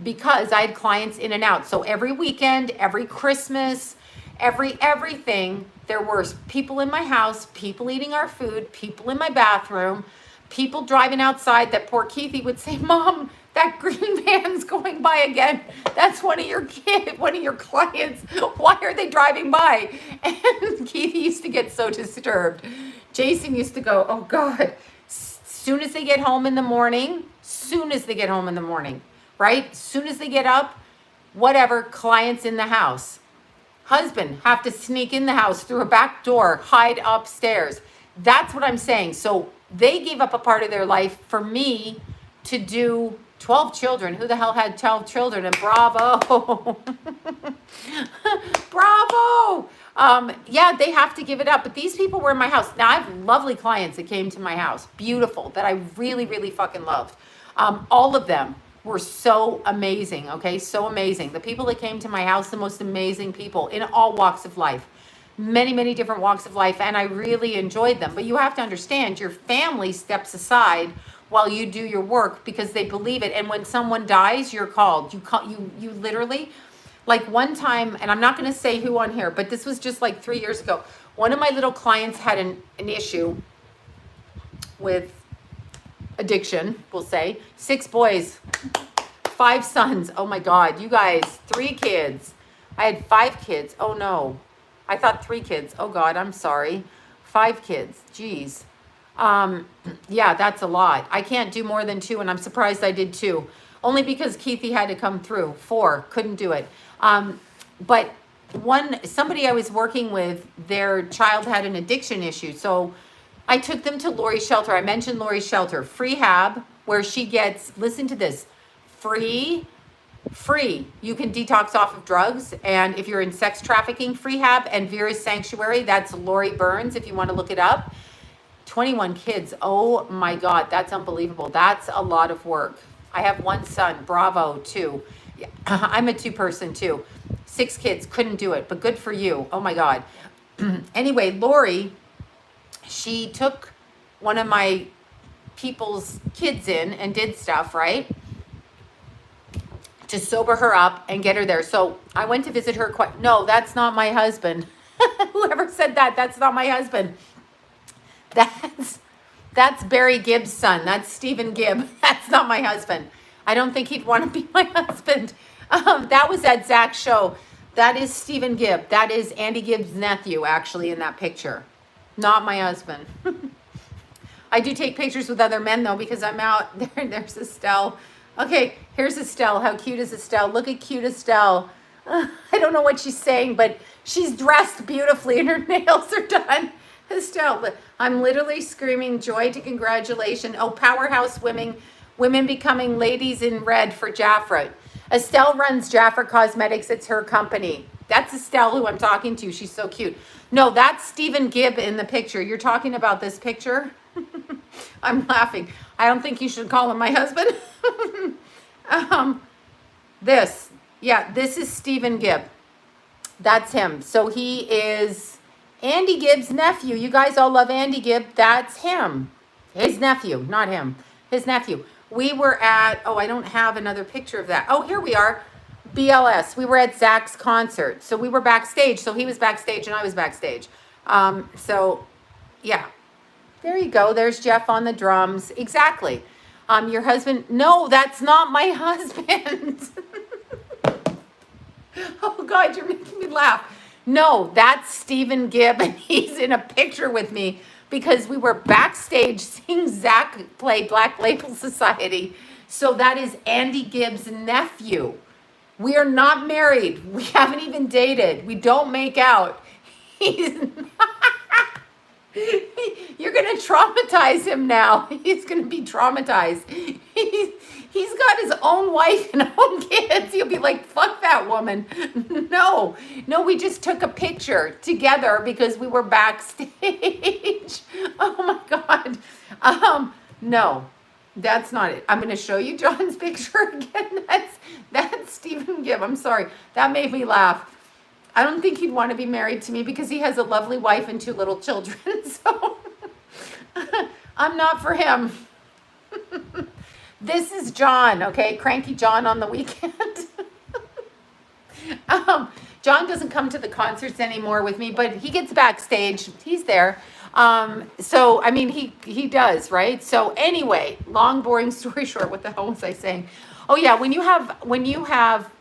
because I had clients in and out. So every weekend, every Christmas, everything, there were people in my house, people eating our food, people in my bathroom, people driving outside that poor Keithy would say, Mom, that green van's going by again. That's one of your clients. Why are they driving by? And Keithy used to get so disturbed. Jason used to go, oh God, soon as they get home in the morning, right? Soon as they get up, whatever, clients in the house. Husband have to sneak in the house through a back door, hide upstairs. That's what I'm saying. So they gave up a part of their life for me to do 12 children. Who the hell had 12 children? And bravo. Bravo. Yeah, they have to give it up. But these people were in my house. Now I have lovely clients that came to my house. Beautiful. That I really, really fucking loved. All of them were so amazing, okay? So amazing. The people that came to my house, the most amazing people in all walks of life. Many, many different walks of life, and I really enjoyed them. But you have to understand, your family steps aside while you do your work because they believe it. And when someone dies, you're called. You literally, like one time, and I'm not going to say who on here, but this was just like 3 years ago. One of my little clients had an issue with addiction, we'll say. 6 boys, 5 sons. Oh my God, you guys, 3 kids. I had 5 kids. Oh no. I thought 3 kids. Oh God, I'm sorry. 5 kids. Jeez. Yeah, that's a lot. I can't do more than 2, and I'm surprised I did 2. Only because Keithy had to come through. 4, couldn't do it. But somebody I was working with, their child had an addiction issue. So I took them to Lori's shelter. I mentioned Lori's shelter. Free hab, where she gets, listen to this, free. You can detox off of drugs. And if you're in sex trafficking, free hab, and Vera's Sanctuary, that's Lori Burns, if you want to look it up. 21 kids. Oh my God, that's unbelievable. That's a lot of work. I have 1 son, bravo, 2. I'm a 2-person too. 6 kids, couldn't do it, but good for you. Oh my God. Anyway, Lori, she took one of my people's kids in and did stuff, right? To sober her up and get her there. So I went to visit her. No, that's not my husband. Whoever said that, that's not my husband. That's Barry Gibb's son. That's Stephen Gibb. That's not my husband. I don't think he'd want to be my husband. That was at Zach's show. That is Stephen Gibb. That is Andy Gibb's nephew, actually, in that picture. Not my husband. I do take pictures with other men, though, because I'm out. There's Estelle. Okay, here's Estelle. How cute is Estelle? Look at cute Estelle. I don't know what she's saying, but she's dressed beautifully and her nails are done. Estelle, I'm literally screaming joy to congratulation. Oh, powerhouse women becoming ladies in red for Jaffra. Estelle runs Jaffra Cosmetics. It's her company. That's Estelle who I'm talking to. She's so cute. No, that's Stephen Gibb in the picture. You're talking about this picture? I'm laughing. I don't think you should call him my husband. This is Stephen Gibb. That's him. So he is Andy Gibb's nephew. You guys all love Andy Gibb. That's him. His nephew, not him. His nephew. We were at, I don't have another picture of that. Oh, here we are. BLS. We were at Zach's concert. So we were backstage. So he was backstage and I was backstage. Yeah. There you go. There's Jeff on the drums. Exactly. Your husband. No, that's not my husband. Oh God, you're making me laugh. No, that's Stephen Gibb, and he's in a picture with me because we were backstage seeing Zach play Black Label Society. So that is Andy Gibb's nephew. We are not married. We haven't even dated. We don't make out. You're going to traumatize him now. He's going to be traumatized. He's got his own wife and own kids. He'll be like, fuck that woman. No, we just took a picture together because we were backstage. Oh my God. No, that's not it. I'm going to show you John's picture again. That's Stephen Gibb. I'm sorry. That made me laugh. I don't think he'd want to be married to me because he has a lovely wife and 2 little children. So I'm not for him. This is John, okay? Cranky John on the weekend. John doesn't come to the concerts anymore with me, but he gets backstage. He's there. So, I mean, he does, right? So anyway, long, boring story short, what the hell was I saying? Oh yeah, when you have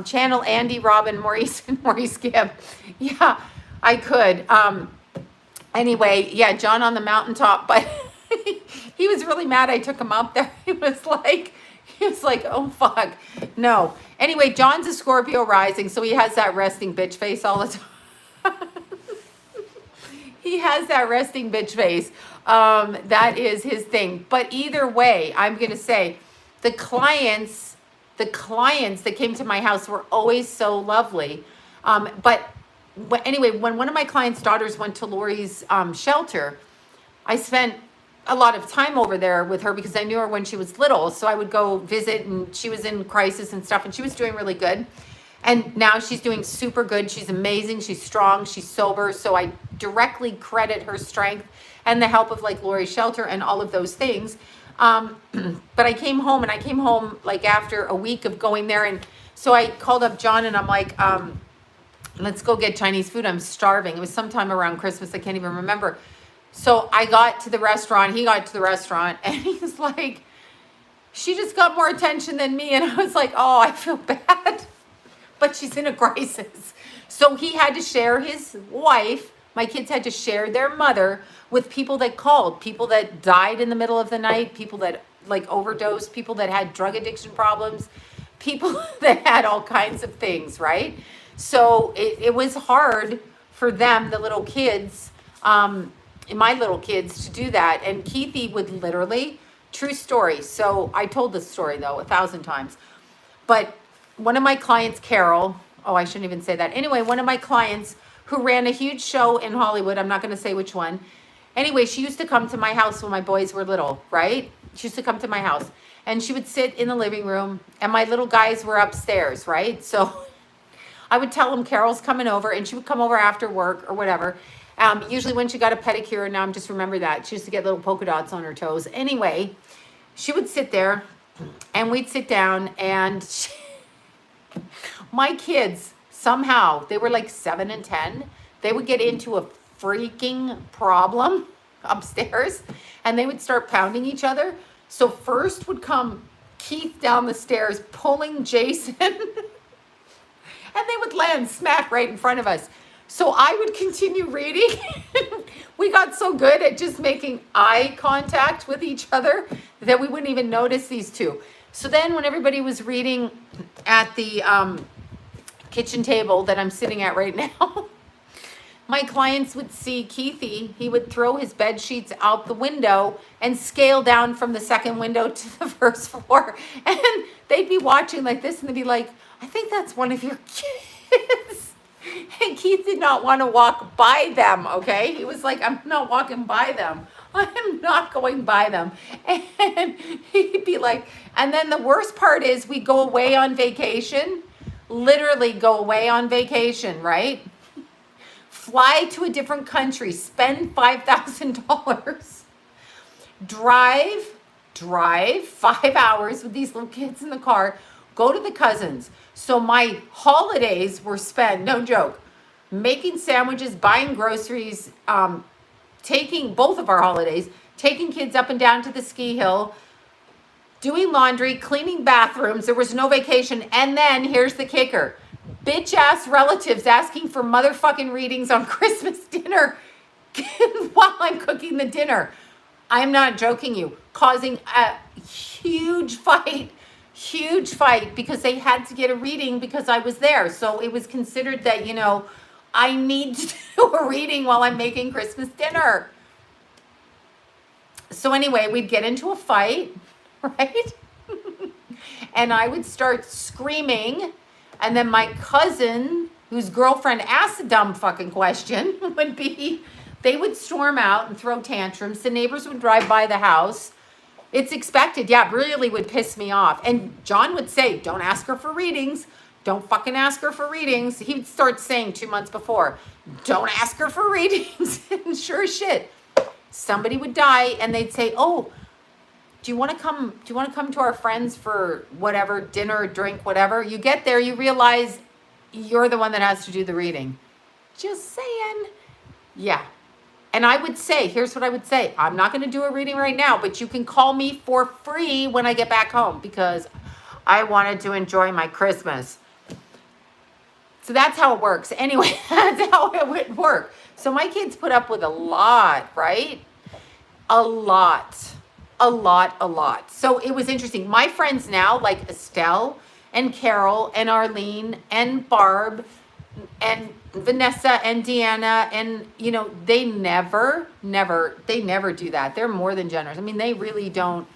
channel Andy, Robin, Maurice, and Maurice Gibb. Yeah, I could. Anyway, yeah, John on the mountaintop, but he was really mad I took him up there. He was like, oh fuck. No. Anyway, John's a Scorpio rising, so he has that resting bitch face all the time. He has that resting bitch face. That is his thing. But either way, I'm going to say the clients that came to my house were always so lovely. But anyway, when one of my clients' daughters went to Lori's shelter, I spent a lot of time over there with her because I knew her when she was little. So I would go visit, and she was in crisis and stuff, and she was doing really good. And now she's doing super good. She's amazing. She's strong. She's sober. So I directly credit her strength and the help of like Lori's shelter and all of those things. But I came home like after a week of going there. And so I called up John and I'm like, let's go get Chinese food. I'm starving. It was sometime around Christmas. I can't even remember. So I got to the restaurant. He got to the restaurant and he's like, she just got more attention than me. And I was like, oh, I feel bad. but she's in a crisis. So he had to share his wife. My kids had to share their mother with people that called, people that died in the middle of the night, people that like overdosed, people that had drug addiction problems, people that had all kinds of things, right? So it was hard for them, the little kids, my little kids, to do that. And Keithy would literally, true story. So I told this story though 1,000 times, but one of my clients, Carol, oh, I shouldn't even say that. Anyway, one of my clients who ran a huge show in Hollywood, I'm not going to say which one. Anyway, she used to come to my house when my boys were little, right? She used to come to my house and she would sit in the living room and my little guys were upstairs, right? So I would tell them Carol's coming over and she would come over after work or whatever. Usually when she got a pedicure, and now I'm just remember that. She used to get little polka dots on her toes. Anyway, she would sit there and we'd sit down and my kids, somehow, they were like 7 and 10. They would get into a freaking problem upstairs and they would start pounding each other. So first would come Keith down the stairs pulling Jason and they would land smack right in front of us. So I would continue reading. We got so good at just making eye contact with each other that we wouldn't even notice these two. So then when everybody was reading at the kitchen table that I'm sitting at right now, my clients would see Keithy. He would throw his bed sheets out the window and scale down from the second window to the first floor. And they'd be watching like this and they'd be like, I think that's one of your kids. And Keith did not want to walk by them, okay? He was like, I'm not walking by them. I'm not going by them. And he'd be like, and then the worst part is we go away on vacation, literally go away on vacation, right? Fly to a different country, spend $5,000, drive 5 hours with these little kids in the car, go to the cousins. So my holidays were spent, no joke, making sandwiches, buying groceries, taking both of our holidays, taking kids up and down to the ski hill, doing laundry, cleaning bathrooms. There was no vacation. And then here's the kicker. Bitch ass relatives asking for motherfucking readings on Christmas dinner while I'm cooking the dinner. I'm not joking you. Causing a huge fight because they had to get a reading because I was there. So it was considered that, you know, I need to do a reading while I'm making Christmas dinner. So anyway, we'd get into a fight, right? And I would start screaming. And then my cousin, whose girlfriend asked a dumb fucking question, they would storm out and throw tantrums. The neighbors would drive by the house. It's expected. Yeah, it really would piss me off. And John would say, don't ask her for readings. Don't fucking ask her for readings. He would start saying 2 months before, don't ask her for readings. And sure as shit, somebody would die and they'd say, oh, do you want to come to our friends for whatever, dinner, drink, whatever? You get there, you realize you're the one that has to do the reading. Just saying. Yeah. And I would say, here's what I would say. I'm not going to do a reading right now, but you can call me for free when I get back home because I wanted to enjoy my Christmas. So that's how it works. Anyway, that's how it would work. So my kids put up with a lot, right? A lot. So it was interesting. My friends now, like Estelle and Carol and Arlene and Barb and Vanessa and Deanna, and you know, they never do that. They're more than generous. I mean, they really don't.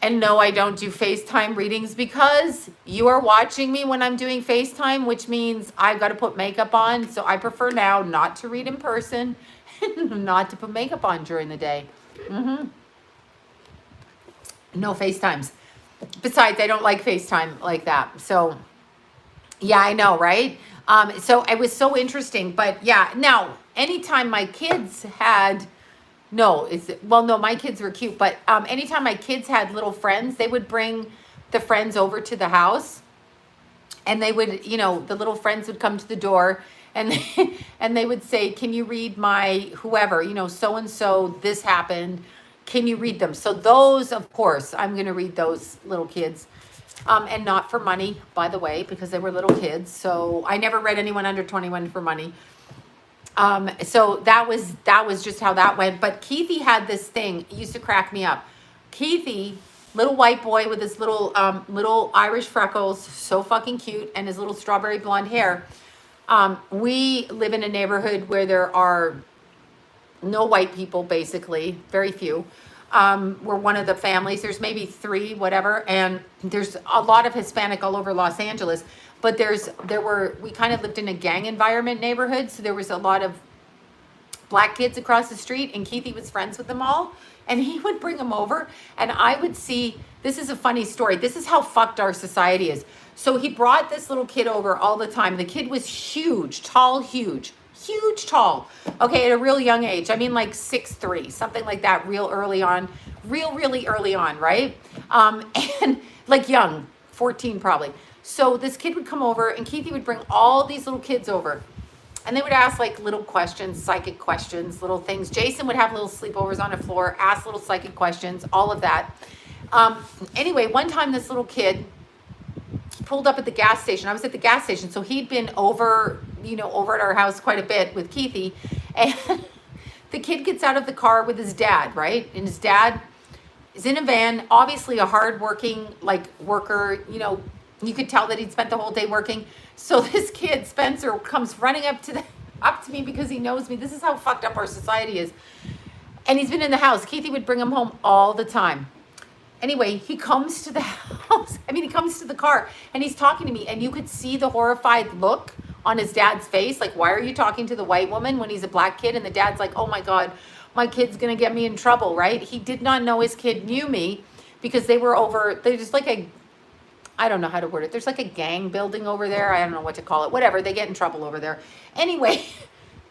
And no, I don't do FaceTime readings because you are watching me when I'm doing FaceTime, which means I've got to put makeup on. So I prefer now not to read in person and not to put makeup on during the day. No FaceTimes. Besides, I don't like FaceTime like that. So yeah, I know, right? So it was so interesting, but yeah, now anytime my kids had, my kids were cute, but anytime my kids had little friends, they would bring the friends over to the house and they would, you know, the little friends would come to the door and and they would say, can you read my whoever, you know, so-and-so, this happened. Can you read them? So those, of course, I'm going to read those little kids. And not for money, by the way, because they were little kids. So I never read anyone under 21 for money. So that was just how that went. But Keithy had this thing, it used to crack me up. Keithy, little white boy with his little Irish freckles, so fucking cute, and his little strawberry blonde hair. We live in a neighborhood where there are no white people, basically, very few. We're one of the families. There's maybe 3, whatever, and there's a lot of Hispanic all over Los Angeles. But we kind of lived in a gang environment neighborhood, so there was a lot of black kids across the street, and Keithy was friends with them all, and he would bring them over, and I would see, this is a funny story. This is how fucked our society is. So he brought this little kid over all the time. The kid was huge, tall, huge, tall. Okay, at a real young age. I mean, like 6'3", something like that, real early on, really early on, right? And like young, 14 probably. So this kid would come over, and Keithy would bring all these little kids over, and they would ask like little questions, psychic questions, little things. Jason would have little sleepovers on the floor, ask little psychic questions, all of that. Anyway, one time this little kid pulled up at the gas station. I was at the gas station, so he'd been over at our house quite a bit with Keithy, and the kid gets out of the car with his dad, right? And his dad is in a van, obviously a hardworking worker. You could tell that he'd spent the whole day working. So this kid, Spencer, comes running up to me because he knows me. This is how fucked up our society is. And he's been in the house. Keithy would bring him home all the time. Anyway, he comes to the house. He comes to the car, and he's talking to me, and you could see the horrified look on his dad's face. Like, why are you talking to the white woman when he's a black kid? And the dad's like, oh my God, my kid's going to get me in trouble, right? He did not know his kid knew me because they're just like I don't know how to word it. There's like a gang building over there. I don't know what to call it. Whatever. They get in trouble over there. Anyway,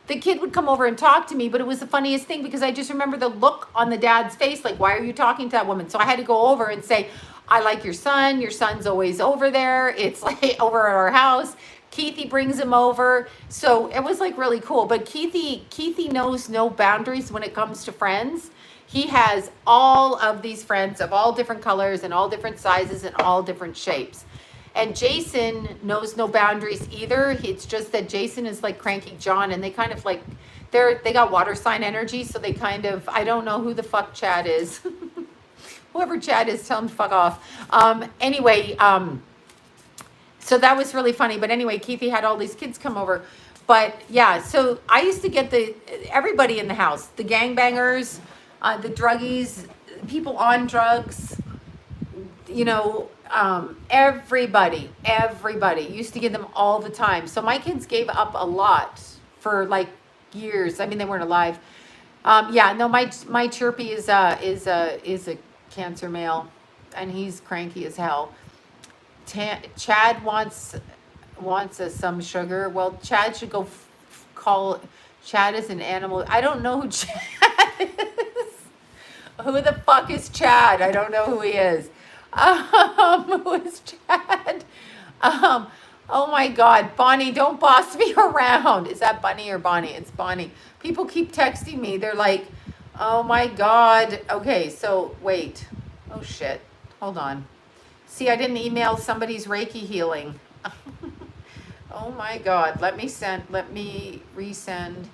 the kid would come over and talk to me, but it was the funniest thing because I just remember the look on the dad's face. Like, why are you talking to that woman? So I had to go over and say, I like your son. Your son's always over there. It's like over at our house. Keithy brings him over. So it was like really cool. But Keithy knows no boundaries when it comes to friends. He has all of these friends of all different colors and all different sizes and all different shapes. And Jason knows no boundaries either. It's just that Jason is like Cranky John, and they kind of like, they got water sign energy. So they kind of, I don't know who the fuck Chad is. Whoever Chad is, tell him to fuck off. Anyway, so that was really funny. But anyway, Keithy had all these kids come over. But yeah, so I used to get everybody in the house, the gangbangers, the druggies, people on drugs, everybody used to get them all the time. So my kids gave up a lot for like years. They weren't alive. My Chirpy is a Cancer male, and he's cranky as hell. Chad wants some sugar. Well, Chad should go call. Chad is an animal. I don't know who Chad is. Who the fuck is Chad? I don't know who he is. Who is Chad? Oh my God, Bonnie, don't boss me around. Is that Bunny or Bonnie? It's Bonnie. People keep texting me. They're like, oh my God. Okay, so wait. Oh shit. Hold on. See, I didn't email somebody's Reiki healing. Oh my God. Let me resend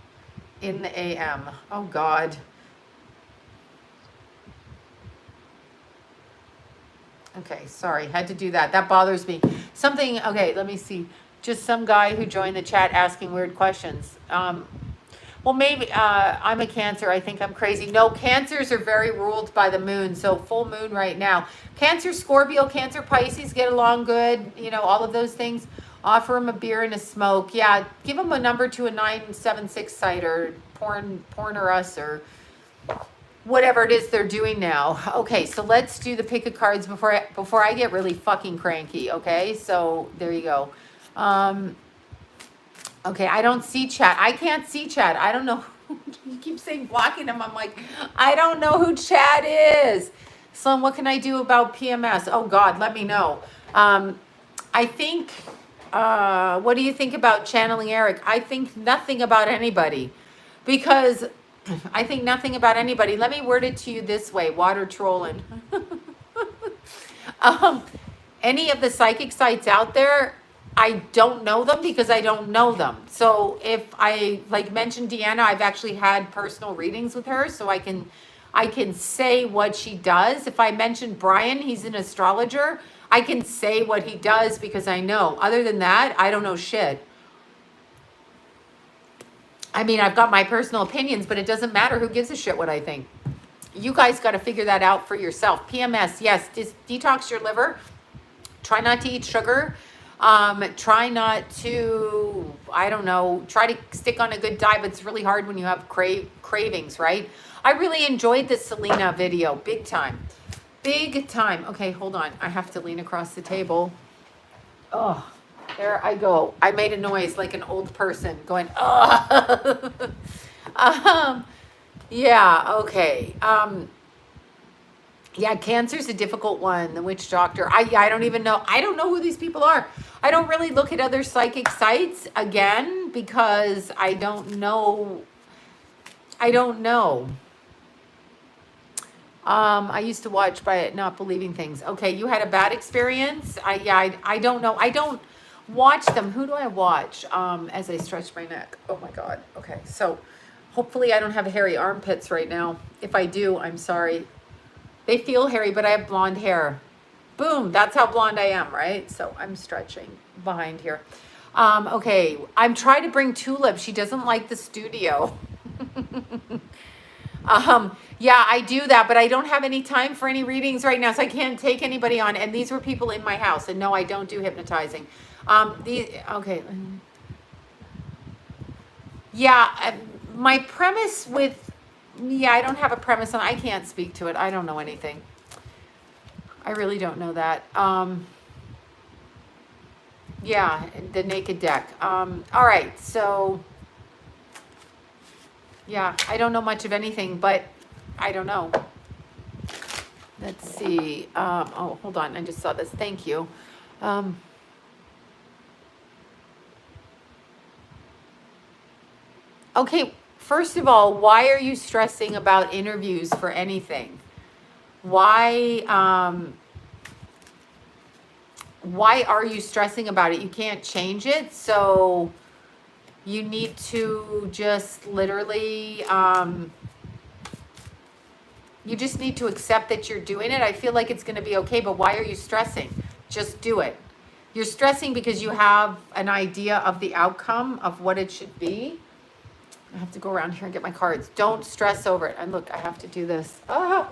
in the AM. Oh God. Okay, sorry, had to do that. That bothers me. Okay, let me see. Just some guy who joined the chat asking weird questions. Well, maybe I'm a Cancer. I think I'm crazy. No, Cancers are very ruled by the moon. So full moon right now. Cancer, Scorpio, Cancer, Pisces get along good. All of those things. Offer them a beer and a smoke. Yeah, give them a number to a 976 site or Porn or Us or whatever it is they're doing now. Okay, so let's do the pick of cards before I get really fucking cranky. Okay, so there you go. Okay, I don't see chat. I can't see chat. I don't know. You keep saying blocking him. I'm like, I don't know who Chad is. Sloan, what can I do about PMS? Oh God, let me know. I think, what do you think about channeling Eric? I think nothing about anybody, because I think nothing about anybody. Let me word it to you this way, water trolling. Any of the psychic sites out there, I don't know them because I don't know them. So if I like mentioned Deanna, I've actually had personal readings with her, so I can say what she does. If I mentioned Brian, he's an astrologer, I can say what he does because I know. Other than that, I don't know shit. I mean, I've got my personal opinions, but it doesn't matter. Who gives a shit what I think? You guys got to figure that out for yourself. PMS, yes, detox your liver. Try not to eat sugar. Try not to, I don't know, try to stick on a good diet, but it's really hard when you have cravings, right? I really enjoyed the Selena video, big time. Big time. Okay, hold on. I have to lean across the table. Oh, there I go. I made a noise like an old person going, oh. Yeah, okay. Yeah, cancer's a difficult one. The witch doctor. I don't even know. I don't know who these people are. I don't really look at other psychic sites again because I don't know. I don't know. I used to watch by not believing things. Okay, you had a bad experience. I don't know. I don't watch them. Who do I watch? As I stretch my neck. Oh my God. Okay, so hopefully I don't have hairy armpits right now. If I do, I'm sorry. They feel hairy, but I have blonde hair. Boom, that's how blonde I am, right? So I'm stretching behind here. Okay, I'm trying to bring Tulip. She doesn't like the studio. Yeah, I do that, but I don't have any time for any readings right now, so I can't take anybody on. And these were people in my house, and no, I don't do hypnotizing. Okay. Yeah, my premise with, yeah, I don't have a premise on, I can't speak to it. I don't know anything. I really don't know that. Yeah, the naked deck. All right, so yeah, I don't know much of anything, but I don't know. Let's see. Oh, hold on. I just saw this. Thank you. Okay, first of all, why are you stressing about interviews for anything? Why are you stressing about it? You can't change it, so you need to just literally, you just need to accept that you're doing it. I feel like it's going to be okay, but why are you stressing? Just do it. You're stressing because you have an idea of the outcome of what it should be. I have to go around here and get my cards. Don't stress over it. And look, I have to do this. Oh.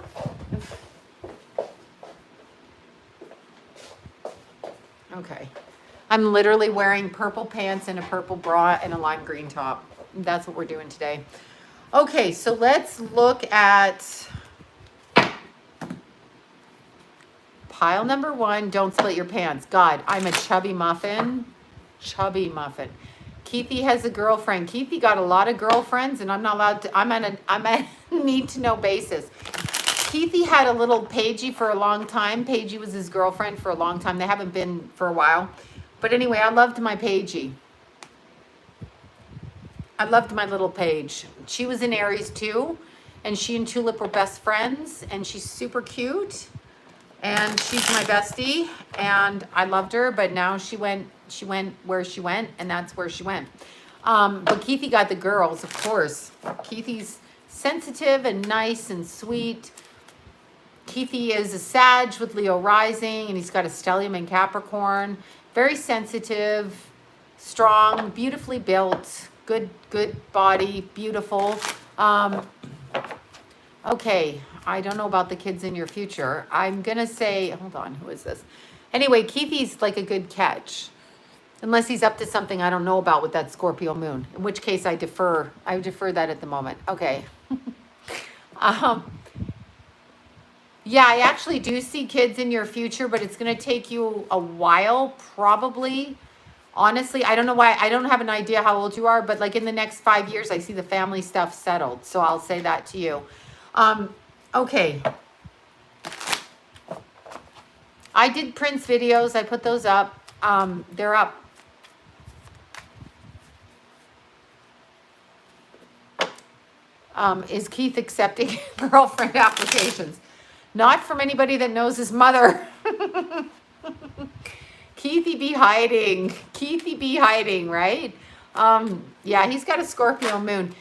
Okay. I'm literally wearing purple pants and a purple bra and a lime green top. That's what we're doing today. Okay, so let's look at pile number 1. Don't split your pants. God, I'm a chubby muffin. Chubby muffin. Keithy has a girlfriend. Keithy got a lot of girlfriends, and I'm not allowed to. I'm at a need to know basis. Keithy had a little Paigey for a long time. Paigey was his girlfriend for a long time. They haven't been for a while. But anyway, I loved my Paigey. I loved my little Paige. She was in Aries too, and she and Tulip were best friends, and she's super cute, and she's my bestie, and I loved her, but now she went where she went, and that's where she went. But Keithy got the girls, of course. Keithy's sensitive and nice and sweet. Keithy is a Sag with Leo rising, and he's got a stellium in Capricorn. Very sensitive, strong, beautifully built, good body, beautiful. Okay, I don't know about the kids in your future. I'm gonna say, hold on, who is this? Anyway, Keithy's like a good catch. Unless he's up to something I don't know about with that Scorpio moon, in which case I defer that at the moment. Okay. Yeah, I actually do see kids in your future, but it's going to take you a while, probably. Honestly, I don't know why. I don't have an idea how old you are, but like in the next 5 years, I see the family stuff settled. So I'll say that to you. Okay. I did Prince videos. I put those up. They're up. Is Keith accepting girlfriend applications? Not from anybody that knows his mother. Keithy be hiding. Keithy be hiding, right? Yeah, he's got a Scorpio moon.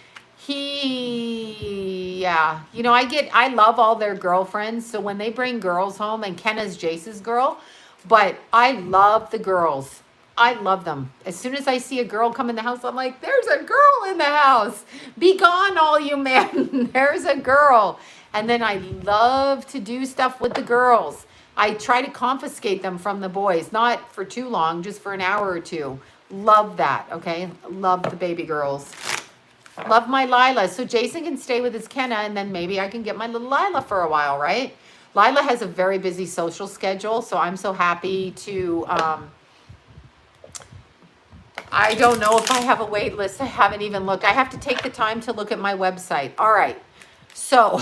Yeah, you know, I love all their girlfriends. So when they bring girls home, and Kenna's Jace's girl, but I love the girls. I love them. As soon as I see a girl come in the house, I'm like, there's a girl in the house. Be gone, all you men. There's a girl. And then I love to do stuff with the girls. I try to confiscate them from the boys, not for too long, just for an hour or two. Love that, okay? Love the baby girls. Love my Lila. So Jason can stay with his Kenna, and then maybe I can get my little Lila for a while, right? Lila has a very busy social schedule, so I'm so happy to... I don't know if I have a wait list. I haven't even looked. I have to take the time to look at my website. All right. So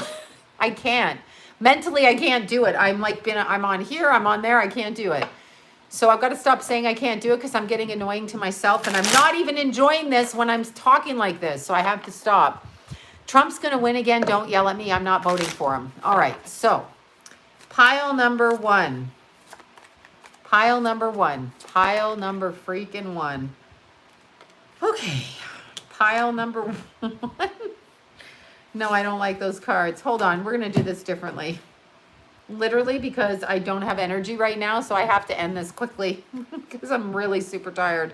I can't. Mentally, I can't do it. I'm on here, I'm on there. I can't do it. So I've got to stop saying I can't do it because I'm getting annoying to myself, and I'm not even enjoying this when I'm talking like this. So I have to stop. Trump's going to win again. Don't yell at me. I'm not voting for him. All right. So pile number one. Pile number one. Pile number freaking one. Okay, pile number one. No, I don't like those cards. Hold on, we're going to do this differently. Literally, because I don't have energy right now, so I have to end this quickly because I'm really super tired.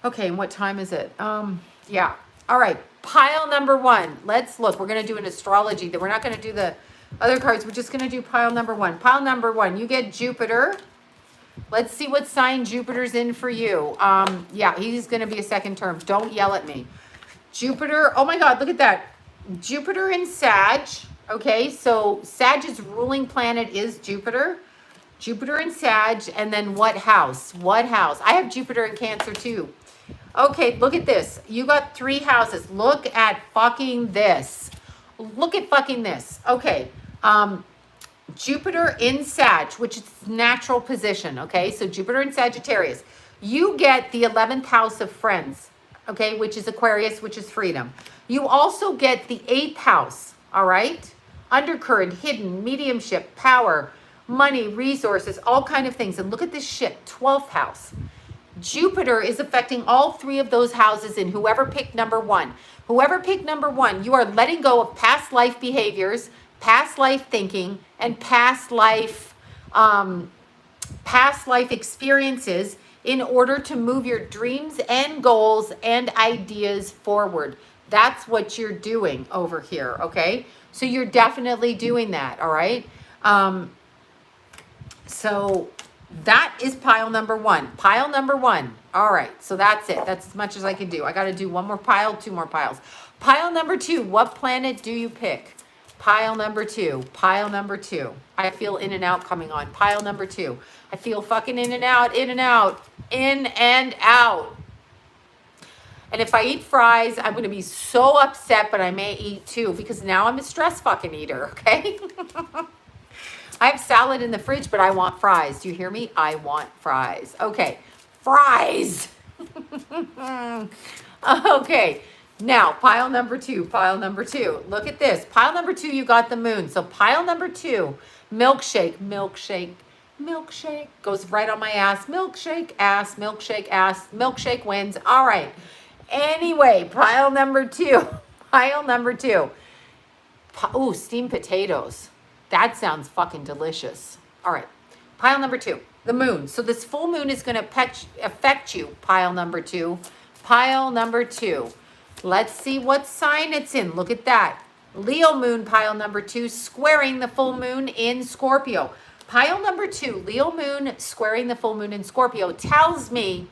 Okay, and what time is it? Yeah. All right, pile number one. Let's look. We're going to do an astrology. We're not going to do the other cards. We're just going to do pile number one. Pile number one, you get Jupiter. Let's see what sign Jupiter's in for you. Yeah, he's going to be a second term. Don't yell at me. Jupiter. Oh my God, look at that. Jupiter in Sag. Okay, so Sag's ruling planet is Jupiter. Jupiter in Sag. And then what house? What house? I have Jupiter in Cancer too. Okay, look at this. You got 3 houses. Look at fucking this. Look at fucking this. Okay. Jupiter in Sag, which is natural position, okay? So Jupiter in Sagittarius. You get the 11th house of friends, okay, which is Aquarius, which is freedom. You also get the 8th house, all right? Undercurrent, hidden, mediumship, power, money, resources, all kind of things. And look at this shit, 12th house. Jupiter is affecting all 3 of those houses in whoever picked number one. Whoever picked number one, you are letting go of past life behaviors, past life thinking, and past life experiences in order to move your dreams and goals and ideas forward. That's what you're doing over here, okay? So you're definitely doing that, all right? So that is pile number one. Pile number one. All right, so that's it. That's as much as I can do. I got to do one more pile, 2 more piles. Pile number 2, what planet do you pick? Pile number 2, pile number 2. I feel in and out coming on. Pile number 2. I feel fucking in and out, in and out, in and out. And if I eat fries, I'm going to be so upset, but I may eat 2 because now I'm a stress fucking eater, okay? I have salad in the fridge, but I want fries. Do you hear me? I want fries. Okay, fries. Okay. Now, pile number 2, pile number 2. Look at this. Pile number 2, you got the moon. So pile number 2, milkshake, milkshake, milkshake. Goes right on my ass. Milkshake, ass, milkshake, ass. Milkshake wins. All right. Anyway, pile number 2. Pile number 2. Ooh, steamed potatoes. That sounds fucking delicious. All right. Pile number 2, the moon. So this full moon is going to affect you. Pile number 2. Pile number 2. Let's see what sign it's in. Look at that. Leo moon, pile number 2, squaring the full moon in Scorpio. Pile number 2, Leo moon squaring the full moon in Scorpio, tells me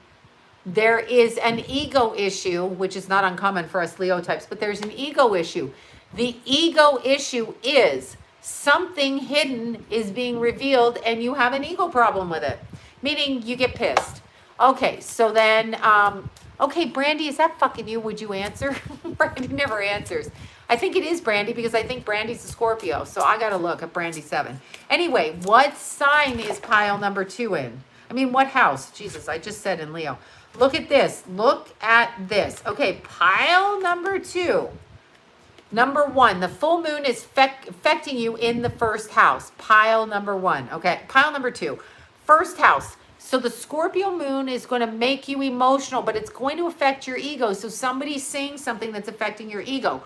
there is an ego issue, which is not uncommon for us Leo types, but there's an ego issue. The ego issue is something hidden is being revealed and you have an ego problem with it, meaning you get pissed. Okay, so then... okay, Brandy, is that fucking you? Would you answer? Brandy never answers. I think it is Brandy because I think Brandy's a Scorpio. So I got to look at Brandy 7. Anyway, what sign is pile number 2 in? I mean, what house? Jesus, I just said in Leo. Look at this. Look at this. Okay, pile number 2. Number 1, the full moon is affecting you in the first house. Pile number 1. Okay, pile number 2. First house. So the Scorpio moon is going to make you emotional, but it's going to affect your ego. So somebody's saying something that's affecting your ego.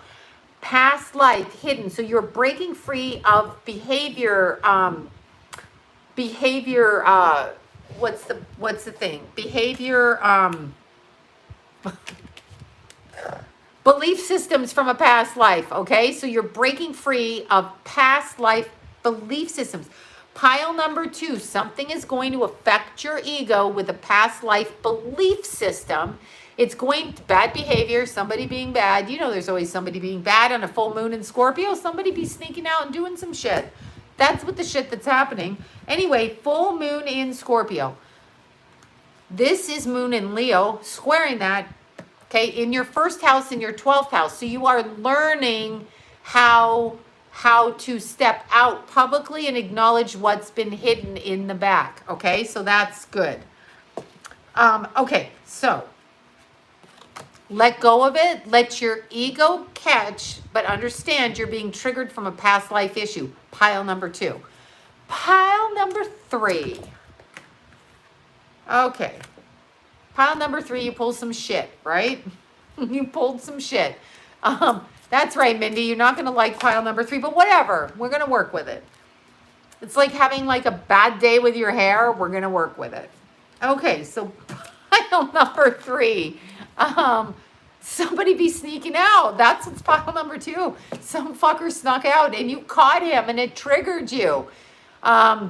Past life hidden. So you're breaking free of behavior, what's the thing? Behavior, belief systems from a past life, okay? So you're breaking free of past life belief systems. Pile number 2, something is going to affect your ego with a past life belief system. It's going to bad behavior, somebody being bad. You know, there's always somebody being bad on a full moon in Scorpio. Somebody be sneaking out and doing some shit. That's what the shit that's happening. Anyway, full moon in Scorpio. This is moon in Leo, squaring that, okay, in your first house, in your 12th house. So you are learning how to step out publicly and acknowledge what's been hidden in the back, okay? So that's good. Okay, so let go of it. Let your ego catch, but understand you're being triggered from a past life issue. Pile number 2. Pile number 3. Okay. Pile number 3, you pull some shit, right? You pulled some shit. That's right, Mindy. You're not going to like pile number 3, but whatever. We're going to work with it. It's like having like a bad day with your hair. We're going to work with it. Okay, so pile number 3. Somebody be sneaking out. That's what's pile number 2. Some fucker snuck out and you caught him and it triggered you.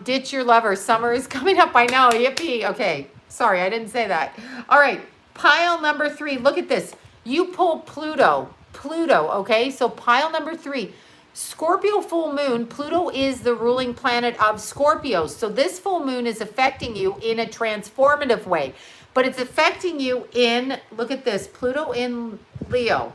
Ditch your lover. Summer is coming up. I know. Yippee. Okay. Sorry, I didn't say that. All right. Pile number 3. Look at this. You pull Pluto. Pluto. Okay. So pile number 3. Scorpio full moon. Pluto is the ruling planet of Scorpio. So this full moon is affecting you in a transformative way. But it's affecting you in, look at this, Pluto in Leo.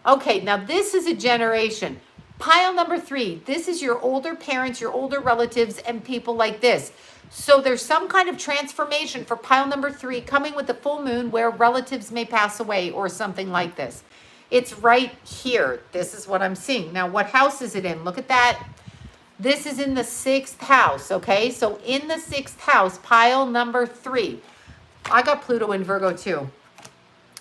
Okay, now this is a generation. Pile number 3, this is your older parents, your older relatives, and people like this. So there's some kind of transformation for pile number 3 coming with the full moon where relatives may pass away or something like this. It's right here. This is what I'm seeing. Now, what house is it in? Look at that. This is in the 6th house, okay? So in the 6th house, pile number 3. I got Pluto in Virgo too.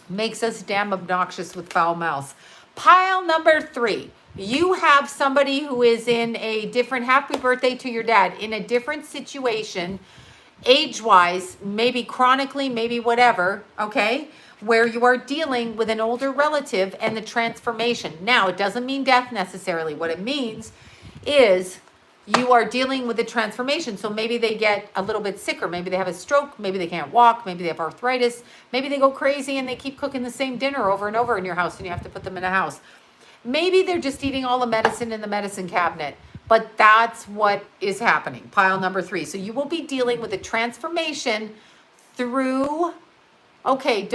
Makes us damn obnoxious with foul mouths. Pile number 3. You have somebody who is in a different, happy birthday to your dad, in a different situation, age-wise, maybe chronically, maybe whatever, okay? Where you are dealing with an older relative and the transformation. Now, it doesn't mean death necessarily. What it means is you are dealing with the transformation. So maybe they get a little bit sicker. Maybe they have a stroke. Maybe they can't walk. Maybe they have arthritis. Maybe they go crazy and they keep cooking the same dinner over and over in your house and you have to put them in a house. Maybe they're just eating all the medicine in the medicine cabinet. But that's what is happening. Pile number 3. So you will be dealing with a transformation through, okay,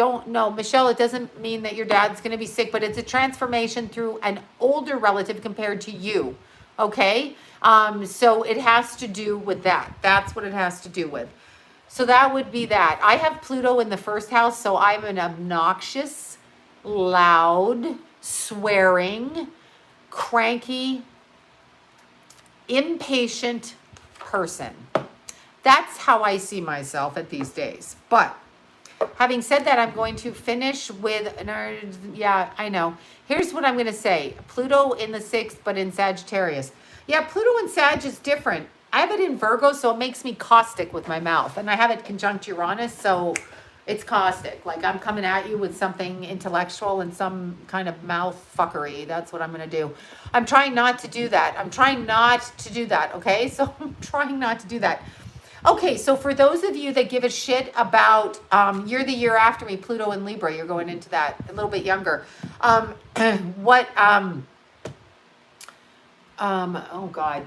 Michelle, it doesn't mean that your dad's going to be sick, but it's a transformation through an older relative compared to you. Okay? So it has to do with that. That's what it has to do with. So that would be that. I have Pluto in the 1st house, so I'm an obnoxious, loud, swearing, cranky, impatient person. That's how I see myself at these days. But having said that, I'm going to finish with, yeah, I know. Here's what I'm going to say. Pluto in the 6th, but in Sagittarius. Yeah, Pluto in Sag is different. I have it in Virgo, so it makes me caustic with my mouth. And I have it conjunct Uranus, so it's caustic. Like I'm coming at you with something intellectual and some kind of mouth fuckery. That's what I'm going to do. I'm trying not to do that. Okay? So I'm trying not to do that. Okay, so for those of you that give a shit about, you're the year after me, Pluto in Libra, you're going into that a little bit younger. Oh God,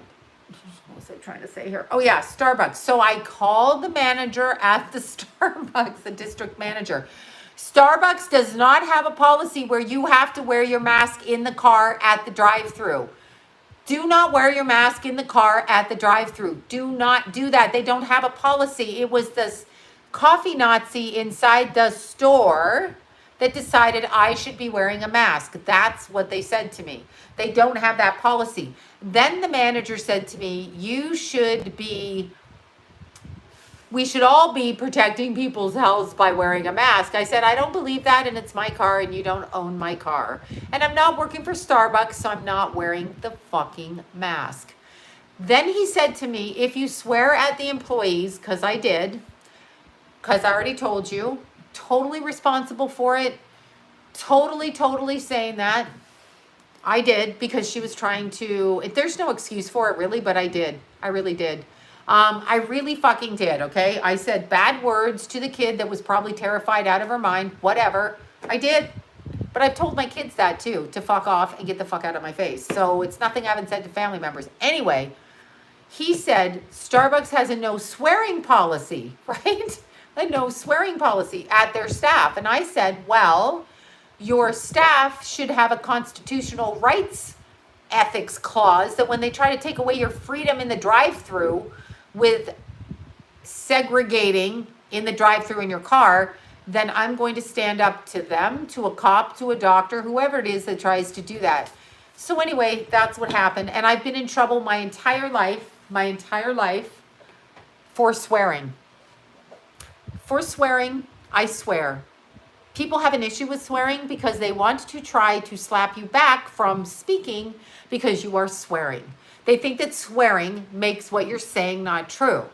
what was I trying to say here? Oh yeah, Starbucks. So I called the manager at the Starbucks, the district manager. Starbucks does not have a policy where you have to wear your mask in the car at the drive-thru. Do not wear your mask in the car at the drive-thru. Do not do that. They don't have a policy. It was this coffee Nazi inside the store that decided I should be wearing a mask. That's what they said to me. They don't have that policy. Then the manager said to me, you should be we should all be protecting people's health by wearing a mask. I said, I don't believe that, and it's my car, and you don't own my car. And I'm not working for Starbucks, so I'm not wearing the fucking mask. Then he said to me, if you swear at the employees, because I did, because I already told you, totally responsible for it, totally saying that. I did, because she was trying to, there's no excuse for it really, but I did. I really did. I really fucking did, okay? I said bad words to the kid that was probably terrified out of her mind, whatever. I did. But I've told my kids that too, to fuck off and get the fuck out of my face. So it's nothing I haven't said to family members. Anyway, he said Starbucks has a no swearing policy, right? A no swearing policy at their staff. And I said, well, your staff should have a constitutional rights ethics clause that when they try to take away your freedom in the drive-through with segregating in the drive-through in your car, then I'm going to stand up to them, to a cop, to a doctor, whoever it is that tries to do that. So anyway, that's what happened. And I've been in trouble my entire life for swearing. For swearing, I swear. People have an issue with swearing because they want to try to slap you back from speaking because you are swearing. They think that swearing makes what you're saying not true.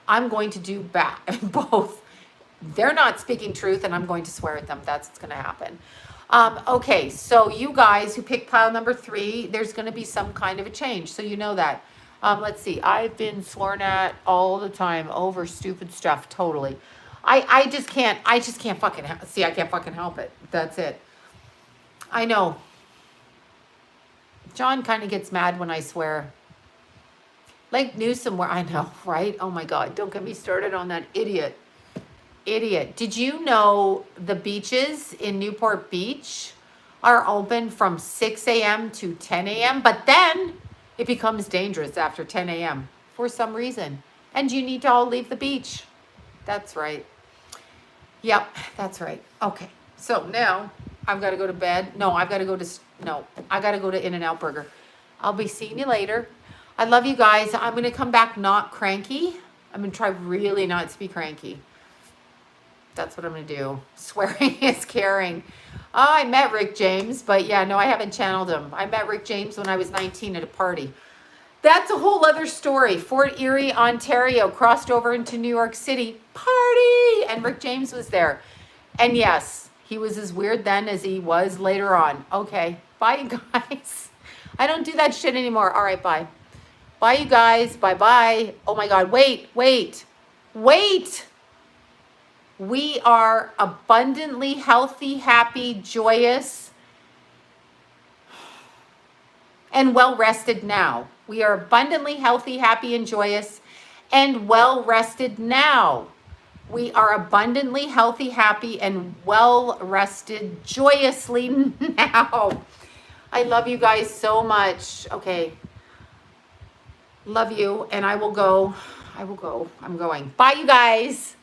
I'm going to do both. They're not speaking truth, and I'm going to swear at them. That's what's going to happen. Okay, so you guys who picked pile number 3, there's going to be some kind of a change. So you know that. Let's see. I've been sworn at all the time over stupid stuff. Totally. I just can't fucking see. I can't fucking help it. That's it. I know. John kind of gets mad when I swear. Like Newsom, where I know, right? Oh my God, don't get me started on that idiot. Did you know the beaches in Newport Beach are open from 6 a.m. to 10 a.m., but then it becomes dangerous after 10 a.m. for some reason. And you need to all leave the beach. That's right. Yep, that's right. Okay, so now I've got to go to bed. I got to go to In-N-Out Burger. I'll be seeing you later. I love you guys. I'm going to come back not cranky. I'm going to try really not to be cranky. That's what I'm going to do. Swearing is caring. Oh, I met Rick James, but yeah, no, I haven't channeled him. I met Rick James when I was 19 at a party. That's a whole other story. Fort Erie, Ontario, crossed over into New York City. Party! And Rick James was there. And yes, he was as weird then as he was later on. Okay, bye, you guys. I don't do that shit anymore. All right, bye. Bye, you guys. Bye-bye. Oh, my God. Wait. We are abundantly healthy, happy, joyous, and well-rested now. We are abundantly healthy, happy, and joyous, and well-rested now. We are abundantly healthy, happy, and well-rested joyously now. I love you guys so much. Okay. Love you, and I will go. I'm going. Bye, you guys.